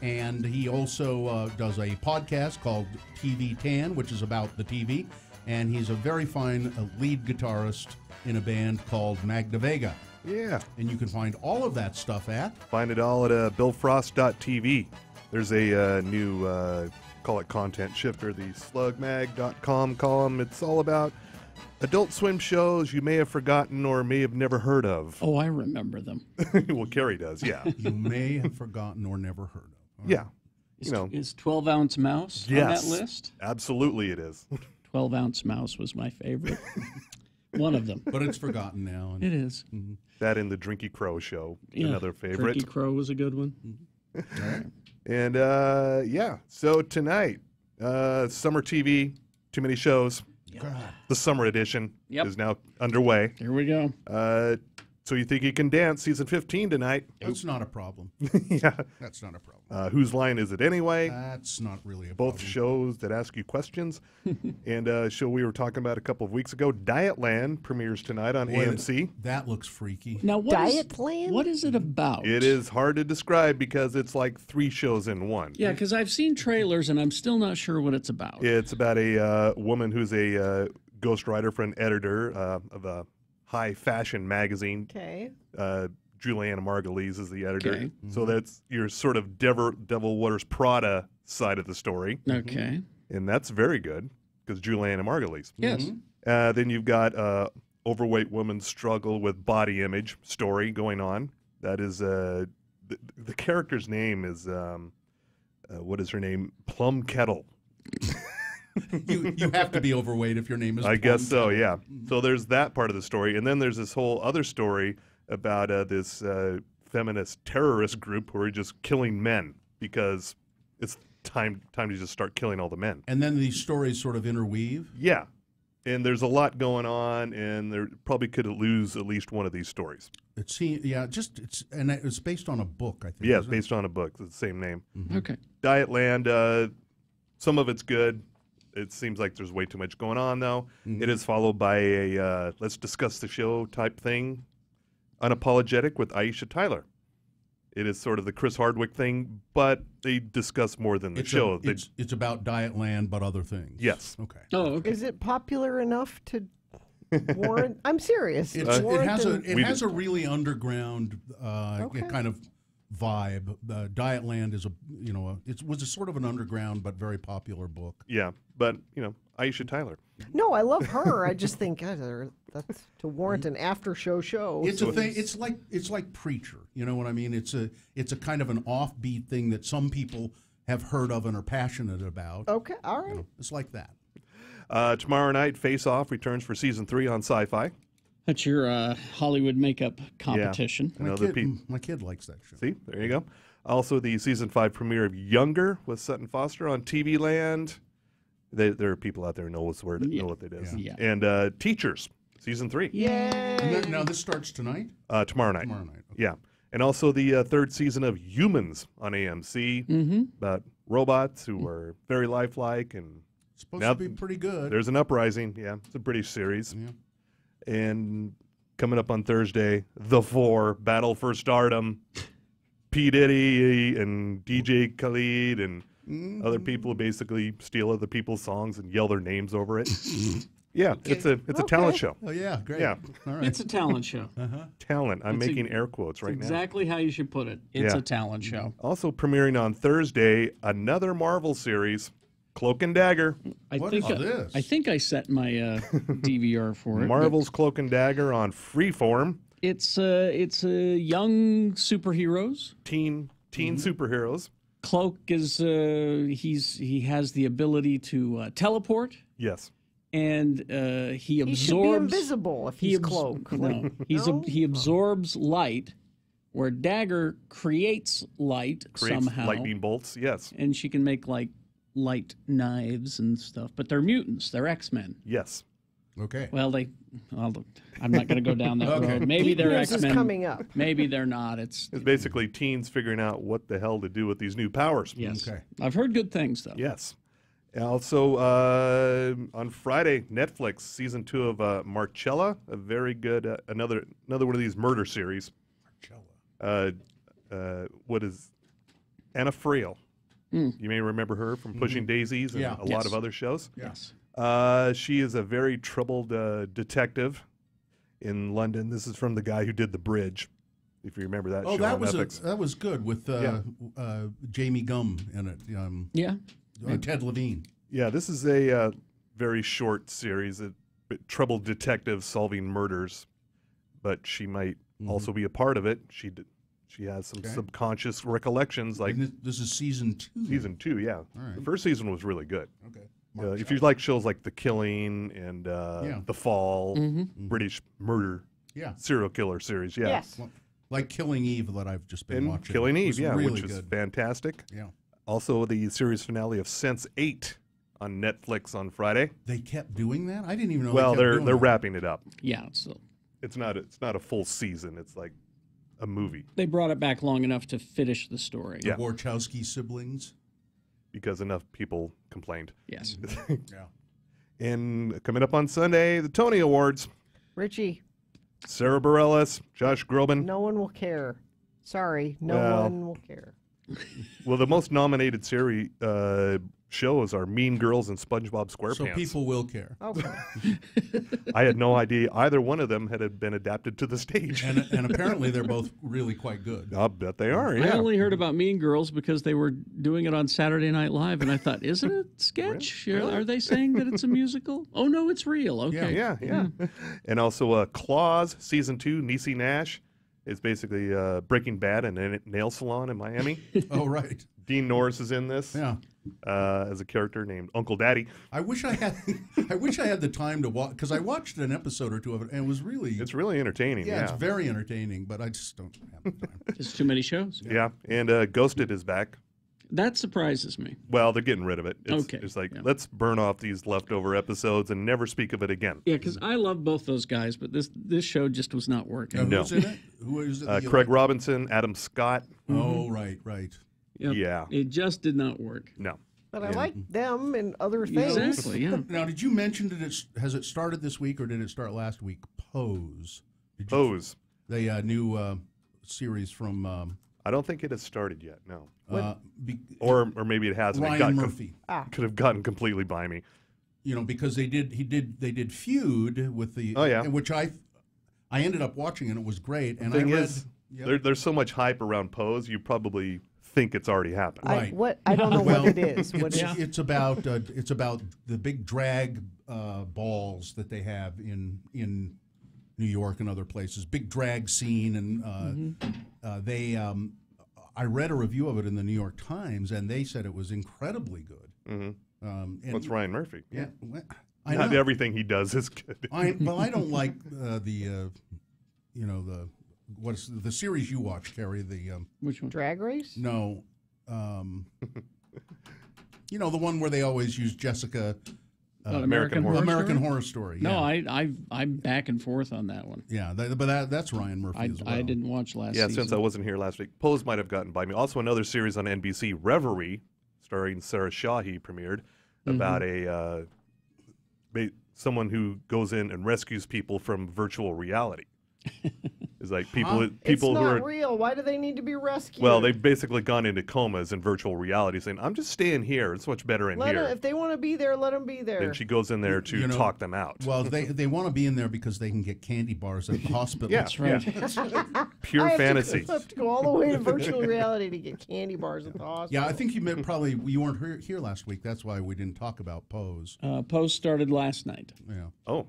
And he also does a podcast called TV Tan, which is about the TV. And he's a very fine lead guitarist in a band called Magda Vega. Yeah. And you can find all of that stuff at? Find it all at billfrost.tv. There's a new, call it content shifter, the slugmag.com column. It's all about Adult Swim shows you may have forgotten or may have never heard of. Oh, I remember them. Well, Carrie does, yeah. You may have forgotten or never heard of. Yeah. Is 12-ounce mouse on that list? Absolutely it is. 12-ounce mouse was my favorite. One of them. But it's forgotten now. It is. Mm-hmm. That and the Drinky Crow show, another favorite. Drinky Crow was a good one. And, so tonight, summer TV, too many shows. The summer edition is now underway. Here we go. So You Think You Can Dance, season 15 tonight. That's not a problem. Yeah. That's not a problem. Whose Line Is It Anyway? That's not really a Both shows that ask you questions. And a show we were talking about a couple of weeks ago, Dietland, premieres tonight on AMC. That looks freaky. Now, Dietland? What is it about? It is hard to describe because it's like 3 shows in one. Yeah, because I've seen trailers and I'm still not sure what it's about. It's about a woman who's a ghostwriter for an editor of a high fashion magazine. Okay. Juliana Margulies is the editor. Okay. So that's your sort of Devil Wears Prada side of the story. Okay. And that's very good because Juliana Margulies. Yes. Then you've got overweight woman's struggle with body image story going on. That is the character's name is what is her name? Plum Kettle. You have to be overweight if your name is I guess so, Kettle. yeah. So there's that part of the story. And then there's this whole other story about this feminist terrorist group who are just killing men because it's time to just start killing all the men. And then these stories sort of interweave? Yeah. And there's a lot going on, and there probably could lose at least one of these stories. It's based on a book, I think. Yeah, it's isn't it? based on a book. It's the same name. Okay. Dietland, some of it's good. It seems like there's way too much going on, though. It is followed by a let's discuss the show type thing, Unapologetic with Aisha Tyler. It is sort of the Chris Hardwick thing, but they discuss more than the show. It's about Dietland, but other things. Yes. Okay. Oh, okay. Is it popular enough to warrant? I'm serious. It has a really underground kind of vibe. Dietland is it was a sort of an underground but very popular book. Yeah, but Aisha Tyler. No, I love her. I just think God, that's to warrant an after-show show. It's a thing. It's like Preacher. You know what I mean? It's a kind of an offbeat thing that some people have heard of and are passionate about. Okay, all right. It's like that. Tomorrow night, Face Off returns for season 3 on Sci-Fi. That's your Hollywood makeup competition. Yeah. My kid likes that show. See, there you go. Also, the season 5 premiere of Younger with Sutton Foster on TV Land. There are people out there who know what it is. Yeah. And Teachers, season 3. Now this starts tonight? Tomorrow night. Tomorrow night. Yeah. And also the third season of Humans on AMC about robots who are very lifelike and Supposed to be pretty good. There's an uprising. Yeah, it's a British series. Yeah. And coming up on Thursday, The Four, Battle for Stardom, P. Diddy and DJ Khaled and other people who basically steal other people's songs and yell their names over it. Yeah, it's a talent show. Oh yeah, great. Yeah, all right. It's a talent show. Talent. I'm It's making air quotes right now. Exactly how you should put it. It's Yeah. a talent show. Also premiering on Thursday, another Marvel series, Cloak and Dagger. I think I set my DVR for it. Marvel's Cloak and Dagger on Freeform. It's young superheroes. Teen superheroes. Cloak is he has the ability to teleport. Yes. And he absorbs. He should be invisible if he's Cloak. No, he absorbs light, where Dagger creates light Creates somehow. lightning bolts. Yes. And she can make like light knives and stuff. But they're mutants. They're X-Men. Yes. Okay. Well, I'm not going to go down that Okay. road. Maybe they're Geek News is X-Men. coming up. Maybe they're not. It's basically teens figuring out what the hell to do with these new powers. Yes. Okay. I've heard good things though. Yes. Also, on Friday, Netflix season 2 of Marcella, a very good another one of these murder series. Marcella. What is Anna Friel? You may remember her from Pushing Daisies and a lot of other shows. Yes. She is a very troubled detective in London. This is from the guy who did The Bridge, if you remember that show on Netflix. That was good with Jamie Gum in it. Yeah. Ted Levine. Yeah, this is a very short series. A troubled detective solving murders, but she might also be a part of it. She has some subconscious recollections. Like this is season 2. Season 2, yeah. All right. The first season was really good. Okay. If you like shows like The Killing and The Fall, British murder, serial killer series, yeah. Yes. Like Killing Eve that I've just been watching. Killing Eve, was yeah, really which is good. fantastic. Yeah. Also, the series finale of Sense8 on Netflix on Friday. They kept doing that? I didn't even know. Well, they kept doing they're that. wrapping it up. Yeah. So it's not a full season. It's like a movie. they brought it back long enough to finish the story. The Wachowski siblings. Because enough people complained. Yes. Yeah. And coming up on Sunday, the Tony Awards. Richie, Sarah Bareilles, Josh Groban. no one will care. Sorry, no Well, one will care. Well, the most nominated series shows are Mean Girls and SpongeBob SquarePants. So people will care. Okay. I had no idea either one of them had been adapted to the stage. And apparently they're both really quite good. I'll bet they are, I yeah. only heard about Mean Girls because they were doing it on Saturday Night Live, and I thought, isn't it a sketch? Are they saying that it's a musical? Oh no, it's real. Okay. Yeah. And also Claws, Season 2, Niecy Nash. It's basically Breaking Bad and a nail salon in Miami. Oh, right. Dean Norris is in this. Yeah. As a character named Uncle Daddy. I wish I had the time to watch, because I watched an episode or two of it, and it was really... It's really entertaining, yeah. It's very entertaining, but I just don't have the time. Just too many shows. Yeah. And Ghosted is back. That surprises me. Well, they're getting rid of it. Okay. It's like, let's burn off these leftover episodes and never speak of it again. Yeah, because I love both those guys, but this show just was not working. Who's in it? Who is it? Craig Robinson, Adam Scott. Oh, right. Yep. Yeah. It just did not work. No. But I like them and other things. Exactly, yeah. Now, did you mention has it started this week or did it start last week? Pose. Pose. The new series from... I don't think it has started yet, no. Or maybe it hasn't. Ryan Murphy. Could have gotten completely by me. You know, because they did Feud with the... Oh, yeah. Which I ended up watching and it was great. And Thing I read... is, there's so much hype around Pose, you probably think it's already happened. I don't know what it is. It's about the big drag balls that they have in New York and other places. Big drag scene, and I read a review of it in the New York Times, and they said it was incredibly good. Mm-hmm. What's Ryan Murphy? Yeah, not everything he does is good. I don't like what's the series you watch, Carrie? Which one? Drag Race? No. You know, the one where they always use Jessica. American Horror Story. No, yeah. I'm back and forth on that one. Yeah, but that's Ryan Murphy as well. I didn't watch last Yeah, season. since I wasn't here last week, Pose might have gotten by me. Also, another series on NBC, Reverie, starring Sarah Shahi, premiered about someone who goes in and rescues people from virtual reality. It's like people It's who not are real. Why do they need to be rescued? well, they've basically gone into comas in virtual reality, saying, "I'm just staying here. It's much better in Let here." if they want to be there, let them be there. Then she goes in there to talk them out. Well, they want to be in there because they can get candy bars at the hospital. Yeah, That's right. yeah. Pure I fantasy. have to go all the way to virtual reality to get candy bars at the hospital. Yeah, I think you weren't here last week. That's why we didn't talk about Pose. Pose started last night. Yeah. Oh,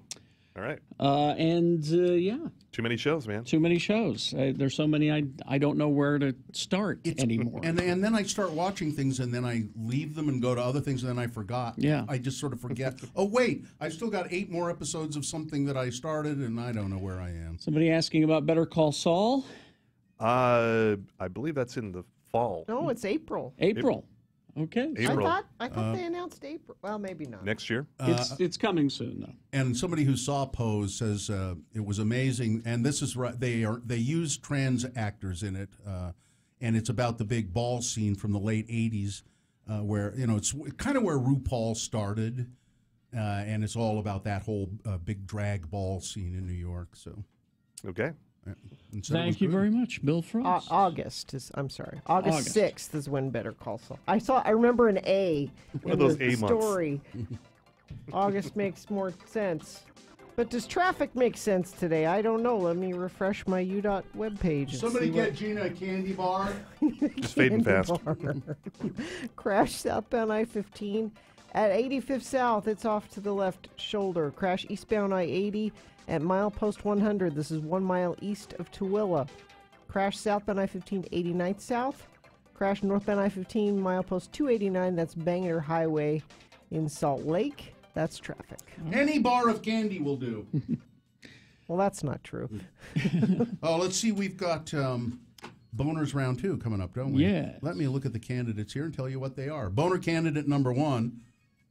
all right. Yeah. Too many shows, man. Too many shows. There's so many I don't know where to start anymore. And then I start watching things, and then I leave them and go to other things, and then I forgot. Yeah. I just sort of forget. Oh, wait, I still got 8 more episodes of something that I started, and I don't know where I am. Somebody asking about Better Call Saul? I believe that's in the fall. No, it's April. April. Okay. April. I thought they announced April. Well, maybe not. Next year? It's coming soon, though. And somebody who saw Pose says it was amazing. And this is right. They use trans actors in it, and it's about the big ball scene from the late '80s, where it's kind of where RuPaul started, and it's all about that whole big drag ball scene in New York. So, okay. Thank you very much, Bill Frost. August 6th is when Better Call Saul. I remember an A One in of those the A months. story. August makes more sense. But does traffic make sense today? I don't know. Let me refresh my UDOT webpage. and Somebody see get Gina a candy bar. Just fading fast. Crash southbound I-15 at 85th South. It's off to the left shoulder. Crash eastbound I-80 at milepost 100. This is 1 mile east of Tooele. Crash southbound I-15 89th South. Crash northbound I-15 milepost 289. That's Bangor Highway in Salt Lake. That's traffic. Any bar of candy will do. Well, that's not true. Oh, let's see. We've got Boners Round 2 coming up, don't we? Yeah. Let me look at the candidates here and tell you what they are. Boner candidate number 1,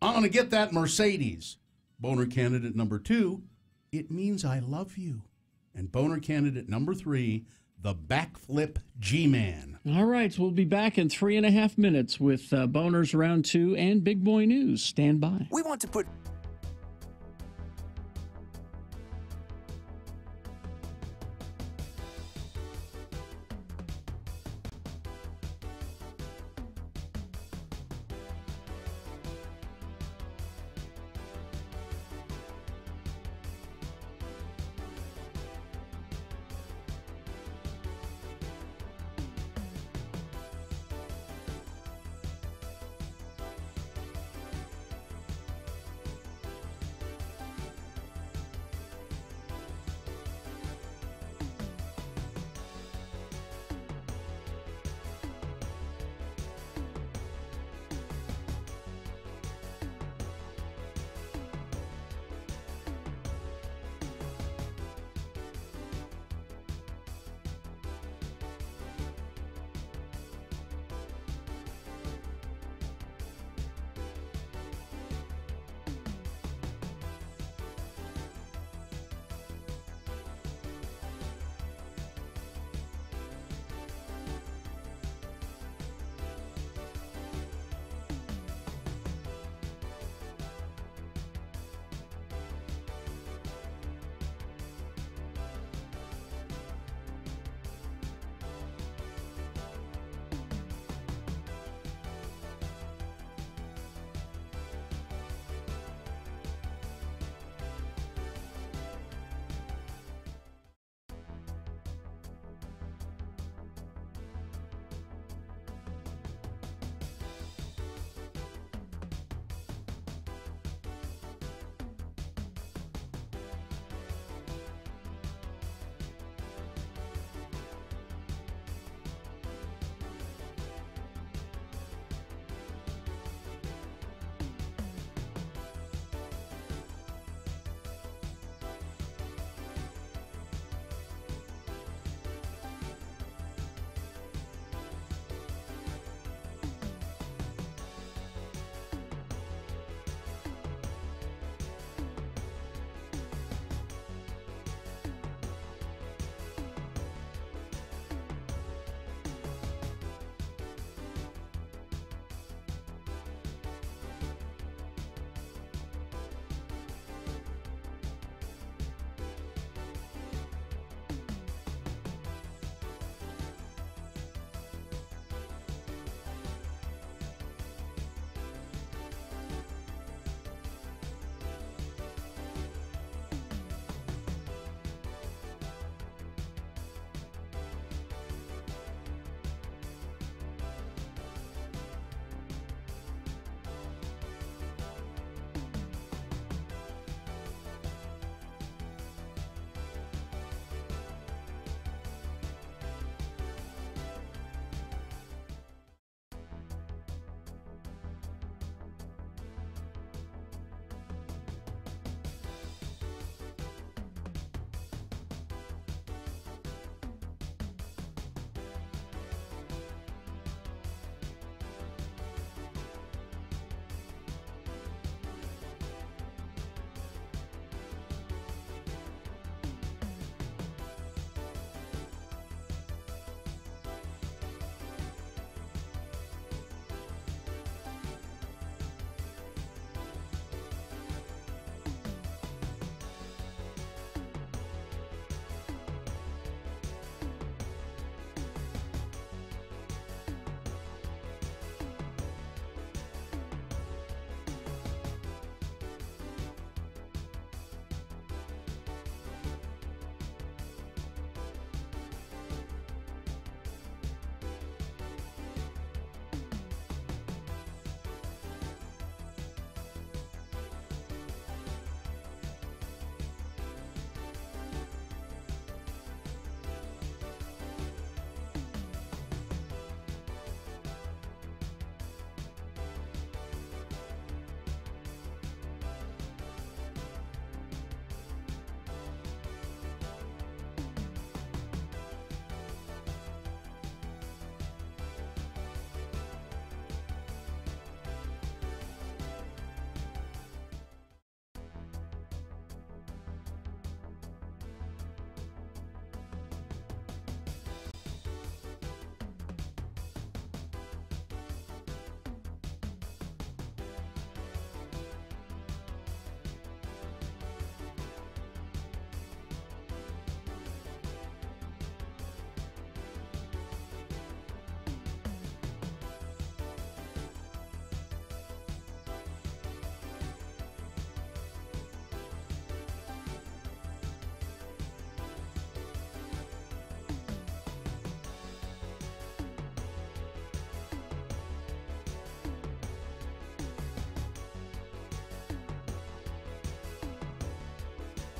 I'm going to get that Mercedes. Boner candidate number 2, it means I love you. And boner candidate number 3, the backflip G-Man. All right, so we'll be back in 3.5 minutes with Boners Round 2 and Big Boy News. Stand by. We want to put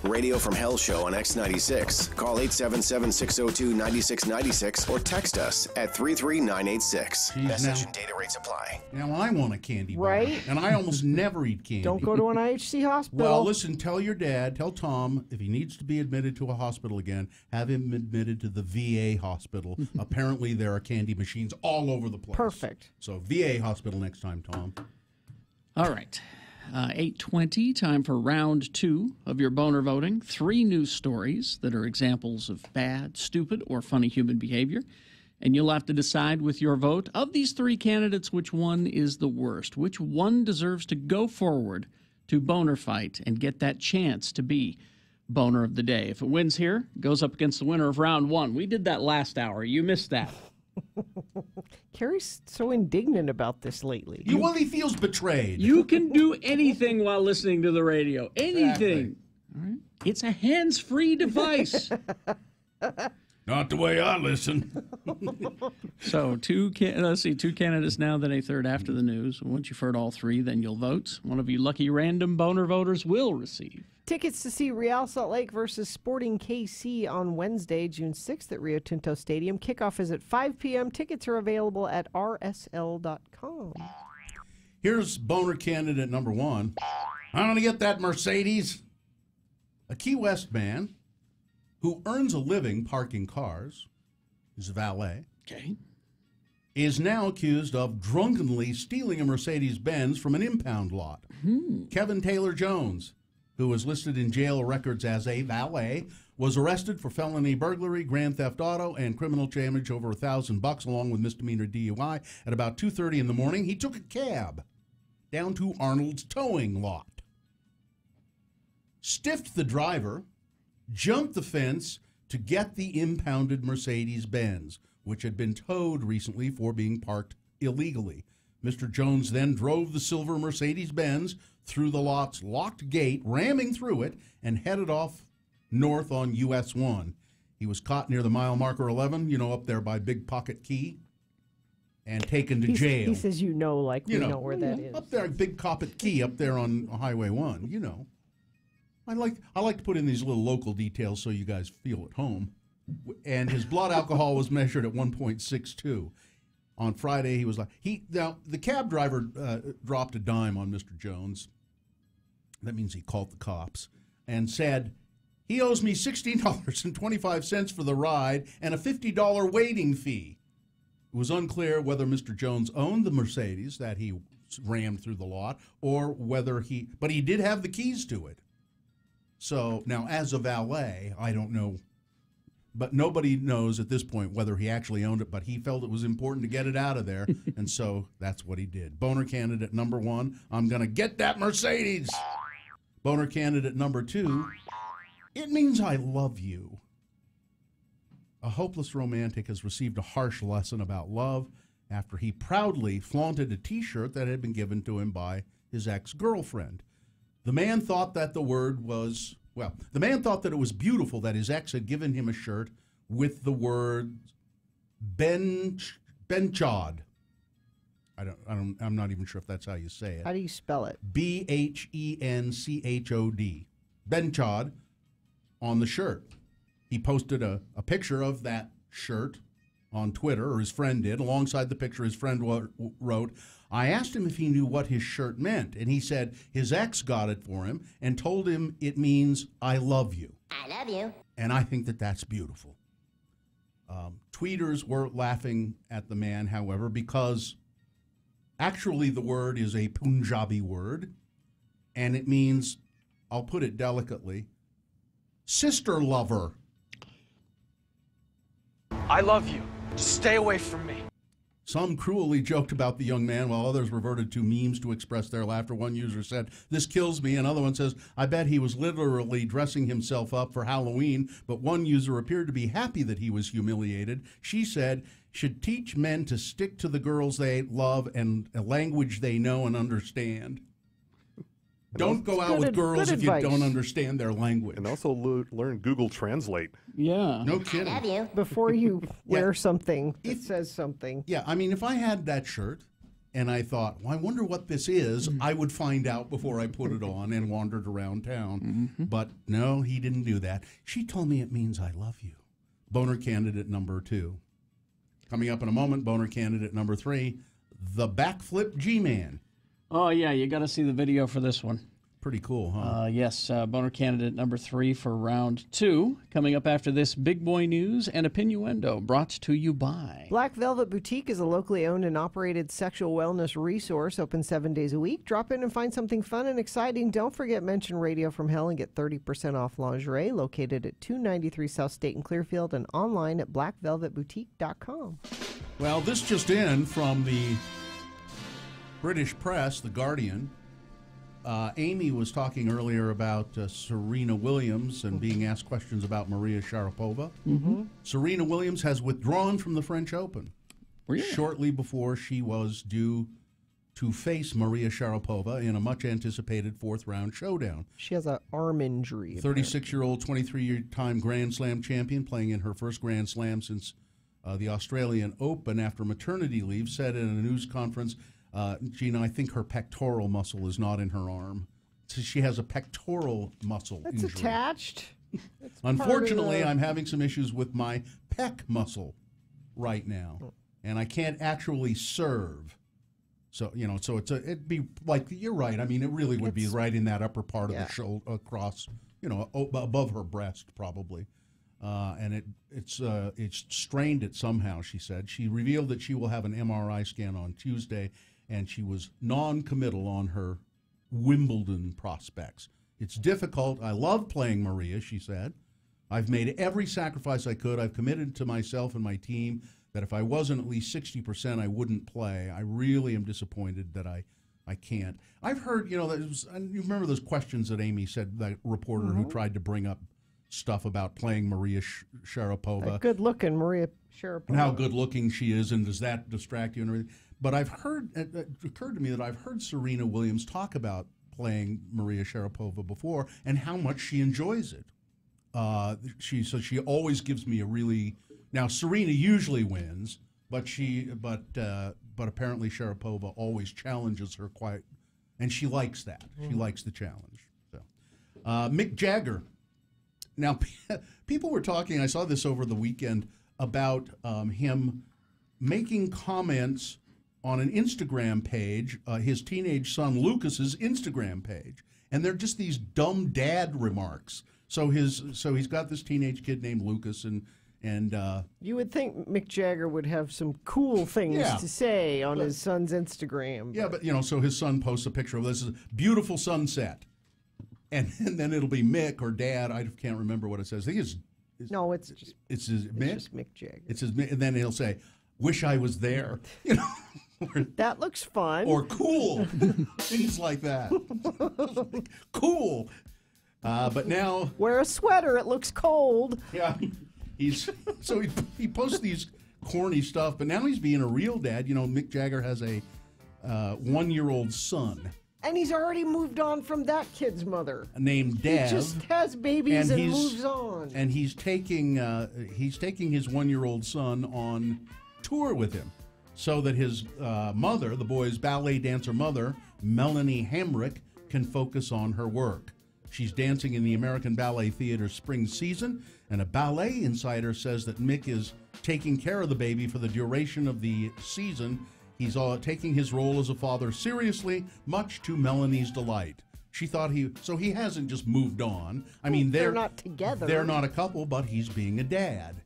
Radio from Hell Show on X96. Call 877-602-9696 or text us at 33986. Jeez, Message now- and data rates apply. Now I want a candy bar. Right? And I almost never eat candy. Don't go to an IHC hospital. Well, listen, tell your dad, tell Tom, if he needs to be admitted to a hospital again, have him admitted to the VA hospital. Apparently there are candy machines all over the place. Perfect. So VA hospital next time, Tom. All right. 8:20, time for round 2 of your boner voting. 3 news stories that are examples of bad, stupid, or funny human behavior. And you'll have to decide with your vote, of these 3 candidates, which one is the worst. Which one deserves to go forward to Boner Fight and get that chance to be Boner of the Day. If it wins here, it goes up against the winner of round 1. We did that last hour. You missed that. Carrie's so indignant about this lately. He feels betrayed. You can do anything while listening to the radio. Anything. Exactly. All right. It's a hands-free device. Not the way I listen. So 2 candidates now, then a third after the news. Once you've heard all 3, then you'll vote. One of you lucky random boner voters will receive Tickets to see Real Salt Lake versus Sporting KC on Wednesday, June 6th at Rio Tinto Stadium. Kickoff is at 5 p.m. Tickets are available at rsl.com. Here's boner candidate number 1. I'm going to get that Mercedes. A Key West man who earns a living parking cars, is a valet, is now accused of drunkenly stealing a Mercedes-Benz from an impound lot. Kevin Taylor Jones, who was listed in jail records as a valet, was arrested for felony burglary, grand theft auto, and criminal damage over $1,000, along with misdemeanor DUI. At about 2:30 in the morning, he took a cab down to Arnold's towing lot, stiffed the driver, jumped the fence to get the impounded Mercedes-Benz, which had been towed recently for being parked illegally. Mr. Jones then drove the silver Mercedes-Benz through the lot's locked gate, ramming through it, and headed off north on US 1. He was caught near the mile marker 11, up there by Big Pocket Key, and taken to jail. He says, like we know where that is. Up there, Big Pocket Key, up there on Highway 1, I like to put in these little local details so you guys feel at home. And his blood alcohol was measured at 1.62. On Friday, he was now the cab driver dropped a dime on Mr. Jones. That means he called the cops and said, he owes me $16.25 for the ride and a $50 waiting fee. It was unclear whether Mr. Jones owned the Mercedes that he rammed through the lot or whether but he did have the keys to it. So now as a valet, I don't know. But nobody knows at this point whether he actually owned it, but he felt it was important to get it out of there, and so that's what he did. Boner candidate number 1, I'm going to get that Mercedes. Boner candidate number 2, it means I love you. A hopeless romantic has received a harsh lesson about love after he proudly flaunted a T-shirt that had been given to him by his ex-girlfriend. The man thought that it was beautiful that his ex had given him a shirt with the word Benchod. I'm not even sure if that's how you say it. How do you spell it? BHENCHOD. Benchod on the shirt. He posted a picture of that shirt on Twitter, or his friend did. Alongside the picture, his friend wrote, I asked him if he knew what his shirt meant, and he said his ex got it for him and told him it means I love you. I love you. And I think that that's beautiful. Tweeters were laughing at the man, however, because actually the word is a Punjabi word, and it means, I'll put it delicately, sister lover. I love you. Just stay away from me. Some cruelly joked about the young man, while others reverted to memes to express their laughter. One user said, this kills me. Another one says, I bet he was literally dressing himself up for Halloween. But one user appeared to be happy that he was humiliated. She said, should teach men to stick to the girls they love and a language they know and understand. Don't go out with girls if you don't understand their language. And also learn Google Translate. Yeah. No kidding. I love you. Before you wear something that says something. Yeah, I mean, if I had that shirt And I thought, well, I wonder what this is. I would find out before I put it on and wandered around town. But no, he didn't do that. She told me it means I love you. Boner candidate number 2. Coming up in a moment, boner candidate number 3, the backflip G-Man. Oh, yeah, you got to see the video for this one. Pretty cool, huh? Yes, boner candidate number 3 for round 2. Coming up after this, big boy news and Opinnuendo, brought to you by Black Velvet Boutique is a locally owned and operated sexual wellness resource, open 7 days a week. Drop in and find something fun and exciting. Don't forget, mention Radio from Hell and get 30% off lingerie, located at 293 South State in Clearfield and online at blackvelvetboutique.com. Well, this just in from the British press, The Guardian. Amy was talking earlier about Serena Williams and being asked questions about Maria Sharapova. Serena Williams has withdrawn from the French Open shortly before she was due to face Maria Sharapova in a much-anticipated fourth-round showdown. She has an arm injury. 36-year-old, 23-time Grand Slam champion, playing in her first Grand Slam since the Australian Open after maternity leave, said in a news conference, Gina, I think her pectoral muscle is not in her arm. So she has a pectoral muscle It's injury. attached. Unfortunately, I'm having some issues with my pec muscle right now, and I can't actually serve. So, it'd be like, you're right. I mean, it really would be right in that upper part of the shoulder, across, above her breast, probably. And it's strained it somehow, she said. She revealed that she will have an MRI scan on Tuesday, and she was non-committal on her Wimbledon prospects. It's difficult. I love playing Maria, she said. I've made every sacrifice I could. I've committed to myself and my team that if I wasn't at least 60%, I wouldn't play. I really am disappointed that I can't. I've heard, you remember those questions that Amy said, that reporter who tried to bring up stuff about playing Maria Sharapova. Good-looking Maria Sharapova. And how good-looking she is, and does that distract you and everything. But it occurred to me that I've heard Serena Williams talk about playing Maria Sharapova before and how much she enjoys it. She always gives me a really... Now, Serena usually wins, but apparently Sharapova always challenges her quite... And she likes that. She likes the challenge. So, Mick Jagger... Now, people were talking, I saw this over the weekend, about him making comments on an Instagram page, his teenage son Lucas's Instagram page. And they're just these dumb dad remarks. So he's got this teenage kid named Lucas, and you would think Mick Jagger would have some cool things to say on his son's Instagram. Yeah, but so his son posts a picture of this is a beautiful sunset. And then it'll be Mick or Dad. I can't remember what it says. I think it's his Mick. It's just Mick Jagger. It's his Mick, and then he'll say, "Wish I was there." That looks fun. Or cool, things like that. Cool, but now wear a sweater. It looks cold. Yeah, he posts these corny stuff, but now he's being a real dad. Mick Jagger has a 1-year-old son. And he's already moved on from that kid's mother. Named Dev. He just has babies and moves on. And he's taking his 1-year-old son on tour with him, so that his mother, the boy's ballet dancer mother, Melanie Hamrick, can focus on her work. She's dancing in the American Ballet Theater spring season, and a ballet insider says that Mick is taking care of the baby for the duration of the season. He's taking his role as a father seriously, much to Melanie's delight. She thought he hasn't just moved on. I mean, they're not together. They're not a couple, but he's being a dad.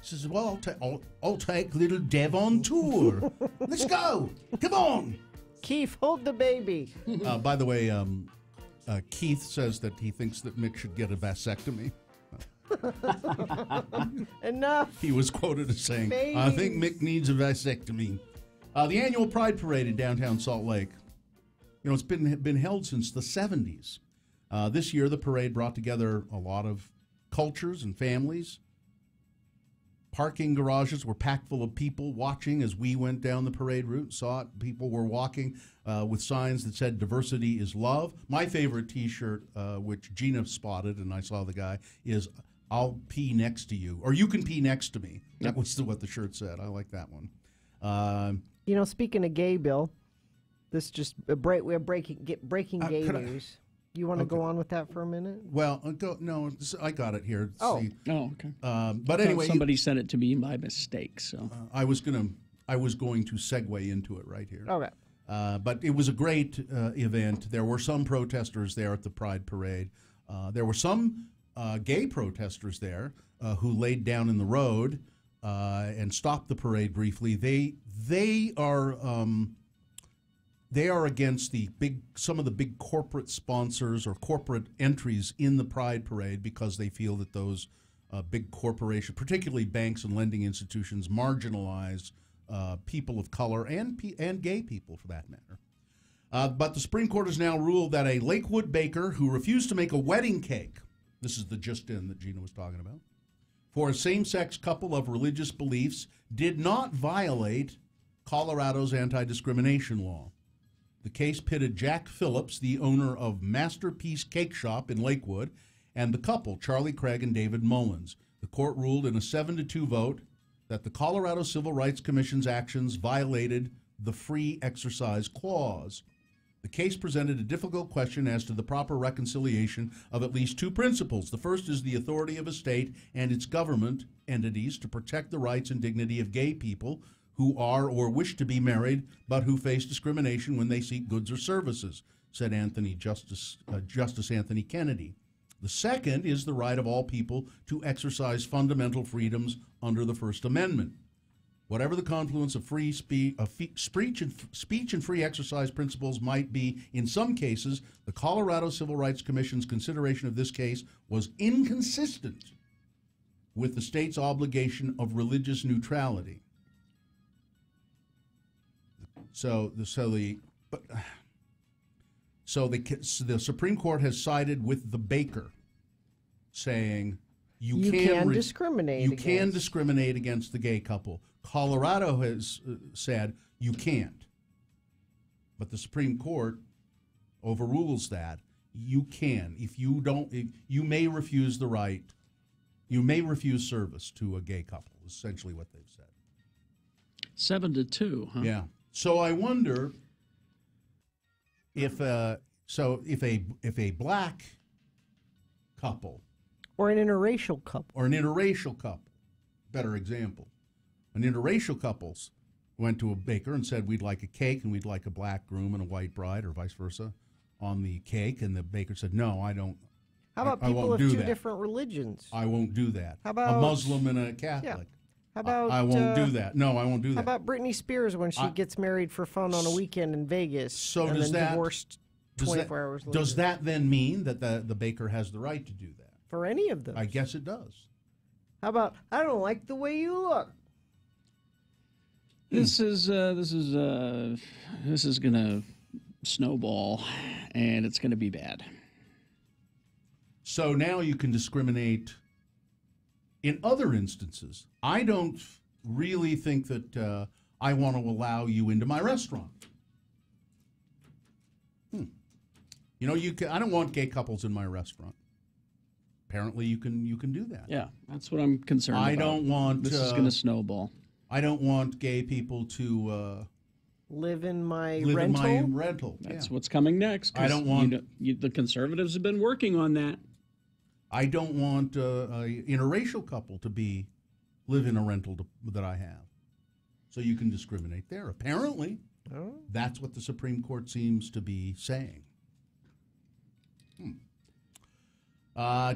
He says, "Well, I'll take little Dev on tour. Let's go. Come on." Keith, hold the baby. By the way, Keith says that he thinks that Mick should get a vasectomy. Enough. He was quoted as saying, "I think Mick needs a vasectomy." The annual Pride Parade in downtown Salt Lake, it's been held since the 70s. This year, the parade brought together a lot of cultures and families. Parking garages were packed full of people watching as we went down the parade route, saw it. People were walking with signs that said, "Diversity is love." My favorite T-shirt, which Gina spotted, and I saw the guy, is, "I'll pee next to you," or "You can pee next to me." That was what the shirt said. I like that one. Speaking of gay, Bill, This just we have breaking gay news. You want to go on with that for a minute? Well, I got it here. Oh. See. Oh, okay. But anyway, somebody sent it to me by mistake. So I was going to segue into it right here. Okay. But it was a great event. There were some protesters there at the Pride Parade. There were some gay protesters there who laid down in the road and stopped the parade briefly. They are against some of the big corporate sponsors or corporate entries in the Pride Parade because they feel that those big corporations, particularly banks and lending institutions, marginalize people of color and gay people for that matter. But the Supreme Court has now ruled that a Lakewood baker who refused to make a wedding cake, this is the just-in that Gina was talking about, for a same-sex couple of religious beliefs did not violate Colorado's anti-discrimination law. The case pitted Jack Phillips, the owner of Masterpiece Cake Shop in Lakewood, and the couple, Charlie Craig and David Mullins. The court ruled in a 7-2 vote that the Colorado Civil Rights Commission's actions violated the Free Exercise Clause. The case presented a difficult question as to the proper reconciliation of at least two principles. The first is the authority of a state and its government entities to protect the rights and dignity of gay people who are or wish to be married but who face discrimination when they seek goods or services, said Justice Anthony Kennedy. The second is the right of all people to exercise fundamental freedoms under the First Amendment. Whatever the confluence of speech and free exercise principles might be, in some cases, the Colorado Civil Rights Commission's consideration of this case was inconsistent with the state's obligation of religious neutrality. So the Supreme Court has sided with the baker, saying you can discriminate against the gay couple. Colorado has said you can't, but the Supreme Court overrules that. You can. If you may refuse the right, you may refuse service to a gay couple. Essentially, what they've said. 7-2. Huh? Yeah. So I wonder if a black couple or an interracial couple, better example, an interracial couples went to a baker and said, we'd like a cake and we'd like a black groom and a white bride, or vice versa, on the cake, and the baker said, no, I don't. How about people of two different religions? I won't do that. How about a Muslim and a Catholic? Yeah. How about I won't do that. No, I won't do that. How about Britney Spears when she gets married for fun on a weekend in Vegas and then divorced 24 hours later? Does that then mean that the baker has the right to do that? For any of them? I guess it does. How about, I don't like the way you look? This is going to snowball, and it's going to be bad. So now you can discriminate in other instances. I don't really think that I want to allow you into my restaurant. You know, I don't want gay couples in my restaurant. Apparently, you can do that. Yeah, that's what I'm concerned about. I don't want this is going to snowball. I don't want gay people to live in my rental. That's what's coming next. I don't want the conservatives have been working on that. I don't want an interracial couple to live in a rental that I have. So you can discriminate there. Apparently, that's what the Supreme Court seems to be saying.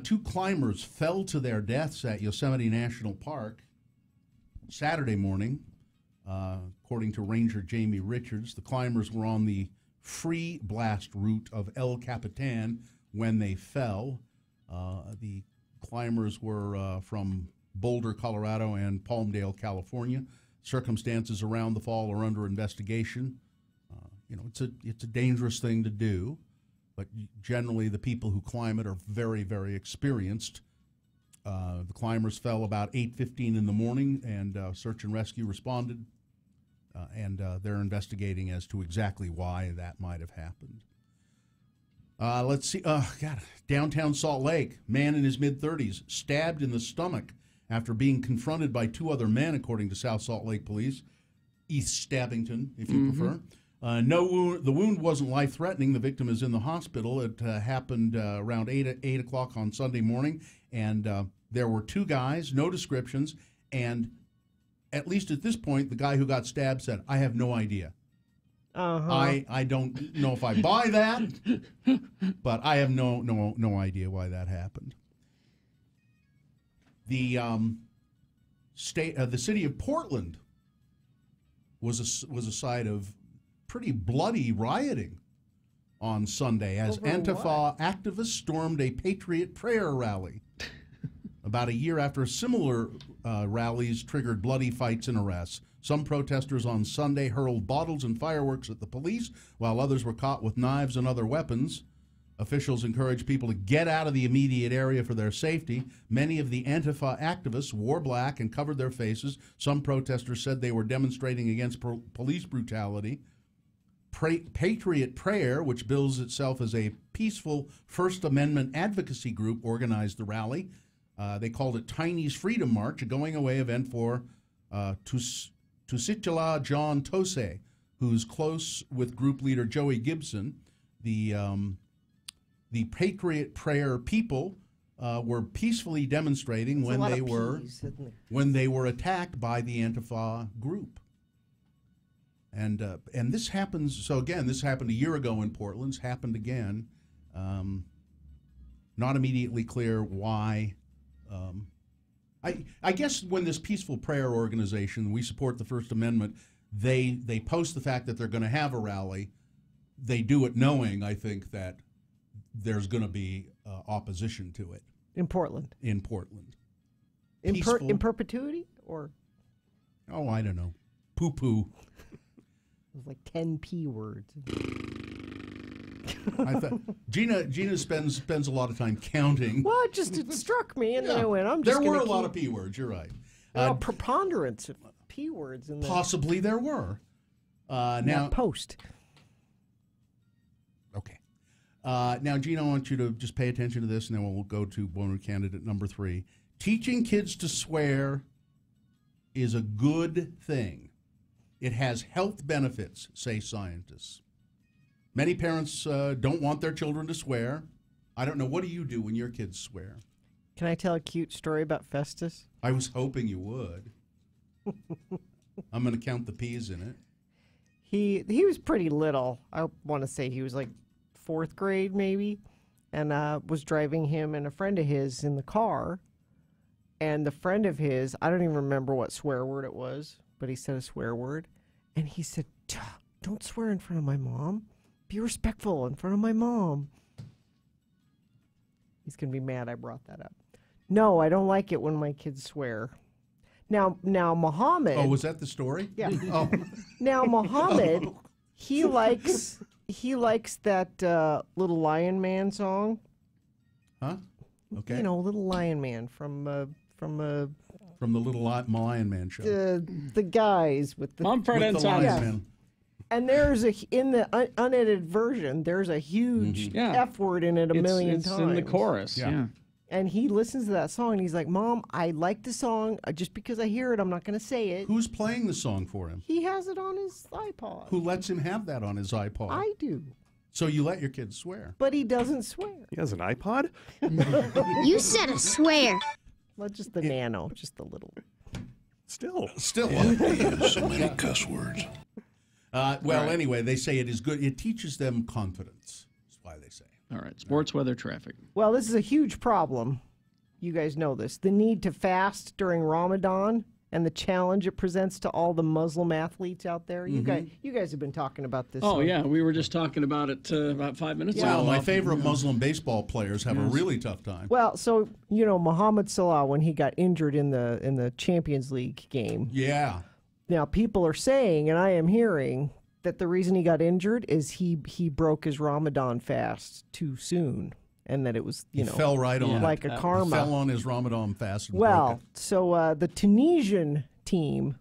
Two climbers fell to their deaths at Yosemite National Park Saturday morning. According to Ranger Jamie Richards, the climbers were on the free blast route of El Capitan when they fell. The climbers were from Boulder, Colorado, and Palmdale, California. Circumstances around the fall are under investigation. It's a dangerous thing to do, but generally the people who climb it are very, very experienced. The climbers fell about 8:15 in the morning, and search and rescue responded, and they're investigating as to exactly why that might have happened. Let's see. Downtown Salt Lake, man in his mid-30s, stabbed in the stomach after being confronted by two other men, according to South Salt Lake Police. East Stabbington, if you prefer. No wound. The wound wasn't life-threatening. The victim is in the hospital. It happened around 8 o'clock on Sunday morning, and there were 2 guys, no descriptions, and at least at this point, the guy who got stabbed said, "I have no idea." I don't know if I buy that, but I have no idea why that happened. The city of Portland was a site of pretty bloody rioting on Sunday as Antifa activists stormed a Patriot Prayer rally. About a year after similar rallies triggered bloody fights and arrests. Some protesters on Sunday hurled bottles and fireworks at the police, while others were caught with knives and other weapons. Officials encouraged people to get out of the immediate area for their safety. Many of the Antifa activists wore black and covered their faces. Some protesters said they were demonstrating against police brutality. Patriot Prayer, which bills itself as a peaceful First Amendment advocacy group, organized the rally. They called it Tiny's Freedom March, a going-away event for Tusitala John Tose, who's close with group leader Joey Gibson. The Patriot Prayer people were peacefully demonstrating when they were attacked by the Antifa group. And this happens. So again, this happened a year ago in Portland. It's happened again. Not immediately clear why. I guess when this peaceful prayer organization, we support the First Amendment, they post the fact that they're going to have a rally. They do it knowing, I think, that there's going to be opposition to it. In Portland? In Portland. In perpetuity? Or? Oh, I don't know. Poo-poo. It was like 10 P words. I thought Gina spends a lot of time counting. Well, it struck me, and then I went, I'm just There were a lot of P words, you're right. A preponderance of P words in there. Possibly there were. Now post. Okay. Now, Gina, I want you to just pay attention to this, and then we'll go to bonus candidate number 3. Teaching kids to swear is a good thing. It has health benefits, say scientists. Many parents don't want their children to swear. I don't know. What do you do when your kids swear? Can I tell a cute story about Festus? I was hoping you would. I'm going to count the P's in it. He was pretty little. I want to say he was like 4th grade maybe, and was driving him and a friend of his in the car. And the friend of his, I don't even remember what swear word it was, but he said a swear word. And he said, "Don't swear in front of my mom. Be respectful in front of my mom." He's going to be mad I brought that up. No, I don't like it when my kids swear. Now Muhammad. Oh, was that the story? Yeah. Oh. Now Muhammad, he likes that Little Lion Man song. Huh? Okay. You know, Little Lion Man from the Little Lion Man show. The guys with the Mumford and Sons. Yeah. And there's in the unedited version, there's a huge F word in it a million times. It's in the chorus. Yeah. And he listens to that song and he's like, "Mom, I like the song. Just because I hear it, I'm not going to say it." Who's playing the song for him? He has it on his iPod. Who lets him have that on his iPod? I do. So you let your kids swear? But he doesn't swear. He has an iPod? You said a swear. Well, just the nano, just the little. Still. So many cuss words. Anyway, they say it is good. It teaches them confidence. That's why they say. All right, sports, weather, traffic. Well, this is a huge problem. You guys know this. The need to fast during Ramadan and the challenge it presents to all the Muslim athletes out there. You guys have been talking about this. Oh, yeah. We were just talking about it about 5 minutes ago. Well, my favorite Muslim baseball players have a really tough time. Well, so, Mohamed Salah, when he got injured in the Champions League game. Yeah. Now, people are saying, and I am hearing, that the reason he got injured is he broke his Ramadan fast too soon, and that it was, he fell right on like a karma. He fell on his Ramadan fast. And well, broke it. So the Tunisian team,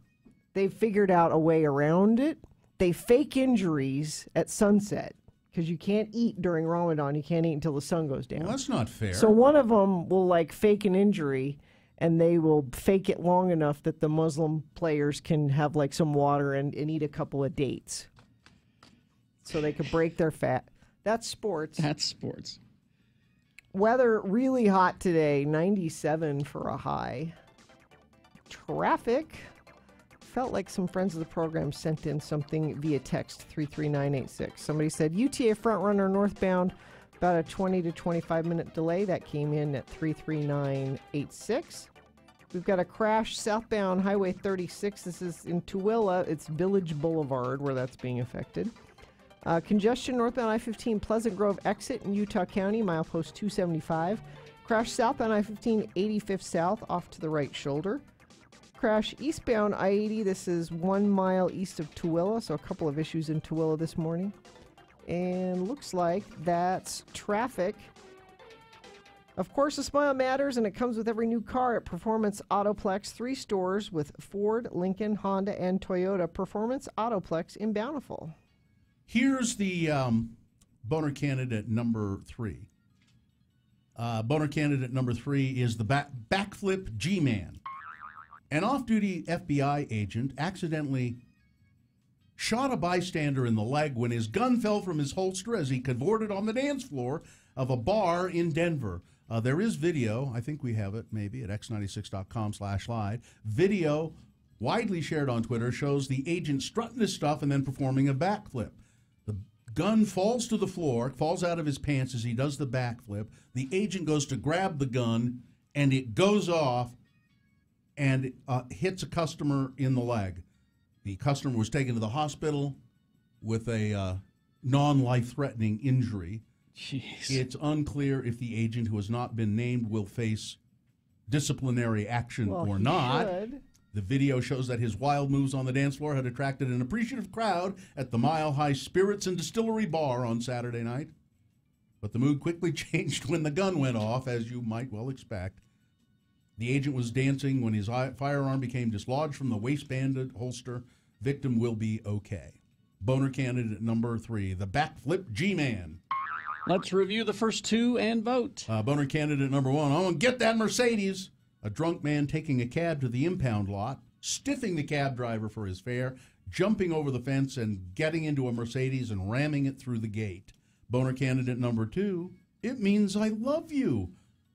they figured out a way around it. They fake injuries at sunset because you can't eat during Ramadan. You can't eat until the sun goes down. Well, that's not fair. So one of them will fake an injury, and they will fake it long enough that the Muslim players can have some water and eat a couple of dates. so they could break their fat. That's sports. That's sports. Weather really hot today, 97 for a high. Traffic. Felt like some friends of the program sent in something via text 33986. Somebody said UTA front runner northbound, about a 20 to 25 minute delay. That came in at 33986. We've got a crash southbound Highway 36. This is in Tooele. It's Village Boulevard where that's being affected. Congestion northbound I-15 Pleasant Grove exit in Utah County, milepost 275. Crash southbound I-15 85th south off to the right shoulder. Crash eastbound I-80. This is 1 mile east of Tooele, so a couple of issues in Tooele this morning. And looks like that's traffic. Of course, a smile matters, and it comes with every new car at Performance Autoplex. 3 stores with Ford, Lincoln, Honda, and Toyota. Performance Autoplex in Bountiful. Here's the boner candidate number 3. Boner candidate number 3 is the backflip G-Man. An off-duty FBI agent accidentally shot a bystander in the leg when his gun fell from his holster as he cavorted on the dance floor of a bar in Denver. There is video. I think we have it maybe at x96.com/live. Video widely shared on Twitter shows the agent strutting his stuff and then performing a backflip. The gun falls to the floor, falls out of his pants as he does the backflip. The agent goes to grab the gun, and it goes off and hits a customer in the leg. The customer was taken to the hospital with a non-life-threatening injury. Jeez. It's unclear if the agent who has not been named will face disciplinary action or not. Should. The video shows that his wild moves on the dance floor had attracted an appreciative crowd at the Mile High Spirits and Distillery Bar on Saturday night. But the mood quickly changed when the gun went off, as you might well expect. The agent was dancing when his firearm became dislodged from the waistband holster. Victim will be okay. Boner candidate number 3, the backflip G-Man. Let's review the first 2 and vote. Boner candidate number 1, I want to get that Mercedes. A drunk man taking a cab to the impound lot, stiffing the cab driver for his fare, jumping over the fence and getting into a Mercedes and ramming it through the gate. Boner candidate number 2, it means I love you.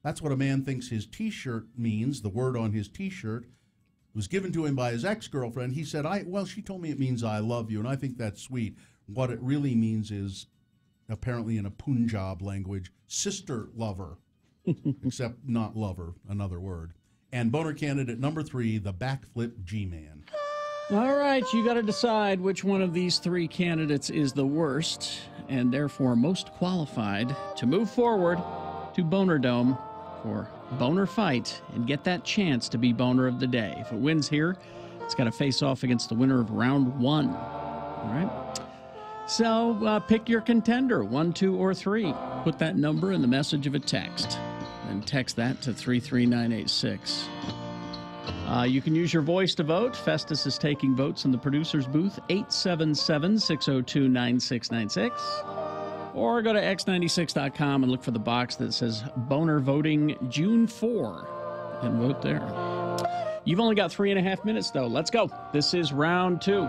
That's what a man thinks his T-shirt means. The word on his T-shirt was given to him by his ex-girlfriend. He said, she told me it means I love you, and I think that's sweet. What it really means is, apparently in a Punjab language, sister lover, except not lover, another word. And boner candidate number 3, the backflip G-Man. All right, you got to decide which one of these 3 candidates is the worst and therefore most qualified to move forward to Boner Dome for Boner Fight and get that chance to be Boner of the Day. If it wins here, it's got to face off against the winner of round 1. All right? So pick your contender, 1, 2, or 3. Put that number in the message of a text, and text that to 33986. You can use your voice to vote. Festus is taking votes in the producer's booth, 877-602-9696. Or go to x96.com and look for the box that says Boner Voting June 4 and vote there. You've only got 3.5 minutes, though. Let's go. This is round 2.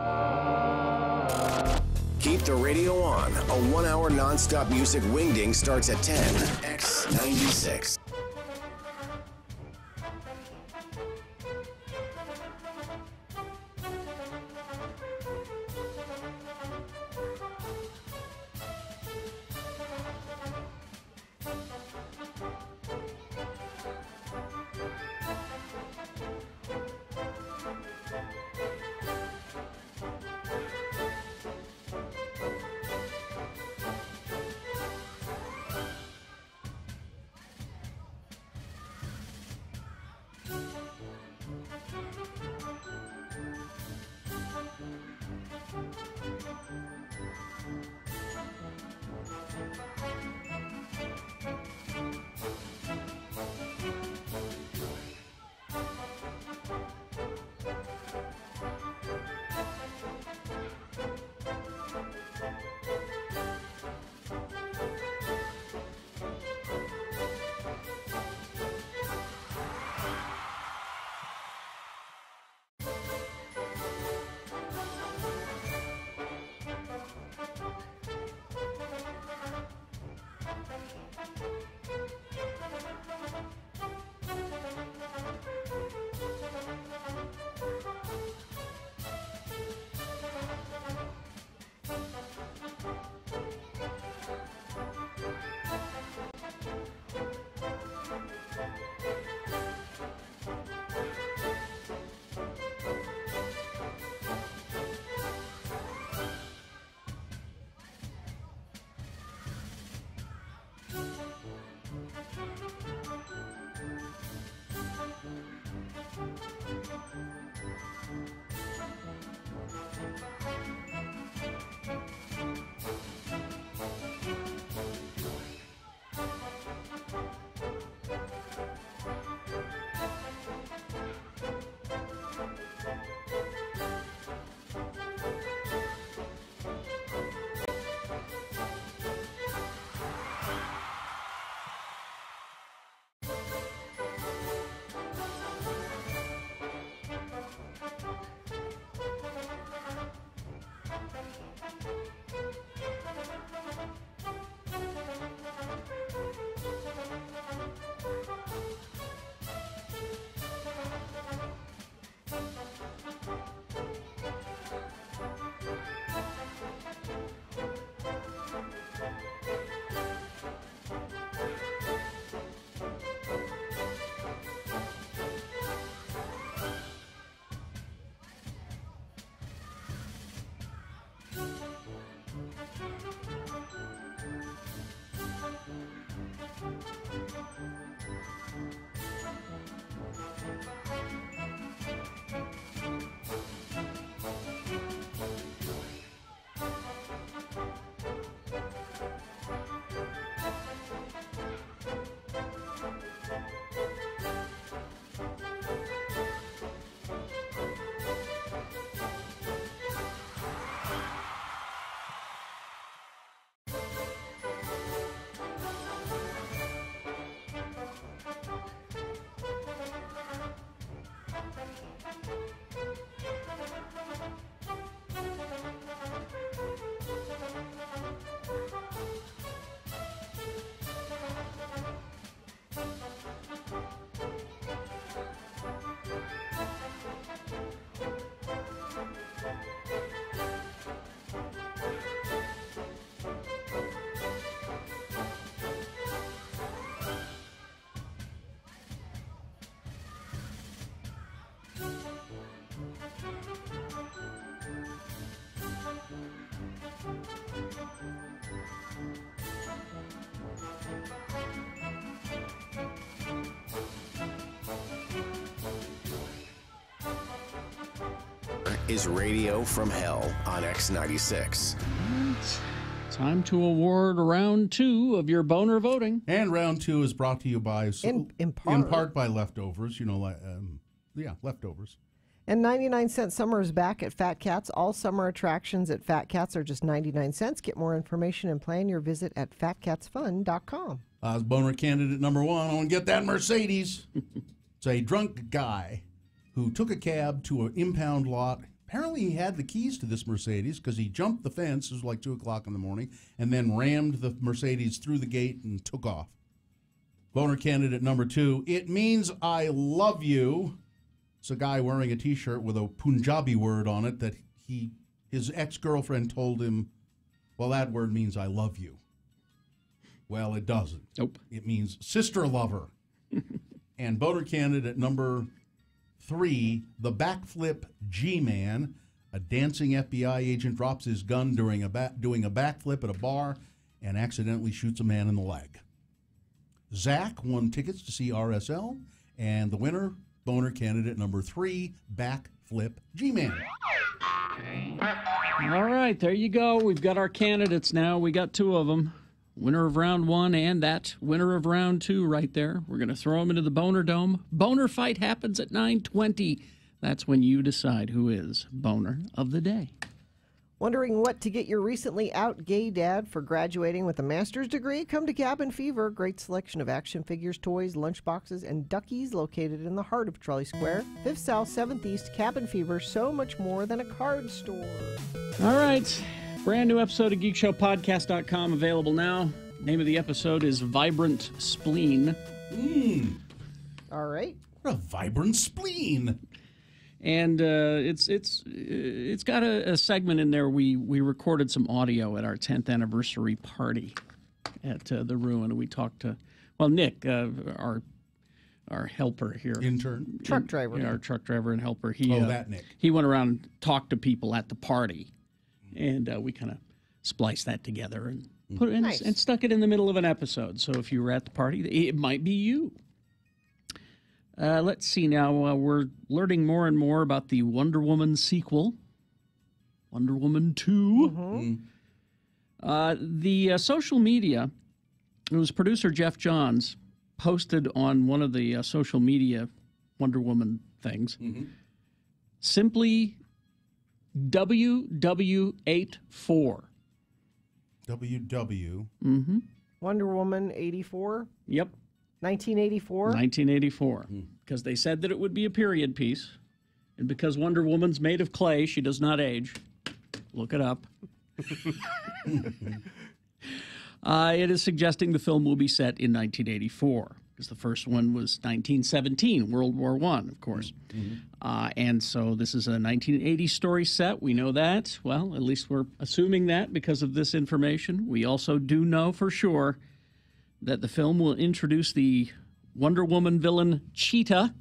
Keep the radio on. A 1-hour nonstop music wingding starts at 10. X96. is Radio from Hell on X96. Time to award round 2 of your boner voting. And round 2 is brought to you by in part by leftovers. Leftovers. And 99-cent summer is back at Fat Cats. All summer attractions at Fat Cats are just 99 cents. Get more information and plan your visit at fatcatsfun.com. Boner candidate number 1. I want to get that Mercedes. It's a drunk guy who took a cab to an impound lot. Apparently he had the keys to this Mercedes because he jumped the fence. It was like 2 o'clock in the morning, and then rammed the Mercedes through the gate and took off. Boner candidate number 2. It means I love you. It's a guy wearing a T-shirt with a Punjabi word on it that his ex-girlfriend told him, well, that word means I love you. Well, it doesn't. Nope. It means sister lover. And boner candidate number 3, the backflip G-Man. A dancing FBI agent drops his gun doing a backflip at a bar and accidentally shoots a man in the leg. Zach won tickets to see RSL, and the winner, boner candidate number 3, backflip G-Man. All right, there you go. We've got our candidates now. We got 2 of them. Winner of round 1 and that winner of round 2 right there. We're going to throw them into the Boner Dome. Boner fight happens at 9:20. That's when you decide who is Boner of the Day. Wondering what to get your recently out gay dad for graduating with a master's degree? Come to Cabin Fever. Great selection of action figures, toys, lunchboxes, and duckies located in the heart of Trolley Square. 5th South, 7th East, Cabin Fever. So much more than a card store. All right. Brand new episode of GeekShowPodcast.com available now. Name of the episode is Vibrant Spleen. All right. What a vibrant spleen. And it's got a segment in there. We recorded some audio at our 10th anniversary party at the Ruin, and we talked to, Nick, our helper here, intern, truck driver, our truck driver and helper. That Nick. He went around and talked to people at the party, and we kind of spliced that together and put it in, and stuck it in the middle of an episode. So if you were at the party, it might be you. Let's see now. We're learning more and more about the Wonder Woman sequel, Wonder Woman 2. The social media, it was producer Jeff Johns, posted on one of the social media Wonder Woman things, simply WW84. WW. Wonder Woman 84? Yep. 1984? 1984. Because they said that it would be a period piece. And because Wonder Woman's made of clay, she does not age. Look it up. It is suggesting the film will be set in 1984. Because the first one was 1917, World War I, of course. And so this is a 1980 story set. We know that. Well, at least we're assuming that because of this information. We also do know for sure that the film will introduce the Wonder Woman villain Cheetah,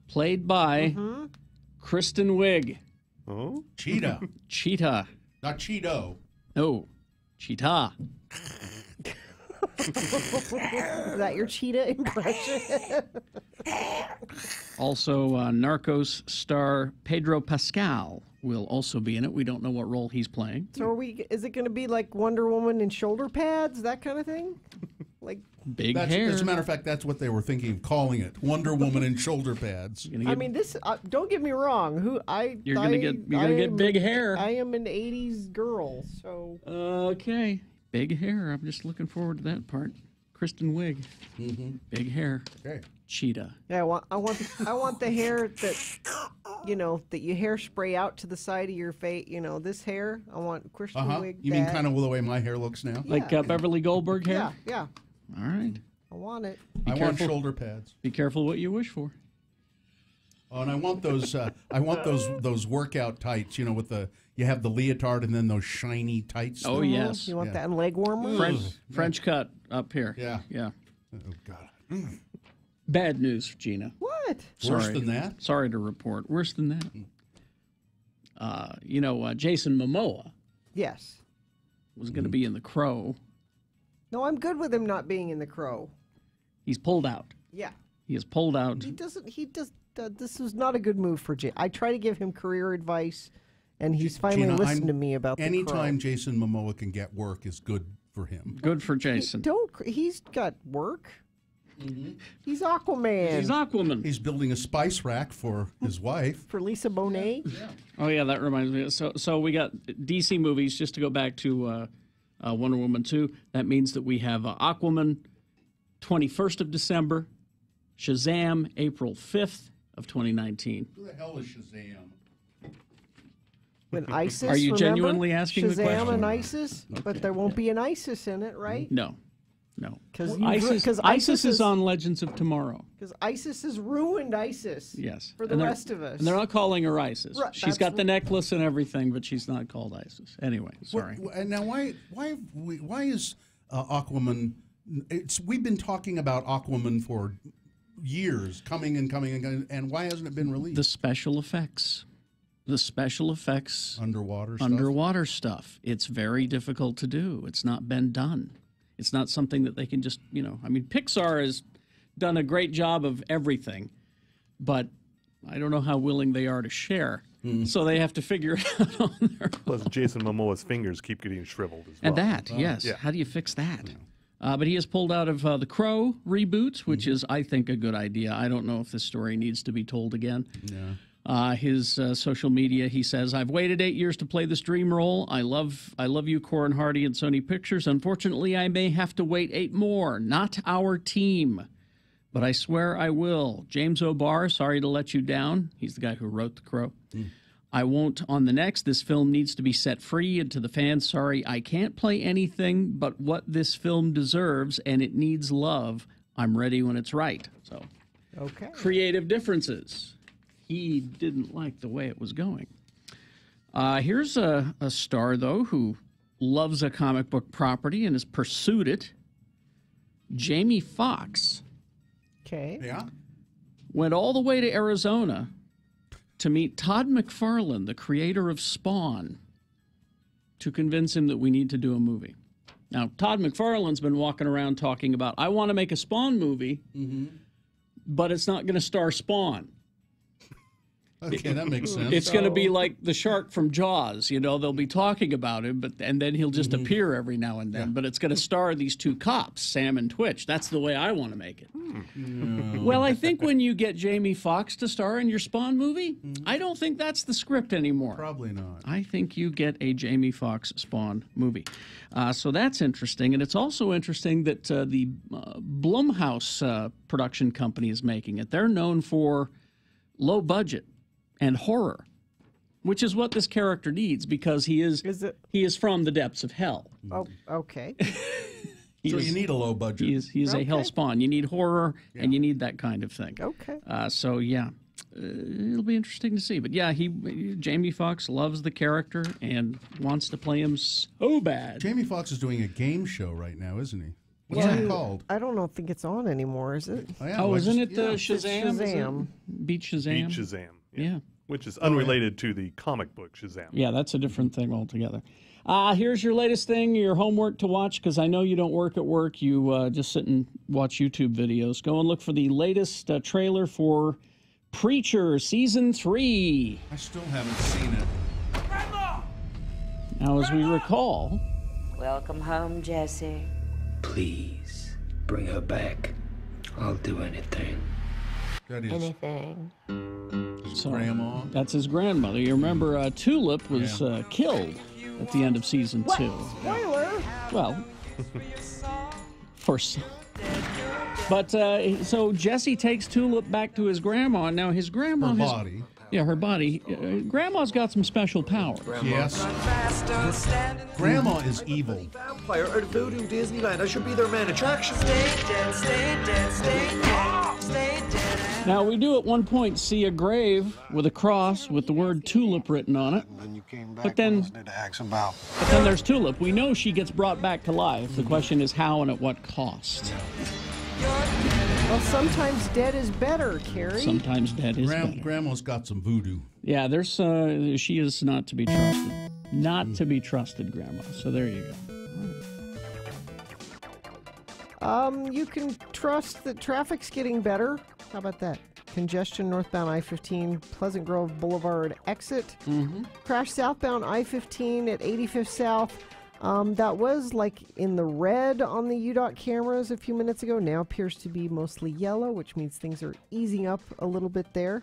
played by Kristen Wiig. Oh? Cheetah. Cheetah. Not Cheeto. No, Cheetah. Is that your cheetah impression? Also, Narcos star Pedro Pascal will also be in it. We don't know what role he's playing. So is it going to be like Wonder Woman in shoulder pads, that kind of thing? Like big hair. As a matter of fact, that's what they were thinking of calling it, Wonder Woman in shoulder pads. I mean, this. Don't get me wrong. You're gonna get big hair. I am an '80s girl, so. Okay. Big hair. I'm just looking forward to that part. Kristen Wiig. Big hair. Okay. Cheetah. Yeah, I want the hair that, that you hairspray out to the side of your face. This hair. I want Kristen Wiig. You mean kind of the way my hair looks now? Yeah. Like Beverly Goldberg hair? Yeah. All right. I want it. I want shoulder pads. Be careful what you wish for. Oh, and I want those. I want those workout tights. You have the leotard and then those shiny tights. Oh yes. You want that in leg warmer? French cut up here. Yeah. Yeah. Oh God. Bad news, Gina. What? Worse than that? Sorry to report. Worse than that. Jason Momoa. Yes. Was going to be in The Crow. No, I'm good with him not being in The Crow. He's pulled out. Yeah. He is pulled out. He this was not a good move for Jay. I try to give him career advice, and he's finally Gina, listened to me about the anytime Crow. Jason Momoa can get work is good for him. Good for Jason. He's got work. He's Aquaman. He's Aquaman. He's building a spice rack for his wife. For Lisa Bonet. Oh yeah, that reminds me. So we got DC movies. Just to go back to Wonder Woman 2, that means that we have Aquaman, 21st of December, Shazam, April 5th of 2019. Who the hell is Shazam? When ISIS, Are you remember? genuinely asking Shazam the question? and ISIS, but there won't be an ISIS in it, right? No. Because ISIS is on Legends of Tomorrow. Because ISIS has ruined ISIS. Yes. For the And they're- rest of us. And they're not calling her ISIS. Right, She's that's got the necklace and everything, but she's not called ISIS. Anyway, sorry. And now, why is Aquaman? We've been talking about Aquaman for years, coming, and why hasn't it been released? The special effects. Underwater stuff. It's very difficult to do. It's not been done. It's not something that they can just, Pixar has done a great job of everything, but I don't know how willing they are to share. So they have to figure it out on their own. Plus, Jason Momoa's fingers keep getting shriveled as well. And that, yes. Yeah. How do you fix that? But he has pulled out of The Crow reboot, which is, I think, a good idea. I don't know if this story needs to be told again. Yeah. His social media, he says, "I've waited 8 years to play this dream role. I love you, Corin Hardy and Sony Pictures. Unfortunately, I may have to wait 8 more. Not our team. But I swear I will. James O'Barr, sorry to let you down." He's the guy who wrote The Crow. "I won't on the next. This film needs to be set free. And to the fans, sorry, I can't play anything but what this film deserves, and it needs love. I'm ready when it's right." So, okay. Creative differences. He didn't like the way it was going. Here's a star, though, who loves a comic book property and has pursued it. Jamie Foxx. Okay. Yeah. Went all the way to Arizona to meet Todd McFarlane, the creator of Spawn, to convince him that we need to do a movie. Now, Todd McFarlane's been walking around talking about, I want to make a Spawn movie, but it's not going to star Spawn. Okay, that makes sense. It's going to be like the shark from Jaws. They'll be talking about him, and then he'll just appear every now and then. But it's going to star these 2 cops, Sam and Twitch. That's the way I want to make it. Well, I think when you get Jamie Foxx to star in your Spawn movie, I don't think that's the script anymore. Probably not. I think you get a Jamie Foxx Spawn movie. So that's interesting. And it's also interesting that the Blumhouse production company is making it. They're known for low budget and horror, which is what this character needs because he is from the depths of hell. Oh, okay. So you need a low budget. He is a hell spawn. You need horror and you need that kind of thing. Okay. So yeah, it'll be interesting to see. But yeah, Jamie Foxx loves the character and wants to play him so bad. Jamie Foxx is doing a game show right now, isn't he? What's that called? I don't think it's on anymore, is it? Isn't it Shazam? Shazam. Beat Shazam? Beat Shazam. Yeah. Which is unrelated to the comic book Shazam. Yeah, that's a different thing altogether. Here's your latest thing, your homework to watch, because I know you don't work at work. You just sit and watch YouTube videos. Go and look for the latest trailer for Preacher Season 3. I still haven't seen it. Now, as we recall... Welcome home, Jesse. Please, bring her back. I'll do anything. That is anything. His grandma. That's his grandmother. You remember Tulip was killed at the end of Season 2. Spoiler! Well, for some. But so Jesse takes Tulip back to his grandma, and now his grandma Her body. Yeah, her body. Grandma's got some special powers. Yes. Grandma is evil. Vampire at Voodoo Disneyland. I should be their main attraction. Now, we do at one point see a grave with a cross with the word Tulip written on it. But then there's Tulip. We know she gets brought back to life. The question is how and at what cost. Well, sometimes dead is better, Carrie. Sometimes dead is better. Grandma's got some voodoo. Yeah, there's she is not to be trusted. Not to be trusted, Grandma. So there you go. You can trust that traffic's getting better. How about that? Congestion northbound I-15, Pleasant Grove Boulevard exit. Crash southbound I-15 at 85th South. That was like in the red on the UDOT cameras a few minutes ago. Now appears to be mostly yellow, which means things are easing up a little bit there.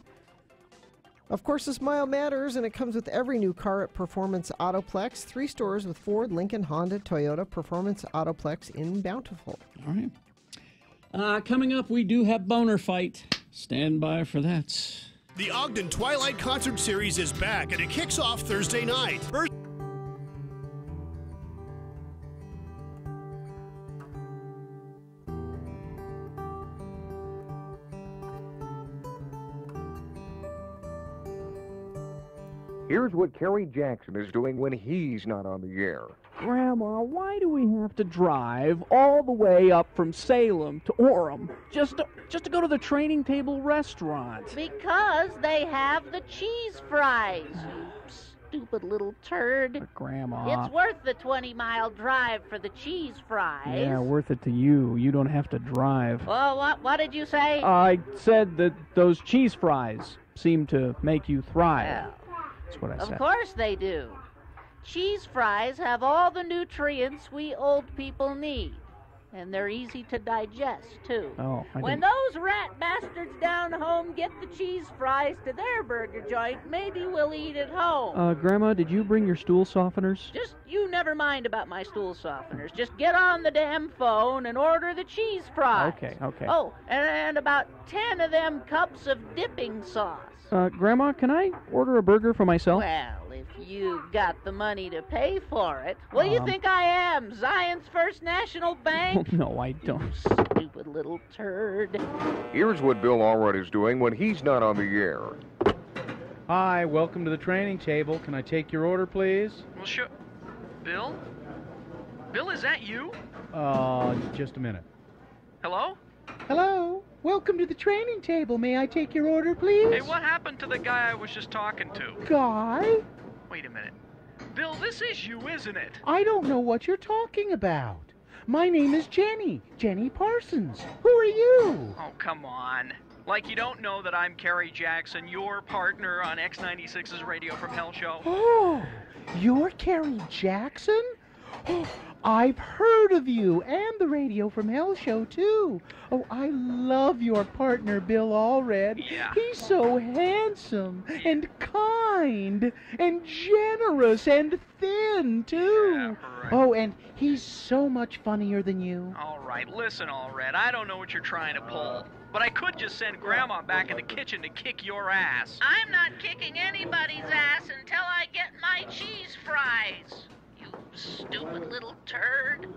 Of course, this mile matters, and it comes with every new car at Performance Autoplex. 3 stores with Ford, Lincoln, Honda, Toyota. Performance Autoplex in Bountiful. All right. Coming up, we do have Boner Fight. Stand by for that. The Ogden Twilight Concert Series is back, and it kicks off Thursday night. Here's what Kerry Jackson is doing when he's not on the air. Grandma, why do we have to drive all the way up from Salem to Orem just to go to the Training Table restaurant? Because they have the cheese fries, you stupid little turd. Grandma. It's worth the 20-mile drive for the cheese fries. Yeah, worth it to you. You don't have to drive. Well, what did you say? I said that those cheese fries seem to make you thrive. Well, that's what I said. of course they do. Cheese fries have all the nutrients we old people need. And they're easy to digest, too. Oh, when those rat bastards down home get the cheese fries to their burger joint, maybe we'll eat at home. Grandma, did you bring your stool softeners? Just, you never mind about my stool softeners. Just get on the damn phone and order the cheese fries. Okay. Oh, and about 10 of them cups of dipping sauce. Grandma, can I order a burger for myself? Well, if you've got the money to pay for it. What do you think I am, Zion's First National Bank? No, I don't. Stupid little turd. Here's what Bill Allred is doing when he's not on the air. Hi, welcome to the training table. Can I take your order, please? Well, sure. Bill? Bill, is that you? Just a minute. Hello? Hello. Welcome to the training table. May I take your order, please? Hey, what happened to the guy I was just talking to? Guy? Wait a minute. Bill, this is you, isn't it? I don't know what you're talking about. My name is Jenny. Jenny Parsons. Who are you? Oh, come on. Like you don't know that I'm Kerry Jackson, your partner on X96's Radio from Hell show. Oh, you're Kerry Jackson? Oh, I've heard of you and the Radio from Hell show, too. Oh, I love your partner, Bill Allred. Yeah. He's so handsome and kind and generous and thin, too. Yeah, right. Oh, and he's so much funnier than you. All right, listen, Allred, I don't know what you're trying to pull, but I could just send Grandma back in the kitchen to kick your ass. I'm not kicking anybody's ass until I get my cheese fries. You stupid little turd.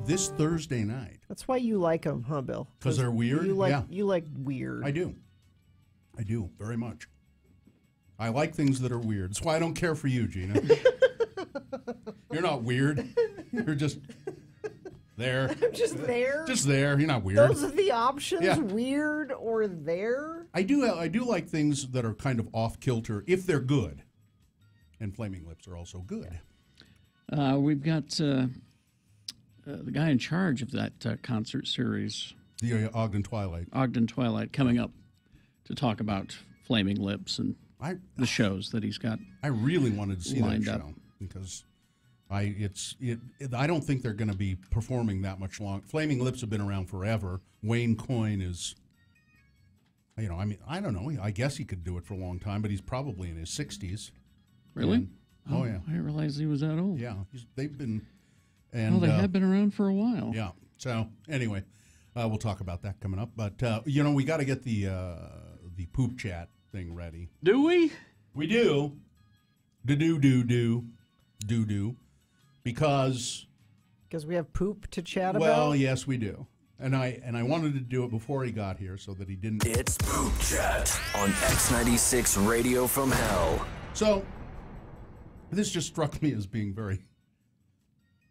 this Thursday night. That's why you like them, huh, Bill? Because they're weird? You like, yeah. You like weird. I do, very much. I like things that are weird. That's why I don't care for you, Gina. You're not weird. You're just there. I'm just there? Just there. You're not weird. Those are the options, Yeah. weird or there? I do like things that are kind of off kilter if they're good. And Flaming Lips are also good. We've got the guy in charge of that concert series, the Ogden Twilight, coming up to talk about Flaming Lips and the shows that he's got. I really wanted to see that show up. because I don't think they're going to be performing that much long. Flaming Lips have been around forever. Wayne Coyne is, I don't know. I guess he could do it for a long time, but he's probably in his 60s. Really? Oh yeah. I didn't realize he was that old. Yeah, they've been. And, they have been around for a while. Yeah. So anyway, we'll talk about that coming up. But we got to get the poop chat thing ready. Do we? We do. Do. Because we have poop to chat about? Well, yes, we do. And I wanted to do it before he got here so that he didn't. It's Poop Chat on X96 Radio from Hell. So this just struck me as being very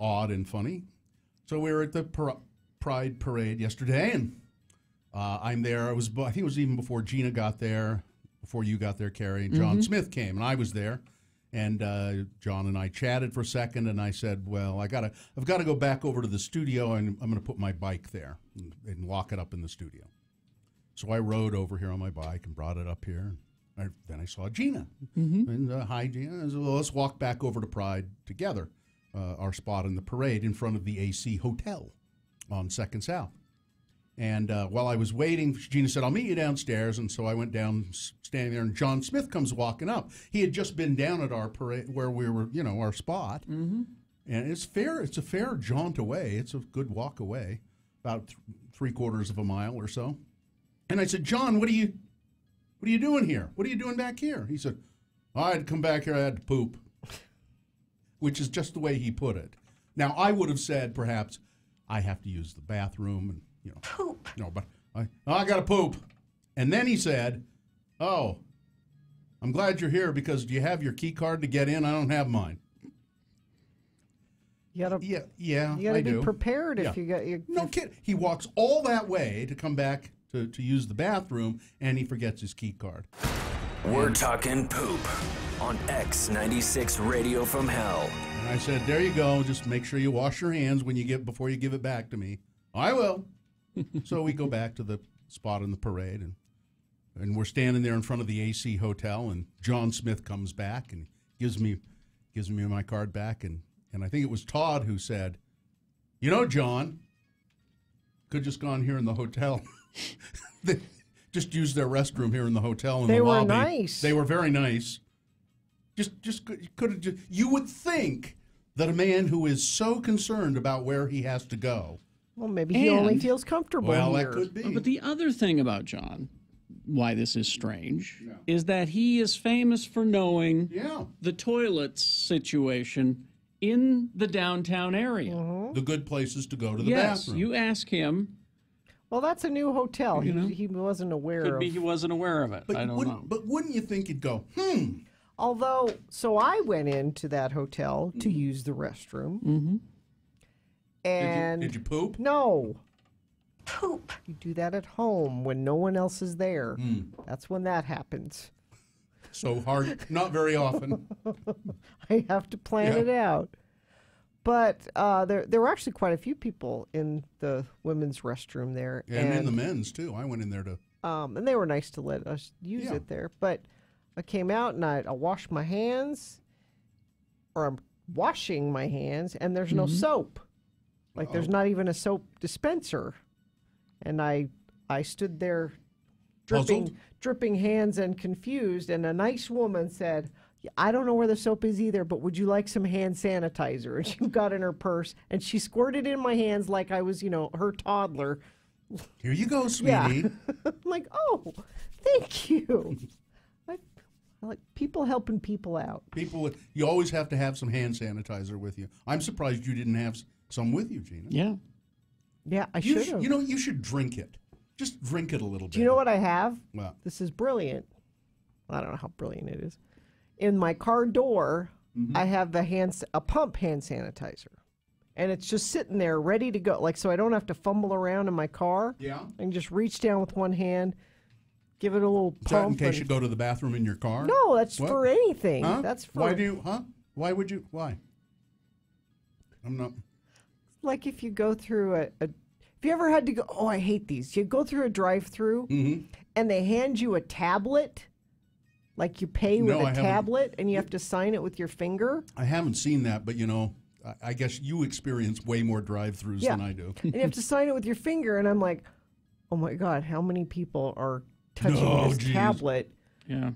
odd and funny. So we were at the Pride Parade yesterday, and I'm there. I think it was even before Gina got there, before you got there, Carrie, and John Smith came, and I was there. And John and I chatted for a second, and I said, "Well, I've got to go back over to the studio, and I'm going to put my bike there and lock it up in the studio." So I rode over here on my bike and brought it up here. Then I saw Gina, and hi, Gina. I said, "Well, let's walk back over to Pride together, our spot in the parade in front of the AC Hotel on 2nd South." And while I was waiting, Gina said, "I'll meet you downstairs." And so I went down, standing there, and John Smith comes walking up. He had just been down at our parade where we were, our spot. Mm-hmm. And it's a fair jaunt away. It's a good walk away, about 3/4 of a mile or so. And I said, "John, what are you doing here? What are you doing back here?" He said, "I had to come back here. I had to poop," which is just the way he put it. Now, I would have said, perhaps, "I have to use the bathroom," and poop. No, but I got to poop. And then he said, "Oh, I'm glad you're here because do you have your key card to get in? I don't have mine." You gotta, yeah, you gotta be prepared if you got your. No kid. He walks all that way to come back to use the bathroom, and he forgets his key card. We're talking poop on X96 Radio from Hell. And I said, "There you go. Just make sure you wash your hands before you give it back to me." "I will." So we go back to the spot in the parade, and we're standing there in front of the AC Hotel, and John Smith comes back and gives me my card back, and I think it was Todd who said, "John, could just gone here in the hotel." They just used their restroom here in the hotel in the lobby. They were nice. They were very nice. You would think that a man who is so concerned about where he has to go. Well, maybe he only feels comfortable here. That could be. But the other thing about John, why this is strange, is that he is famous for knowing the toilets situation in the downtown area. The good places to go to the yes, bathroom. you ask him. Well, that's a new hotel. He wasn't aware Could be he wasn't aware of it. I don't know. But wouldn't you think you'd go, Although, so I went into that hotel to use the restroom. Mm-hmm. And did you poop? No. Poop. You do that at home when no one else is there. That's when that happens. So hard, not very often. I have to plan it out. But there were actually quite a few people in the women's restroom there. And in the men's, too. I went in there to... and they were nice to let us use it there. But I came out and I washed my hands, or I'm washing my hands, and there's no soap. Like, there's not even a soap dispenser. And I stood there dripping hands and confused, and a nice woman said, "I don't know where the soap is either, but would you like some hand sanitizer?" And she got in her purse, and she squirted in my hands like I was, her toddler. "Here you go, sweetie." Yeah. I'm like, "Oh, thank you." I like people helping people out. You always have to have some hand sanitizer with you. I'm surprised you didn't have So I'm with you, Gina. Yeah. Yeah, I You should sh- have. You know, you should drink it. Just drink it a little bit. Do you know what I have? What? This is brilliant. I don't know how brilliant it is. In my car door, I have a pump hand sanitizer. And it's just sitting there ready to go. Like, so I don't have to fumble around in my car. Yeah. I can just reach down with one hand, give it a little Is that in pump. case you go to the bathroom in your car? No, that's What? for anything. Huh? That's for Why do you, Why would you, why? I'm not. like if you go through have you ever had to go, oh, I hate these. You go through a drive-through and they hand you a tablet, like you pay with No, I a haven't. tablet and you have to sign it with your finger. I haven't seen that, but you know, I guess you experience way more drive-throughs than I do. And you have to sign it with your finger. And I'm like, oh my God, how many people are touching this tablet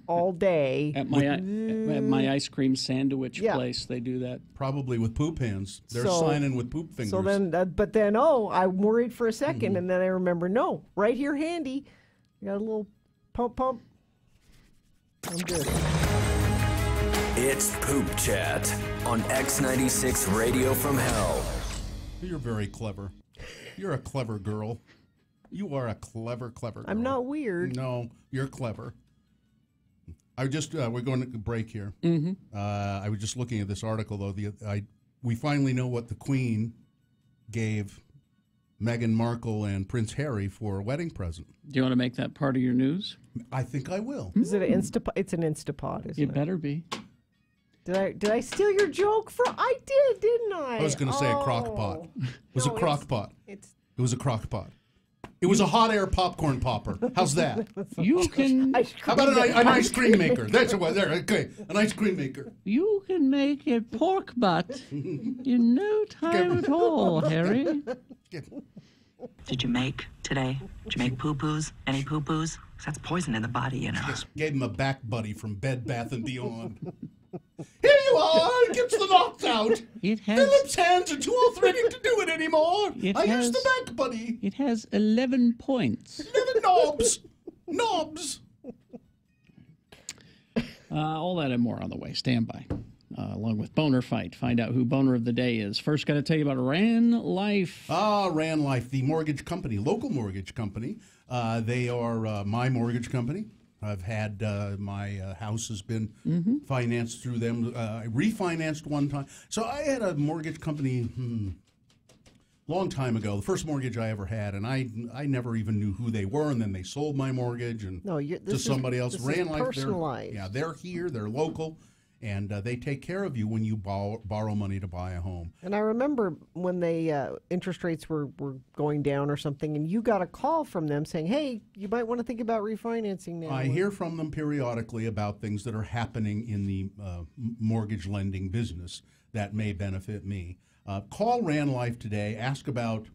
all day? At my ice cream sandwich place, they do that. Probably with poop hands. They're So- signing with poop fingers. So then, but then, I'm worried for a 2nd and then I remember, no, right here handy. You got a little pump. I'm good. It's Poop Chat on X96 Radio from Hell. You're very clever. You're a clever girl. You are a clever girl. I'm not weird. No, you're clever. I just we're going to break here. I was just looking at this article though. We finally know what the Queen gave Meghan Markle and Prince Harry for a wedding present. Do you want to make that part of your news? I think I will. Is it an Instapot? It's an Instapot, isn't it? It better be. Did I steal your joke? I did, didn't I? I was going to say a crock pot. It was a crock pot. It was a crock pot. It was a hot air popcorn popper. How's that? You can. How about an ice cream maker? That's what. There. Okay, an ice cream maker. You can make a pork butt in no time at all, Harry. Did you make today? Did you make poo-poos? Any poo-poos? 'Cause that's poison in the body, you know. Just gave him a back buddy from Bed Bath & Beyond. Here you are! Gets the knocks out! Philip's hands are too arthritic to do it anymore! I use the back buddy! It has 11 points. 11 knobs! Knobs! All that and more on the way. Stand by. Along with Boner Fight. Find out who Boner of the Day is. First, got to tell you about Ran Life. Ran Life, the mortgage company, local mortgage company. They are my mortgage company. I've had my house has been financed through them. I refinanced one time. So I had a mortgage company long time ago, the first mortgage I ever had, and I never even knew who they were, and then they sold my mortgage to somebody else. Ran Life, personalized. They're here, they're local, and they take care of you when you borrow money to buy a home. And I remember when they interest rates were going down or something, and you got a call from them saying, hey, you might want to think about refinancing now. I hear from them periodically about things that are happening in the mortgage lending business that may benefit me. Call Ran Life today. Ask about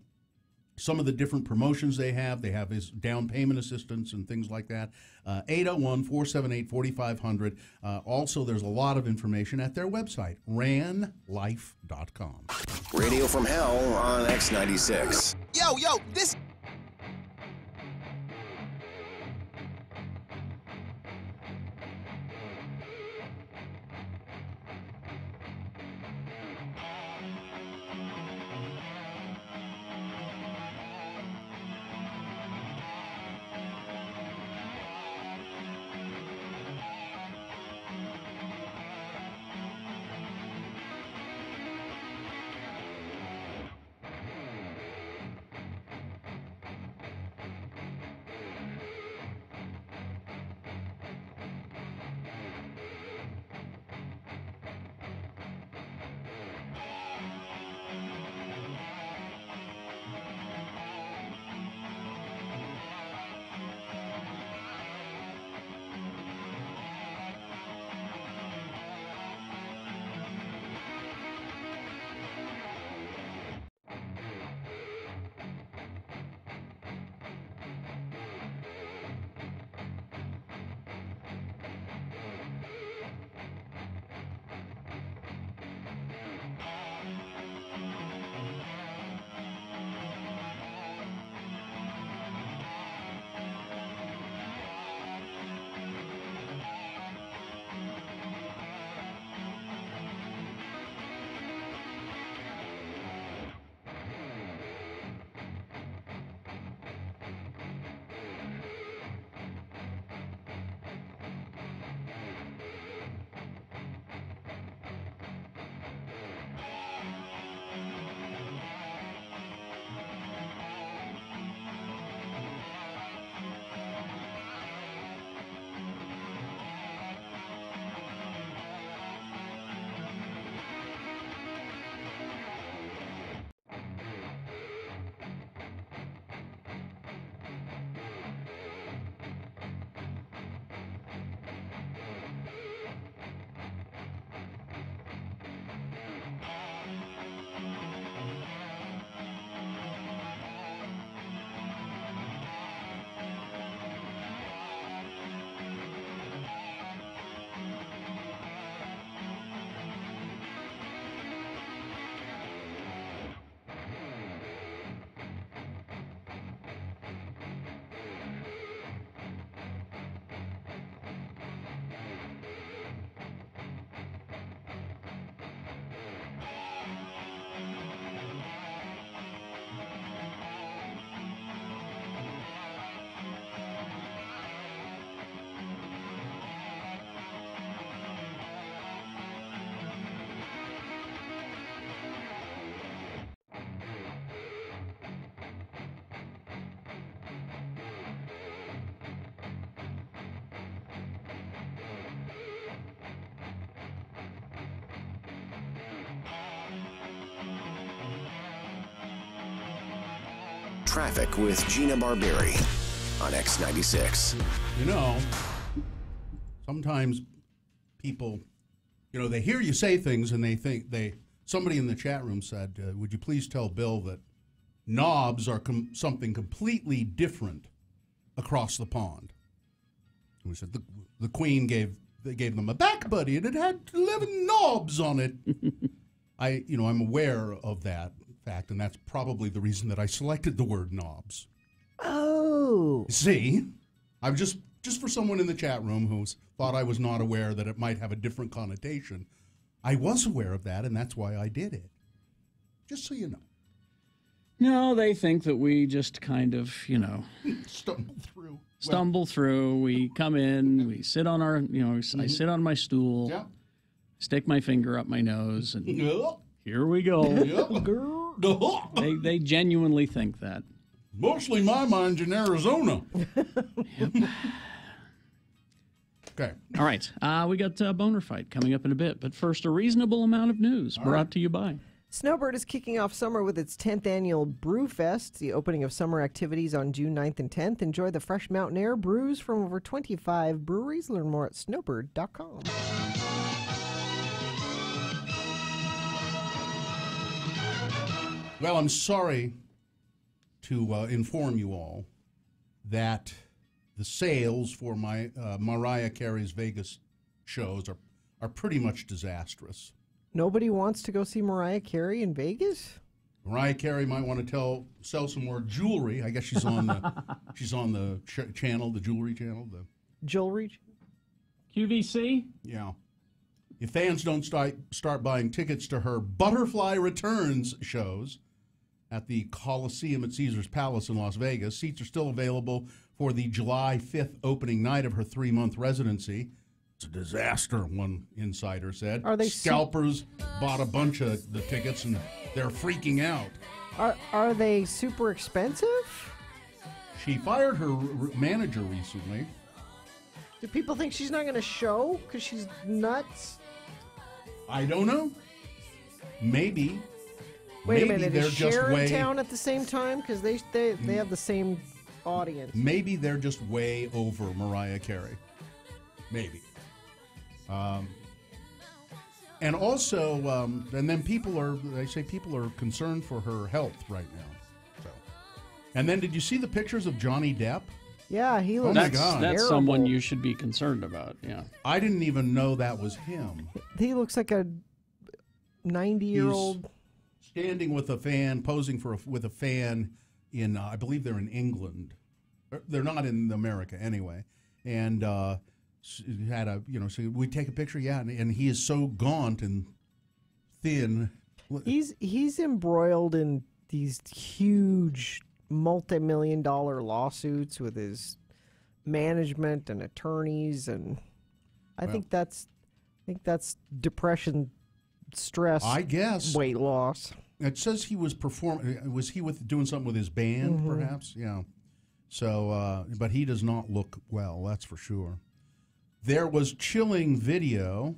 some of the different promotions they have. They have his down payment assistance and things like that. 801-478-4500. Also, there's a lot of information at their website, ranlife.com. Radio from Hell on X96. Yo, this... Traffic with Gina Barberi on X96. You know, sometimes people, they hear you say things and they think somebody in the chat room said, would you please tell Bill that knobs are something completely different across the pond? And we said the Queen gave them a back buddy and it had 11 knobs on it. I'm aware of that fact, and that's probably the reason that I selected the word knobs. Oh. See? I'm just for someone in the chat room who thought I was not aware that it might have a different connotation. I was aware of that, and that's why I did it. Just so you know. No, they think that we just kind of, stumble through. We come in, we sit on our, I sit on my stool, stick my finger up my nose, and here we go. They genuinely think that. Mostly my mind's in Arizona. Okay. All right. We got Boner Fight coming up in a bit, but first, a reasonable amount of news brought to you by Snowbird is kicking off summer with its 10th annual Brew Fest, the opening of summer activities on June 9th and 10th. Enjoy the fresh mountain air brews from over 25 breweries. Learn more at snowbird.com. Well, I'm sorry to inform you all that the sales for my Mariah Carey's Vegas shows are pretty much disastrous. Nobody wants to go see Mariah Carey in Vegas? Mariah Carey might want to sell some more jewelry. I guess she's on the channel, the jewelry channel. Jewelry? QVC? Yeah. If fans don't start buying tickets to her Butterfly Returns shows at the Coliseum at Caesars Palace in Las Vegas, seats are still available for the July 5th opening night of her 3-month residency. It's a disaster, one insider said. Are they Scalpers bought a bunch of the tickets and they're freaking out. Are they super expensive? She fired her manager recently. Do people think she's not going to show because she's nuts? I don't know. Maybe. Wait Maybe a minute, they're is just Cher in town at the same time? Because they have the same audience. Maybe they're just way over Mariah Carey. Maybe. And also, and then people are concerned for her health right now. So, and then did you see the pictures of Johnny Depp? Yeah, he looks That's terrible. someone you should be concerned about, yeah. I didn't even know that was him. He looks like a 90-year-old. Standing with a fan, posing with a fan in, I believe they're in England. They're not in America anyway. And had so we take a picture, yeah, and he is so gaunt and thin. He's embroiled in these huge multi-million-dollar lawsuits with his management and attorneys, and I think that's depression, stress, I guess, weight loss. It says he was performing. Was he doing something with his band, perhaps? Yeah. So, but he does not look well. That's for sure. There was chilling video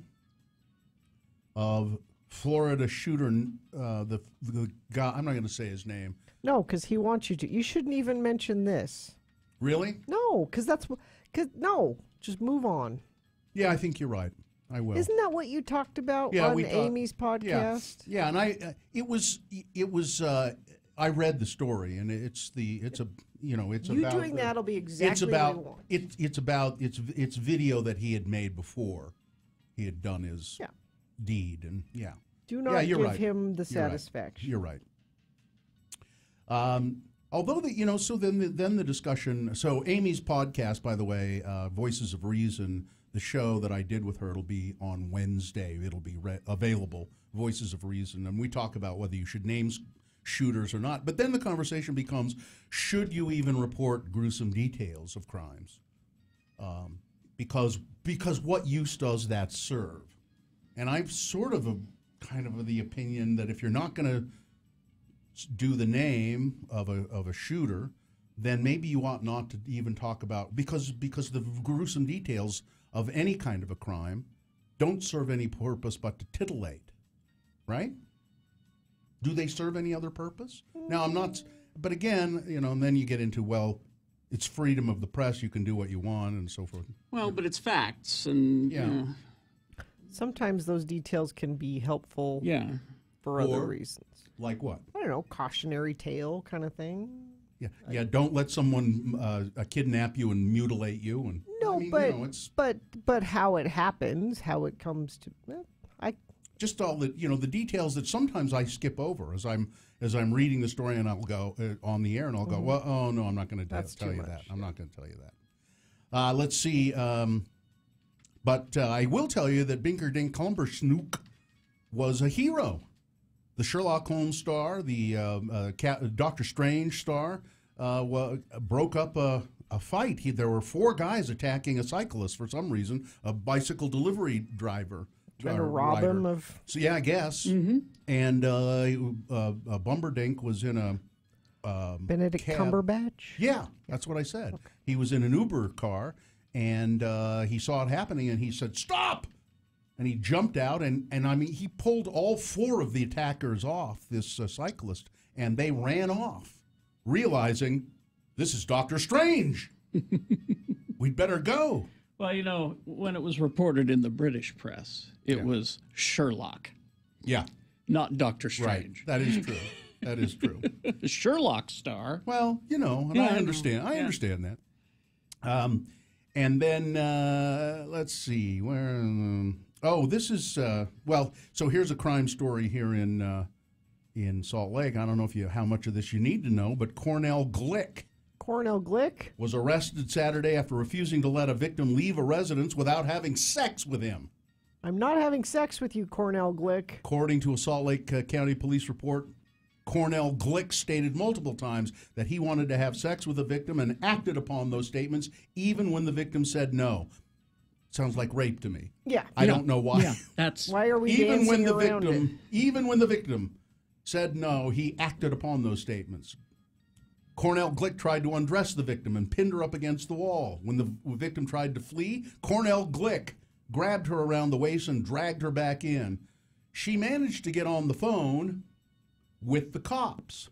of Florida shooter, the guy. I'm not going to say his name. No, because he wants you to. You shouldn't even mention this. Really? No, because no. Just move on. Yeah, I think you're right. I will. Isn't that what you talked about on Amy's podcast? Yeah, and it was. I read the story, and it's about doing that'll be exactly what you want. It's video that he had made before he had done his deed, and do not give right. him the satisfaction. You're right. Although so then the discussion. So Amy's podcast, by the way, Voices of Reason, the show that I did with her, it'll be on Wednesday. It'll be available. Voices of Reason, and we talk about whether you should name shooters or not. But then the conversation becomes, should you even report gruesome details of crimes? Because what use does that serve? And I'm sort of kind of the opinion that if you're not going to do the name of a shooter, then maybe you ought not to even talk about, because the gruesome details of any kind of a crime don't serve any purpose but to titillate, right? Do they serve any other purpose? Now, but again, and then you get into, well, it's freedom of the press. You can do what you want and so forth. Well, but it's facts, and sometimes those details can be helpful. Yeah. For other reasons. Like what? I don't know, cautionary tale kind of thing. Yeah. Don't let someone kidnap you and mutilate you. And no, but how it happens, how it comes to. Just all the the details that sometimes I skip over as I'm reading the story, and I'll go on the air and I'll go, well, oh no, I'm not going to tell you that. I'm not going to tell you that. Let's see. But I will tell you that Binkerdink Klumpersnook was a hero. The Sherlock Holmes star, the Doctor Strange star, broke up a fight. There were 4 guys attacking a cyclist for some reason, a bicycle delivery driver. Trying to rob him of. So yeah, I guess. Mm-hmm. And Bumberdink was in a Benedict Cumberbatch. Yeah, that's what I said. Okay. He was in an Uber car, and he saw it happening, and he said, "Stop!" And he jumped out, and I mean, he pulled all 4 of the attackers off this cyclist, and they ran off, realizing this is Doctor Strange. We'd better go. Well, when it was reported in the British press, it was Sherlock. Yeah. Not Doctor Strange. Right. That is true. That is true. Sherlock star. Well, and I understand. I understand that. And then, let's see. This is, so here's a crime story here in Salt Lake. I don't know how much of this you need to know, but Cornell Glick was arrested Saturday after refusing to let a victim leave a residence without having sex with him. I'm not having sex with you, Cornell Glick. According to a Salt Lake County police report, Cornell Glick stated multiple times that he wanted to have sex with a victim and acted upon those statements even when the victim said no. Sounds like rape to me. Yeah. I don't know why. Yeah, why are we dancing around it? Even when the victim said no, he acted upon those statements. Cornell Glick tried to undress the victim and pinned her up against the wall. When the victim tried to flee, Cornell Glick grabbed her around the waist and dragged her back in. She managed to get on the phone with the cops.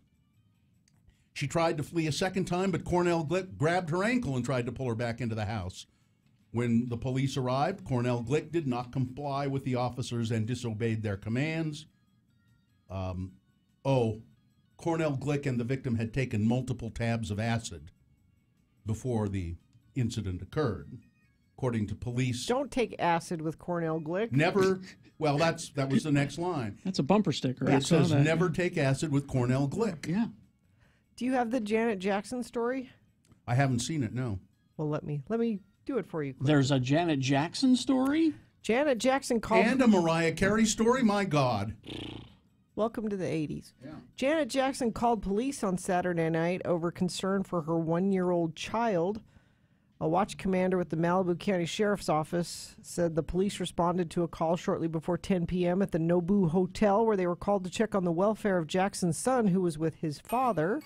She tried to flee a second time, but Cornell Glick grabbed her ankle and tried to pull her back into the house. When the police arrived, Cornell Glick did not comply with the officers and disobeyed their commands. Cornell Glick and the victim had taken multiple tabs of acid before the incident occurred. According to police... Don't take acid with Cornell Glick. Never... Well, that was the next line. That's a bumper sticker. It says, never take acid with Cornell Glick. Yeah. Do you have the Janet Jackson story? I haven't seen it, no. Well, let me do it for you quickly. There's a Janet Jackson story? Janet Jackson called... And a Mariah Carey story? My God. Welcome to the 80s. Yeah. Janet Jackson called police on Saturday night over concern for her 1-year-old child. A watch commander with the Malibu County Sheriff's Office said the police responded to a call shortly before 10 p.m. at the Nobu Hotel, where they were called to check on the welfare of Jackson's son, who was with his father.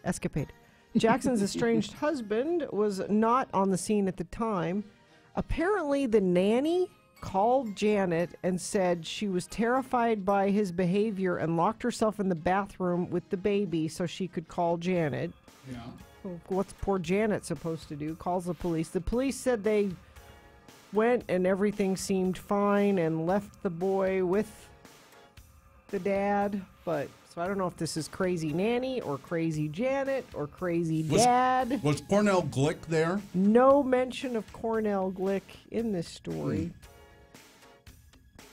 Escapade. Jackson's estranged husband was not on the scene at the time. Apparently, the nanny called Janet and said she was terrified by his behavior and locked herself in the bathroom with the baby so she could call Janet. Yeah. What's poor Janet supposed to do? Calls the police. The police said they went and everything seemed fine and left the boy with the dad. But so I don't know if this is crazy nanny or crazy Janet or crazy dad. Was Cornell Glick there? No mention of Cornell Glick in this story.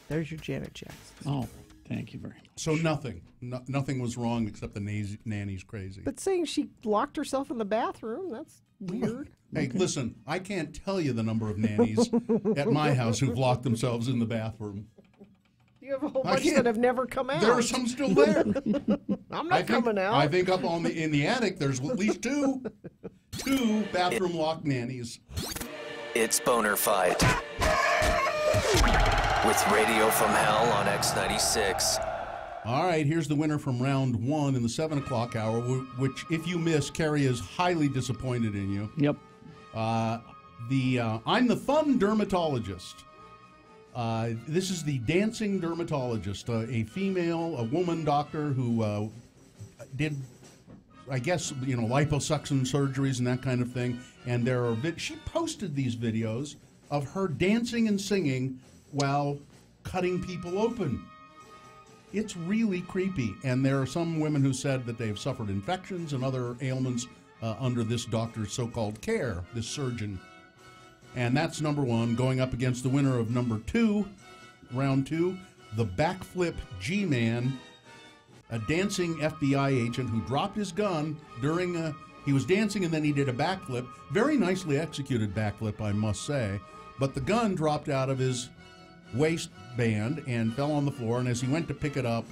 There's your Janet Jackson. Oh, thank you very much. So nothing. Nothing was wrong except the nanny's crazy. But saying she locked herself in the bathroom, that's weird. Hey, listen, I can't tell you the number of nannies at my house who've locked themselves in the bathroom. You have a whole bunch that have never come out. There are some still there. I'm not coming out. I think up in the attic there's at least two bathroom locked nannies. It's Boner Fight with Radio from Hell on X96. All right, here's the winner from round 1 in the 7 o'clock hour, which, if you miss, Carrie is highly disappointed in you. Yep. I'm the fun dermatologist. This is the dancing dermatologist, a woman doctor who did I guess, liposuction surgeries and that kind of thing. And she posted these videos of her dancing and singing while cutting people open. It's really creepy. And there are some women who said that they've suffered infections and other ailments under this doctor's so-called care, this surgeon. And that's number one. Going up against the winner of number two, round two, the backflip G-Man, a dancing FBI agent who dropped his gun during he was dancing and then he did a backflip. Very nicely executed backflip, I must say. But the gun dropped out of his waistband and fell on the floor. And as he went to pick it up,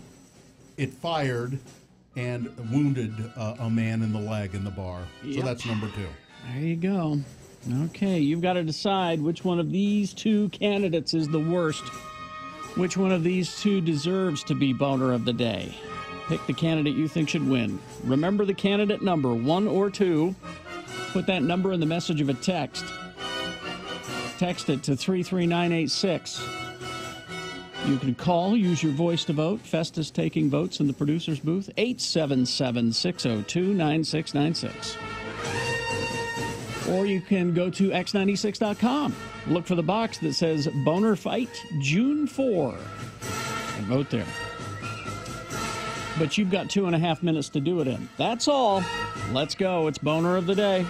it fired and wounded a man in the leg in the bar. Yep. So that's number two. There you go. Okay, you've got to decide which one of these two candidates is the worst. Which one of these two deserves to be boner of the day? Pick the candidate you think should win. Remember the candidate number, 1 or 2. Put that number in the message of a text. Text it to 33986. You can call, use your voice to vote. Festus taking votes in the producer's booth, 877-602-9696. Or you can go to x96.com. Look for the box that says Boner Fight June 4 and vote there. But you've got 2.5 minutes to do it in. That's all. Let's go. It's Boner of the Day.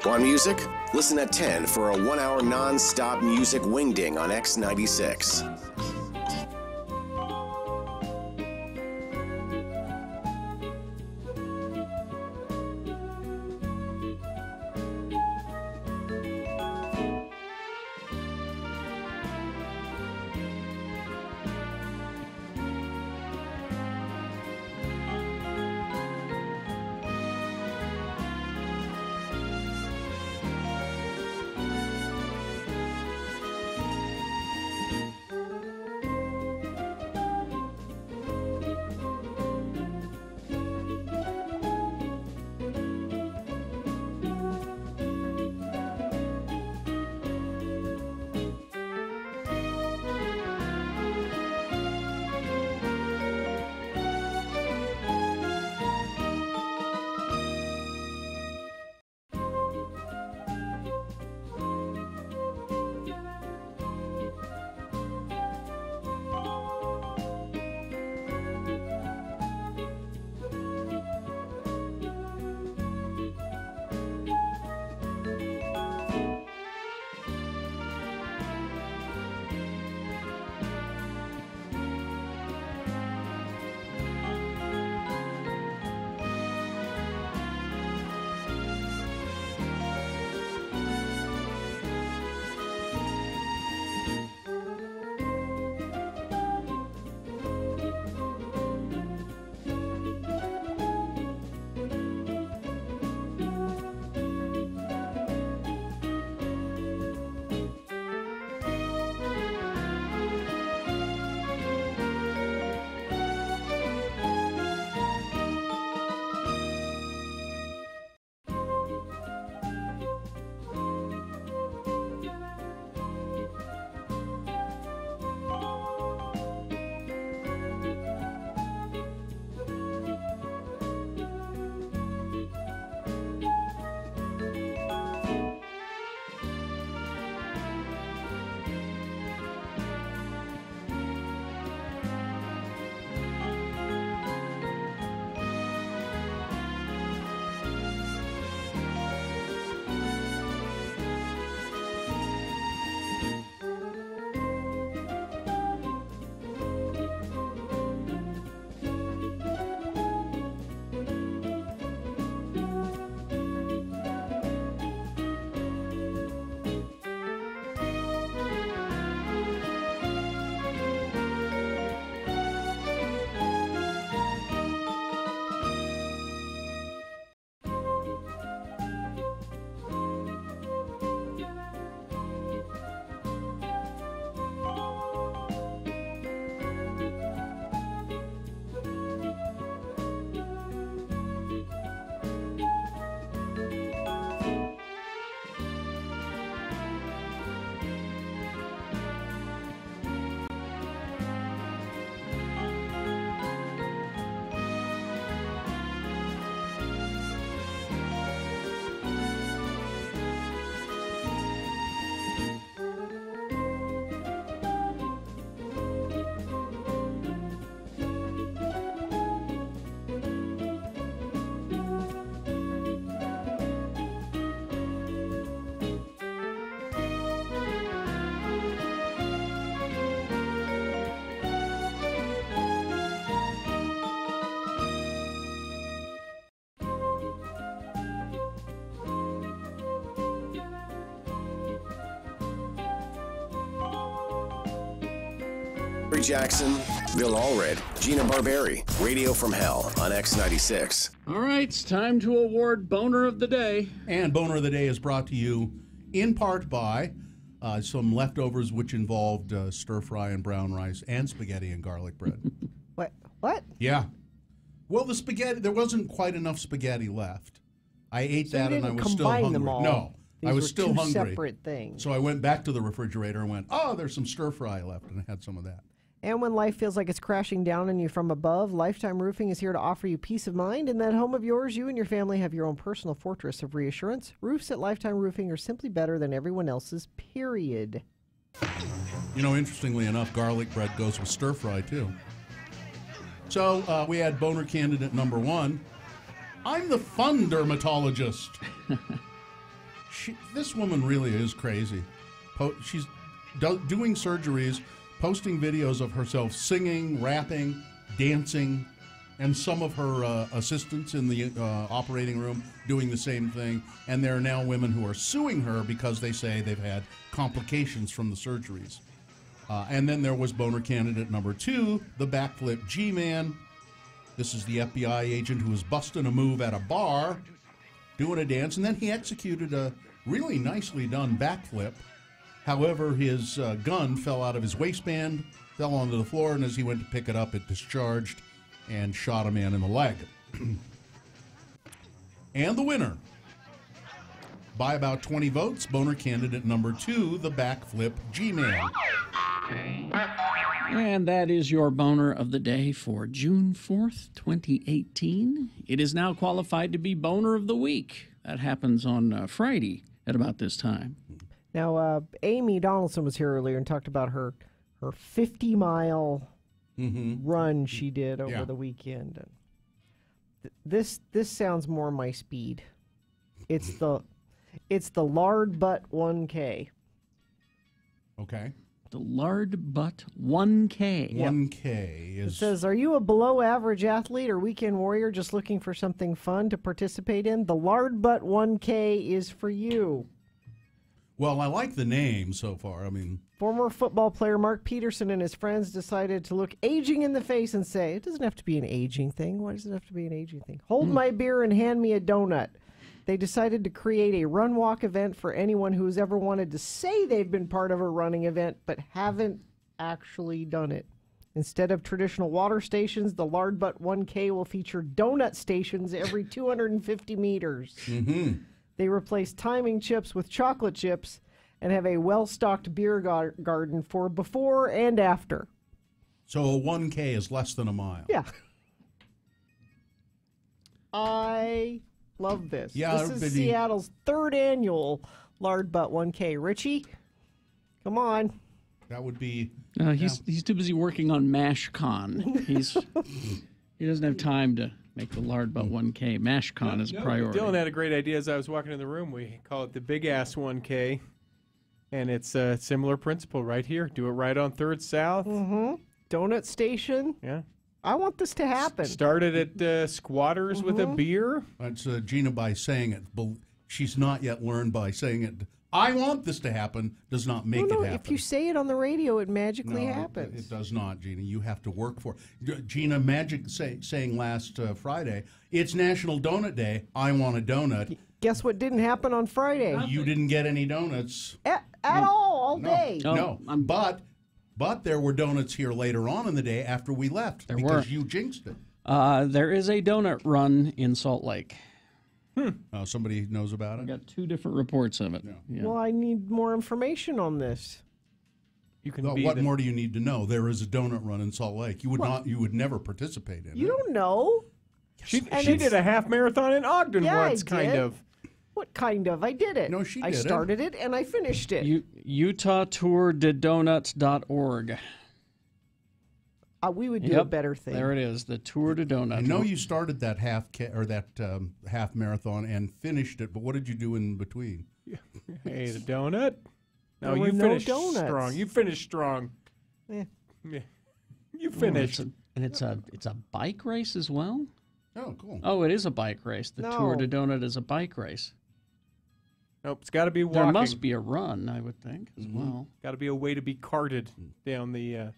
Want music? Listen at 10 for a 1-hour non-stop music wingding on X96. Kerry Jackson, Bill Allred, Gina Barberi, Radio from Hell on X96. All right, it's time to award Boner of the Day. And Boner of the Day is brought to you in part by some leftovers which involved stir fry and brown rice and spaghetti and garlic bread. What? Yeah. Well, the spaghetti, there wasn't quite enough spaghetti left. I ate that and I was still hungry. Them all. No, These I was were still two hungry. Separate things. So I went back to the refrigerator and went, oh, there's some stir fry left, and I had some of that. And when life feels like it's crashing down on you from above, Lifetime Roofing is here to offer you peace of mind. In that home of yours, you and your family have your own personal fortress of reassurance. Roofs at Lifetime Roofing are simply better than everyone else's, period. You know, interestingly enough, garlic bread goes with stir fry, too. So we had boner candidate number 1. I'm the fun dermatologist. This woman really is crazy. She's doing surgeries, posting videos of herself singing, rapping, dancing, and some of her assistants in the operating room doing the same thing. And there are now women who are suing her because they say they've had complications from the surgeries. And then there was boner candidate number 2, the backflip G-Man. This is the FBI agent who was busting a move at a bar, doing a dance, and then he executed a really nicely done backflip. However, his gun fell out of his waistband, fell onto the floor, and as he went to pick it up, it discharged and shot a man in the leg. And the winner, by about 20 votes, boner candidate number 2, the backflip G-Man. And that is your Boner of the Day for June 4th, 2018. It is now qualified to be Boner of the Week. That happens on Friday at about this time. Now, Amy Donaldson was here earlier and talked about her 50-mile run she did over the weekend. This sounds more my speed. It's the Lard Butt 1K. Okay. The Lard Butt 1K. 1K is... It says, are you a below-average athlete or weekend warrior just looking for something fun to participate in? The Lard Butt 1K is for you. Well, I like the name so far. I mean... Former football player Mark Peterson and his friends decided to look aging in the face and say, it doesn't have to be an aging thing. Why does it have to be an aging thing? Hold my beer and hand me a donut. They decided to create a run-walk event for anyone who's ever wanted to say they've been part of a running event but haven't actually done it. Instead of traditional water stations, the Lard Butt 1K will feature donut stations every 250 meters. Mm-hmm. They replace timing chips with chocolate chips and have a well-stocked beer garden for before and after. So a 1K is less than a mile. Yeah. I love this. Yeah, this is Seattle's 3rd annual Lard Butt 1K. Richie, come on. That would be... He's too busy working on MashCon. He doesn't have time to make the Lard Butt 1K. MashCon is a priority. Dylan had a great idea as I was walking in the room. We call it the Big Ass 1K, and it's a similar principle right here. Do it right on 3rd South. Mm-hmm. Donut station. Yeah. I want this to happen. Started at Squatters with a beer. That's Gina by saying it. She's not yet learned by saying it. I want this to happen does not make it happen. If you say it on the radio, it magically happens. It does not, Gina. You have to work for it. Gina saying last Friday, it's National Donut Day. I want a donut. Guess what didn't happen on Friday? You didn't get any donuts. At all day. No. But there were donuts here later on in the day after we left because you jinxed it. There is a donut run in Salt Lake. Somebody knows about it? I got 2 different reports of it. Yeah. Well, I need more information on this. What more do you need to know? There is a donut run in Salt Lake. You would never participate in it. You don't know. She did a half marathon in Ogden once, kind of. What kind of? I did it. No, she did I started it and I finished it. UtahTourDeDonuts.org. We would do a better thing. There it is, the Tour de Donuts. I know you started that half marathon and finished it, but what did you do in between? Hey, the donut. No, There were you no finished donuts. strong. You finished strong. Yeah. You finished. It's a bike race as well. Oh, cool. Oh, it is a bike race. The Tour de Donut is a bike race. Nope, it's got to be walking. There must be a run, I would think, as well. Got to be a way to be carted down the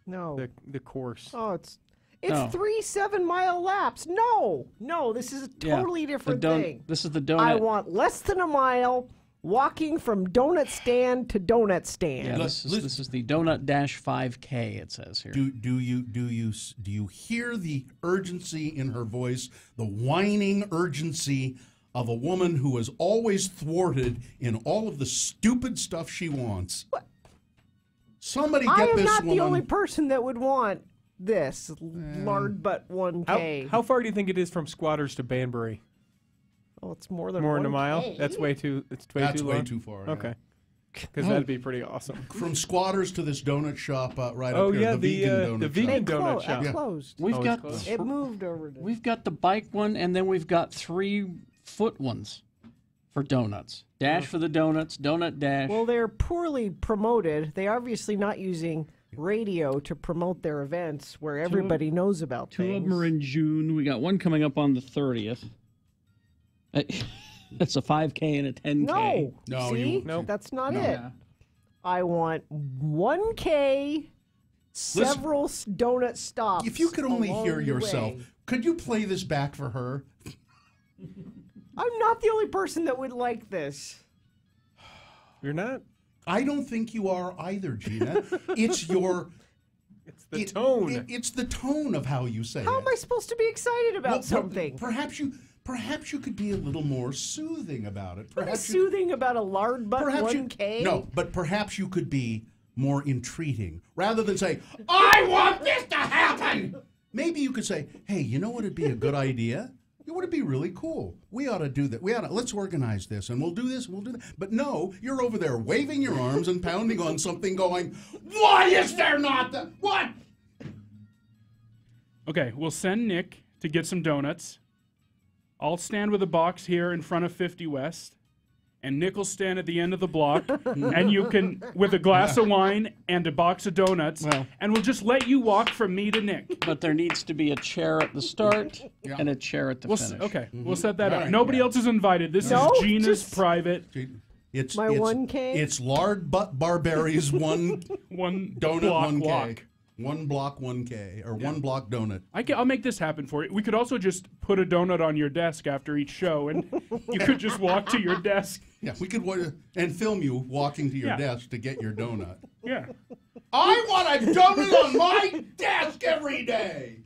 No. The course. Oh, it's No. 3 7-mile laps. No, this is a totally different thing. This is the donut. I want less than a mile walking from donut stand to donut stand. Yeah, this is the Donut Dash 5K. It says here. Do you hear the urgency in her voice? The whining urgency of a woman who is always thwarted in all of the stupid stuff she wants. What? Somebody I get am this not woman. the only person that would want this lard butt 1K. How far do you think it is from Squatters to Banbury? Oh, it's more than More than a 1K. mile? That's way too. It's way That's too way long? too far, yeah. Okay. Because that'd be pretty awesome. From Squatters to this donut shop right Oh, up here, yeah, the vegan donut the shop. vegan donut shop. It closed. We've Oh, got it's closed. It moved over to. We've got the bike one, and then we've got 3-foot ones for donuts. Dash for the donuts, Donut Dash. Well, they're poorly promoted. They're obviously not using radio to promote their events where everybody knows about Two of things. them are in June. We got one coming up on the 30th. That's a 5K and a 10K. No, see? That's not it. I want 1K, several donut stops. If you could only along hear the yourself, way. could you play this back for her? I'm not the only person that would like this. You're not? I don't think you are either, Gina. It's your... It's the tone. It's the tone of how you say How it. am I supposed to be excited about Well, something? Perhaps you could be a little more soothing about it. What is Perhaps soothing about a lard butt perhaps 1K? No, but perhaps you could be more entreating rather than say, "I want this to happen." Maybe you could say, "Hey, you know what would be a good idea? It would be really cool. We ought to do that. Let's organize this, and we'll do this, and we'll do that." But no, you're over there waving your arms and pounding on something, going, "Why is there not the what?" Okay, we'll send Nick to get some donuts. I'll stand with a box here in front of 50 West, and Nick will stand at the end of the block, and you can, with a glass of wine and a box of donuts, and we'll just let you walk from me to Nick. But there needs to be a chair at the start and a chair at the finish. Okay, we'll set that All up. right. Nobody else is invited. This No, is Gina's just- private. It's My 1K? It's lard butt Barberry's one donut block 1K. walk. 1 block 1K or 1 block donut. I'll make this happen for you. We could also just put a donut on your desk after each show, and you could just walk to your desk. Yeah, we could and film you walking to your Yeah. desk to get your donut. Yeah. I want a donut on my desk every day.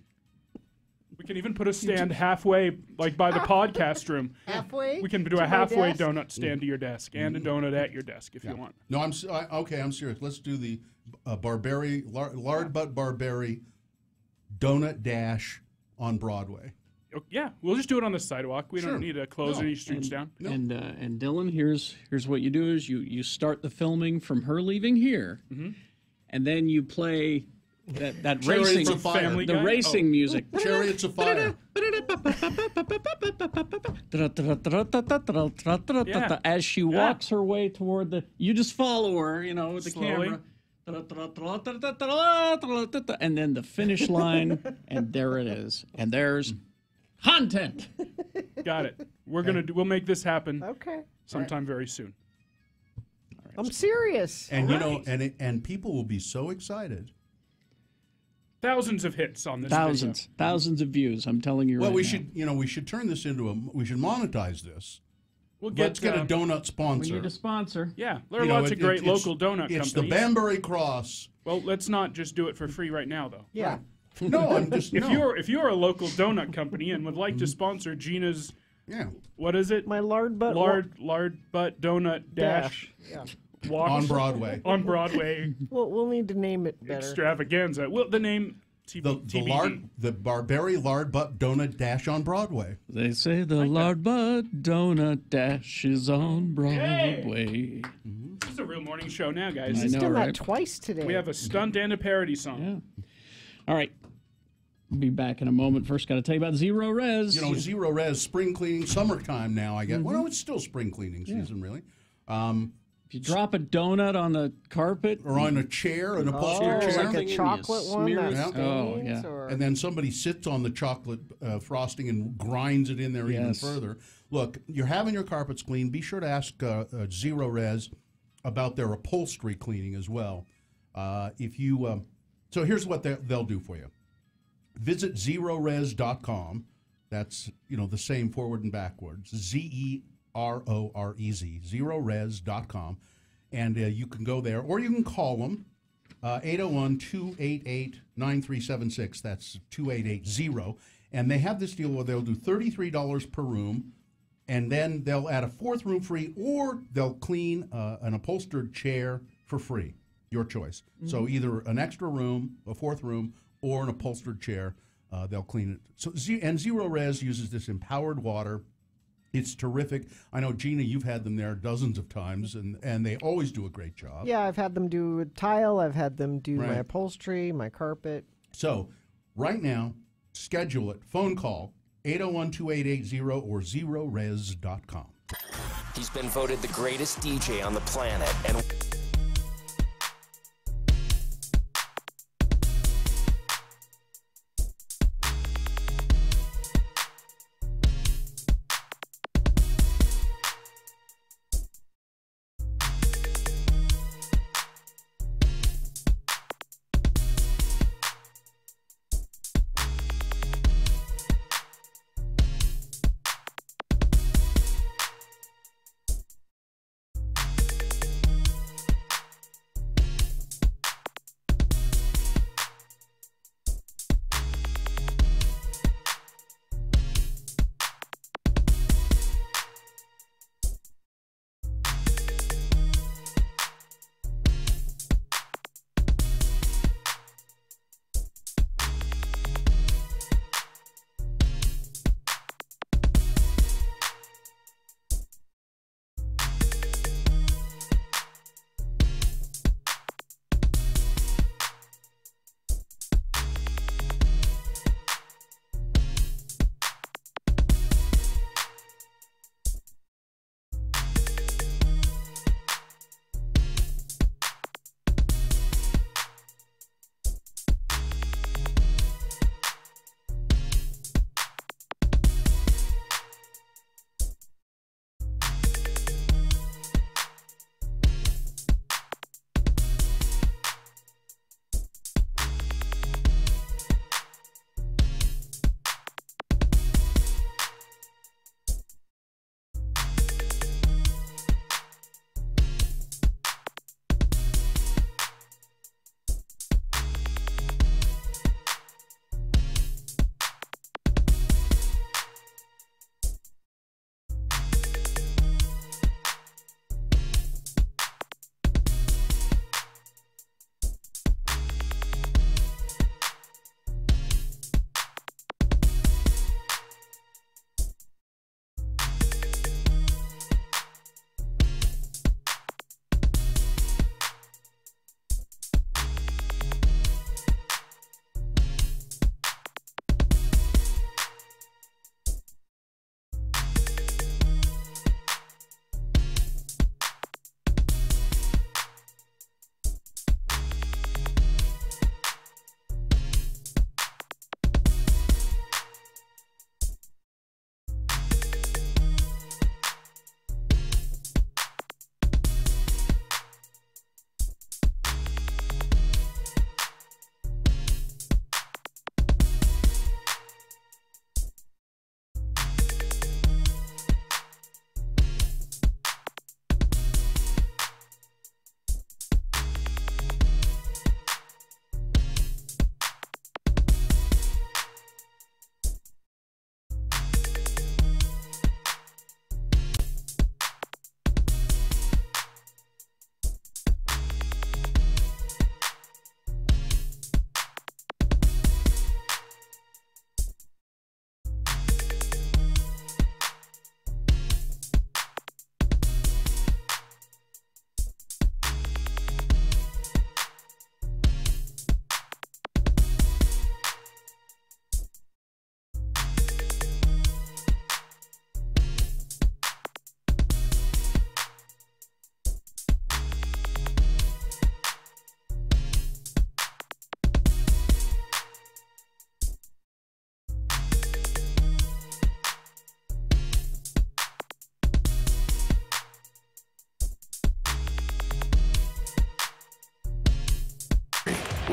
We can even put a stand halfway, like by the podcast room. Halfway? We can do to a my halfway desk? donut stand to your desk and a donut at your desk if you want. No, I'm serious. Let's do the Barberry lard butt Barberry donut dash on Broadway. Yeah, we'll just do it on the sidewalk. We Sure. don't need to close No. any streets down. And Dylan, here's what you do is you start the filming from her leaving here, and then you play that Chariots racing of Fire. Family the Guy? racing music. Chariots of Fire. Yeah. As she walks her way toward the, you just follow her, with the Slowly. camera. And then the finish line, and there it is. And there's content. Got it. We'll make this happen Okay. sometime very soon. I'm serious. And and people will be so excited. Thousands of hits on this Thousands of views. I'm telling you Well, right we now. should we should turn this into we should monetize this. We'll Let's get a donut We sponsor. need a sponsor. Yeah, there are lots of great local donut companies. It's the Banbury Cross. Well, let's not just do it for free right now, though. Yeah. No, I'm just if you're a local donut company and would like to sponsor Gina's, what is it? My lard butt lard butt donut dash. Yeah. Walk On Broadway. On Broadway. We'll need to name it better. Extravaganza. Well, the name TBD. The Barberry lard butt donut dash on Broadway. They say the lard butt donut dash is on Broadway. This is a real morning show now, guys. I know, Done right? that twice today. We have a stunt and a parody song. All right. We'll be back in a moment. First, got to tell you about Zero Res. Zero Res spring cleaning summertime now. I guess. Well, no, it's still spring cleaning season, really. If you drop a donut on the carpet Or on a chair, an upholstered chair. like a chocolate one smear that it. stains, Oh, yeah. or And then somebody sits on the chocolate frosting and grinds it in there even Yes. further. Look, you're having your carpets cleaned. Be sure to ask Zero Res about their upholstery cleaning as well. If you So here's what they'll do for you. Visit zerorez.com. That's, the same forward and backwards. ZEROREZ, zerorez.com. And you can go there, or you can call them, 801-288-9376. That's 2880. And they have this deal where they'll do $33 per room, and then they'll add a fourth room free, or they'll clean an upholstered chair for free. Your choice. Mm-hmm. So either an extra room, a fourth room, or an upholstered chair. They'll clean it. So and Zerorez uses this empowered water. It's terrific. I know, Gina, you've had them there dozens of times, and they always do a great job. Yeah, I've had them do tile. I've had them do my upholstery, my carpet. So right now, schedule it. Phone call, 801-2880 or zerorez.com. He's been voted the greatest DJ on the planet, and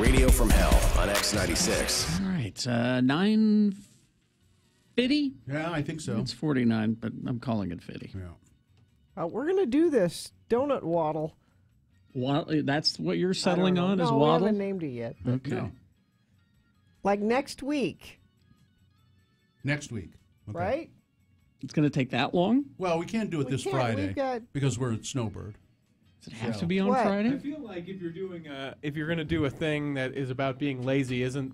Radio from Hell on X96. All right, 9:50. Yeah, I think so. It's 49, but I'm calling it 50. Yeah. We're gonna do this donut waddle. That's what you're settling on is no, waddle? we haven't named it yet. Okay. No. Like next week, Next week. Okay. right? It's going to take that long? Well, we can't do it We this can't. Friday We've got- because we're at Snowbird. Does it have So- to be on What? I Friday? feel like if you're doing if you're going to do a thing that is about being lazy, isn't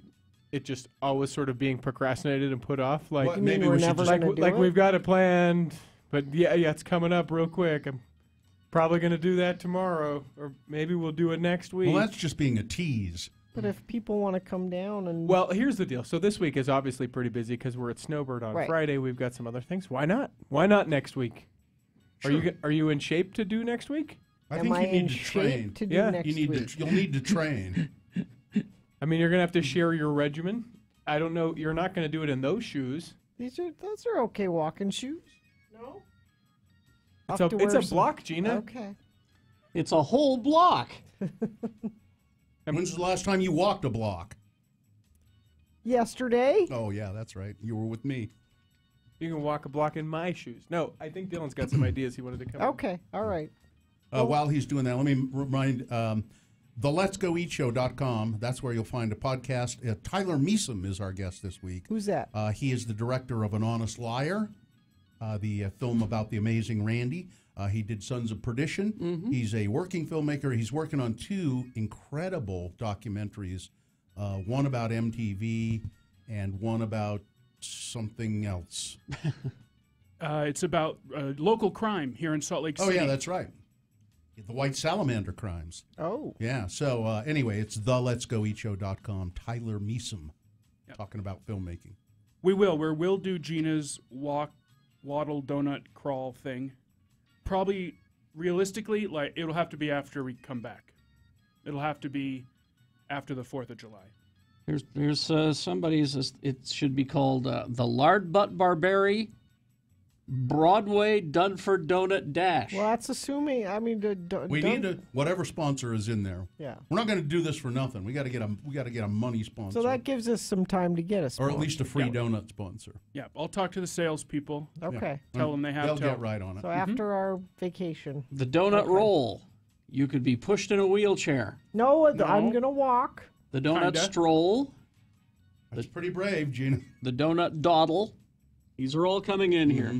it just always sort of being procrastinated and put off? Like What, maybe we should just like we've got it planned, but yeah, it's coming up real quick. I'm probably going to do that tomorrow, or maybe we'll do it next week. Well, that's just being a tease. But if people want to come down and Well, here's the deal. So this week is obviously pretty busy because we're at Snowbird on Right. Friday. We've got some other things. Why not? Why not next week? Sure. Are you in shape to do next week? I Am think I you need in to shape train. to do Yeah. next You'll need to train. I mean, you're gonna have to share your regimen. I don't know. You're not gonna do it in those shoes. those are okay walking shoes. No. It's Have to a wear block, Gina. Okay. It's a whole block. When's the last time you walked a block? Yesterday. Oh, yeah, that's right. You were with me. You can walk a block in my shoes. No, I think Dylan's got some ideas he wanted to come. Okay. All right. While he's doing that, let me remind the letsgoeatshow.com. That's where you'll find a podcast. Tyler Measom is our guest this week. Who's that? He is the director of An Honest Liar, the film about the amazing Randy. He did Sons of Perdition. Mm-hmm. He's a working filmmaker. He's working on 2 incredible documentaries, one about MTV and one about something else. It's about local crime here in Salt Lake Oh, City. yeah, that's right. The White Salamander crimes. Oh. Yeah, so anyway, it's theletsgoeatshow.com. Tyler Measom talking about filmmaking. We'll do Gina's waddle donut crawl thing. Probably realistically, like it'll have to be after we come back. It'll have to be after the 4th of July. There's somebody's. It should be called the Lard Butt Barbary Broadway Dunford Donut Dash. Well, that's assuming. I mean, We need to whatever sponsor is in there. Yeah. We're not going to do this for nothing. We got to get a money sponsor, So that gives us some time to get us, or at least a free donut sponsor. Yeah, I'll talk to the salespeople. Okay. Tell them they have They'll to. get right on it. So after our vacation. The donut roll. You could be pushed in a wheelchair. No, I'm gonna walk. The donut Kinda. stroll. That's pretty brave, Gina. The donut dawdle. These are all coming in here.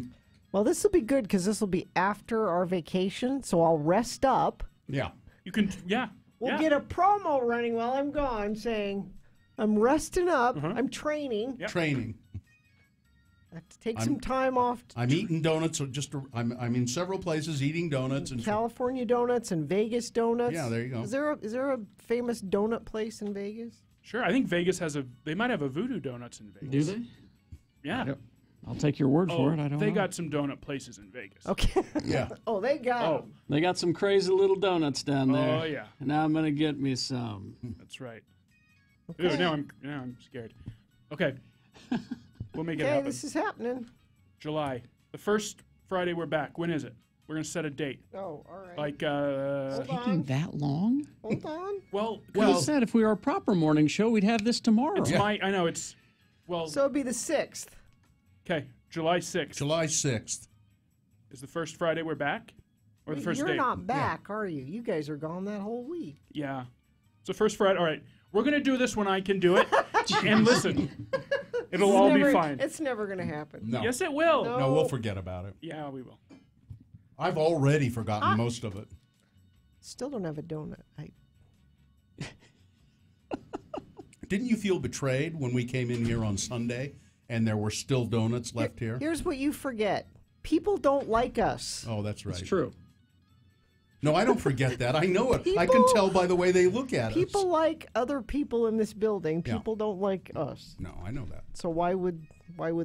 Well, this will be good because this will be after our vacation, so I'll rest up. Yeah. You can. Yeah. We'll get a promo running while I'm gone saying, I'm resting up, I'm training. Training. I have to take some time off. I'm eating donuts. I'm in several places eating donuts and California donuts and Vegas donuts. Yeah, there you go. Is there a famous donut place in Vegas? Sure, I think Vegas has they might have a Voodoo Donuts in Vegas. Do they? Yeah. I'll take your word for it. I don't They know. got some donut places in Vegas. Okay. Yeah. Oh, they got 'em. They got some crazy little donuts down there. Oh, yeah. Now I'm gonna get me some. That's right. Okay. Ooh, now I'm scared. Okay. We'll make it Okay, happen. this is happening. July. The first Friday we're back. When is it? We're going to set a date. Oh, all right. Like, Taking that long? Hold on. well, Well, said if we were a proper morning show, we'd have this tomorrow. it's I know it's, well, So it'll be the 6th. okay, July 6th. July 6th. Is the first Friday we're back? Or the first You're date? not back, are you? You guys are gone that whole week. Yeah. So first Friday, all right. We're going to do this when I can do it. And listen, it'll all be fine. It's never going to happen. No. Yes, it will. No, we'll forget about it. Yeah, we will. I've already forgotten most of it. Still don't have a donut. Didn't you feel betrayed when we came in here on Sunday and there were still donuts left here? Here's what you forget. People don't like us. Oh, that's right. It's true. No, I don't forget that. I know it. I can tell by the way they look at us. People like other people in this building. Yeah. People don't like us. No, I know that. So why would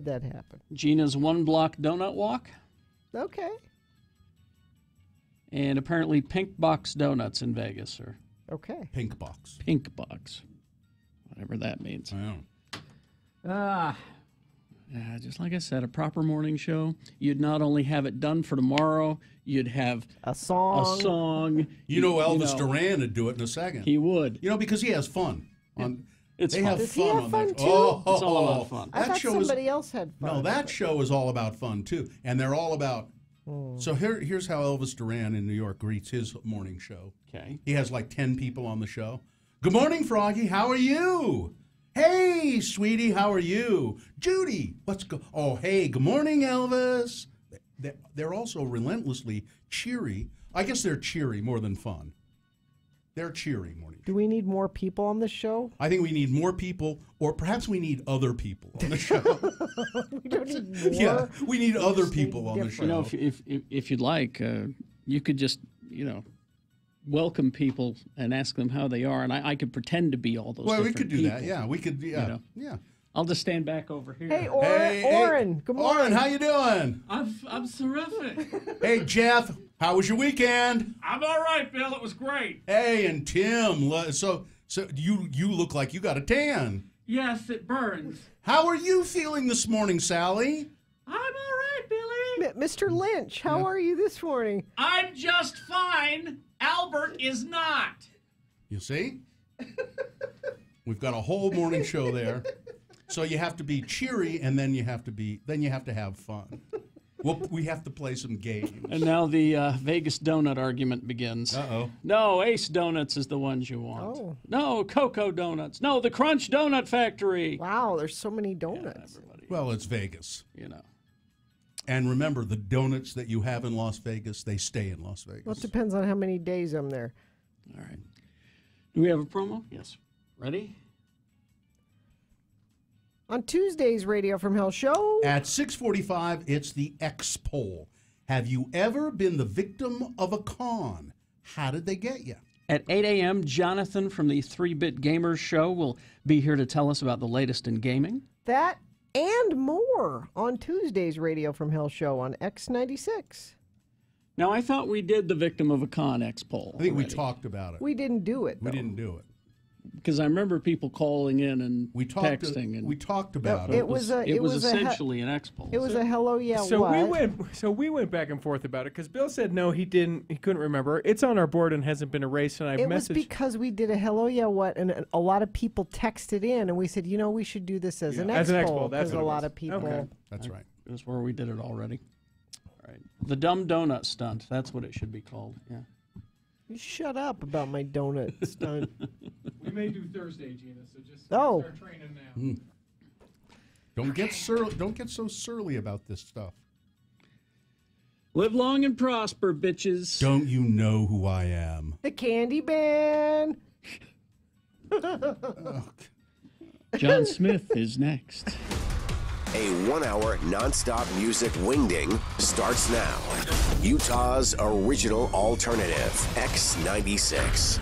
that happen? Gina's 1-block donut walk. Okay. And apparently Pink Box Donuts in Vegas, or Okay. Pink Box. Pink Box. Whatever that means. I Just like I said, a proper morning show. You'd not only have it done for tomorrow, you'd have a song. You know Elvis Duran would do it in a second. He would. You know, because he has fun. It's they fun. have Does fun he have on fun that. too? Oh, It's all about fun. I thought somebody else had fun. No, that show is all about fun too, and they're all about. So here's how Elvis Duran in New York greets his morning show. Okay. He has like 10 people on the show. Good morning, Froggy. How are you? Hey, sweetie. How are you? Judy. Oh, hey. Good morning, Elvis. They're also relentlessly cheery. I guess they're cheery more than fun. They're cheery morning. Do we need more people on the show? I think we need more people, or perhaps we need other people on the show. We don't need more. Yeah, we need other people on the show. You know, if you'd like, you could just, welcome people and ask them how they are, and I could pretend to be all those. Well, we could do people, that. Yeah, we could. Yeah, yeah. I'll just stand back over here. Hey, Oren. Good morning. Oren, how you doing? I'm terrific. Hey, Jeff. How was your weekend? I'm all right, Bill. It was great. Hey, and Tim. So you look like you got a tan. Yes, it burns. How are you feeling this morning, Sally? I'm all right, Billy. Mr. Lynch, how are you this morning? I'm just fine. Albert is not. You see? We've got a whole morning show there. So you have to be cheery, and then you have to have fun. We have to play some games. And now the Vegas donut argument begins. Uh-oh. No, Ace Donuts is the ones you want. Oh. No, Cocoa Donuts. No, the Crunch Donut Factory. Wow, there's so many donuts. Well, it's Vegas. You know. And remember, the donuts that you have in Las Vegas, they stay in Las Vegas. Well, it depends on how many days I'm there. All right. Do we have a promo? Yes. Ready? On Tuesday's Radio from Hell show. At 6:45, it's the X poll. Have you ever been the victim of a con? How did they get you? At 8 a.m., Jonathan from the 3-Bit Gamers Show will be here to tell us about the latest in gaming. That and more on Tuesday's Radio from Hell show on X96. Now, I thought we did the victim of a con X poll. I think already. we talked about it. We didn't do it, though. We didn't do it. Because I remember people calling in and we texting. We talked about it. It was essentially an X poll. It was a hello, yeah, so what? we went back and forth about it because Bill said no, he couldn't remember. It's on our board and hasn't been erased. And It was because we did a hello, yeah, what, and a lot of people texted in, and we said, we should do this as an X poll because a lot of people. Okay. That's right. It was where we did it already. All right. The Dumb Donut Stunt. That's what it should be called. Yeah. You shut up about my donut stunt. We may do Thursday, Gina, so just start training now. Don't get surly. Don't get so surly about this stuff. Live long and prosper, bitches. Don't you know who I am? The Candy Man. John Smith is next. A 1-hour nonstop music wingding starts now. Utah's original alternative, X96.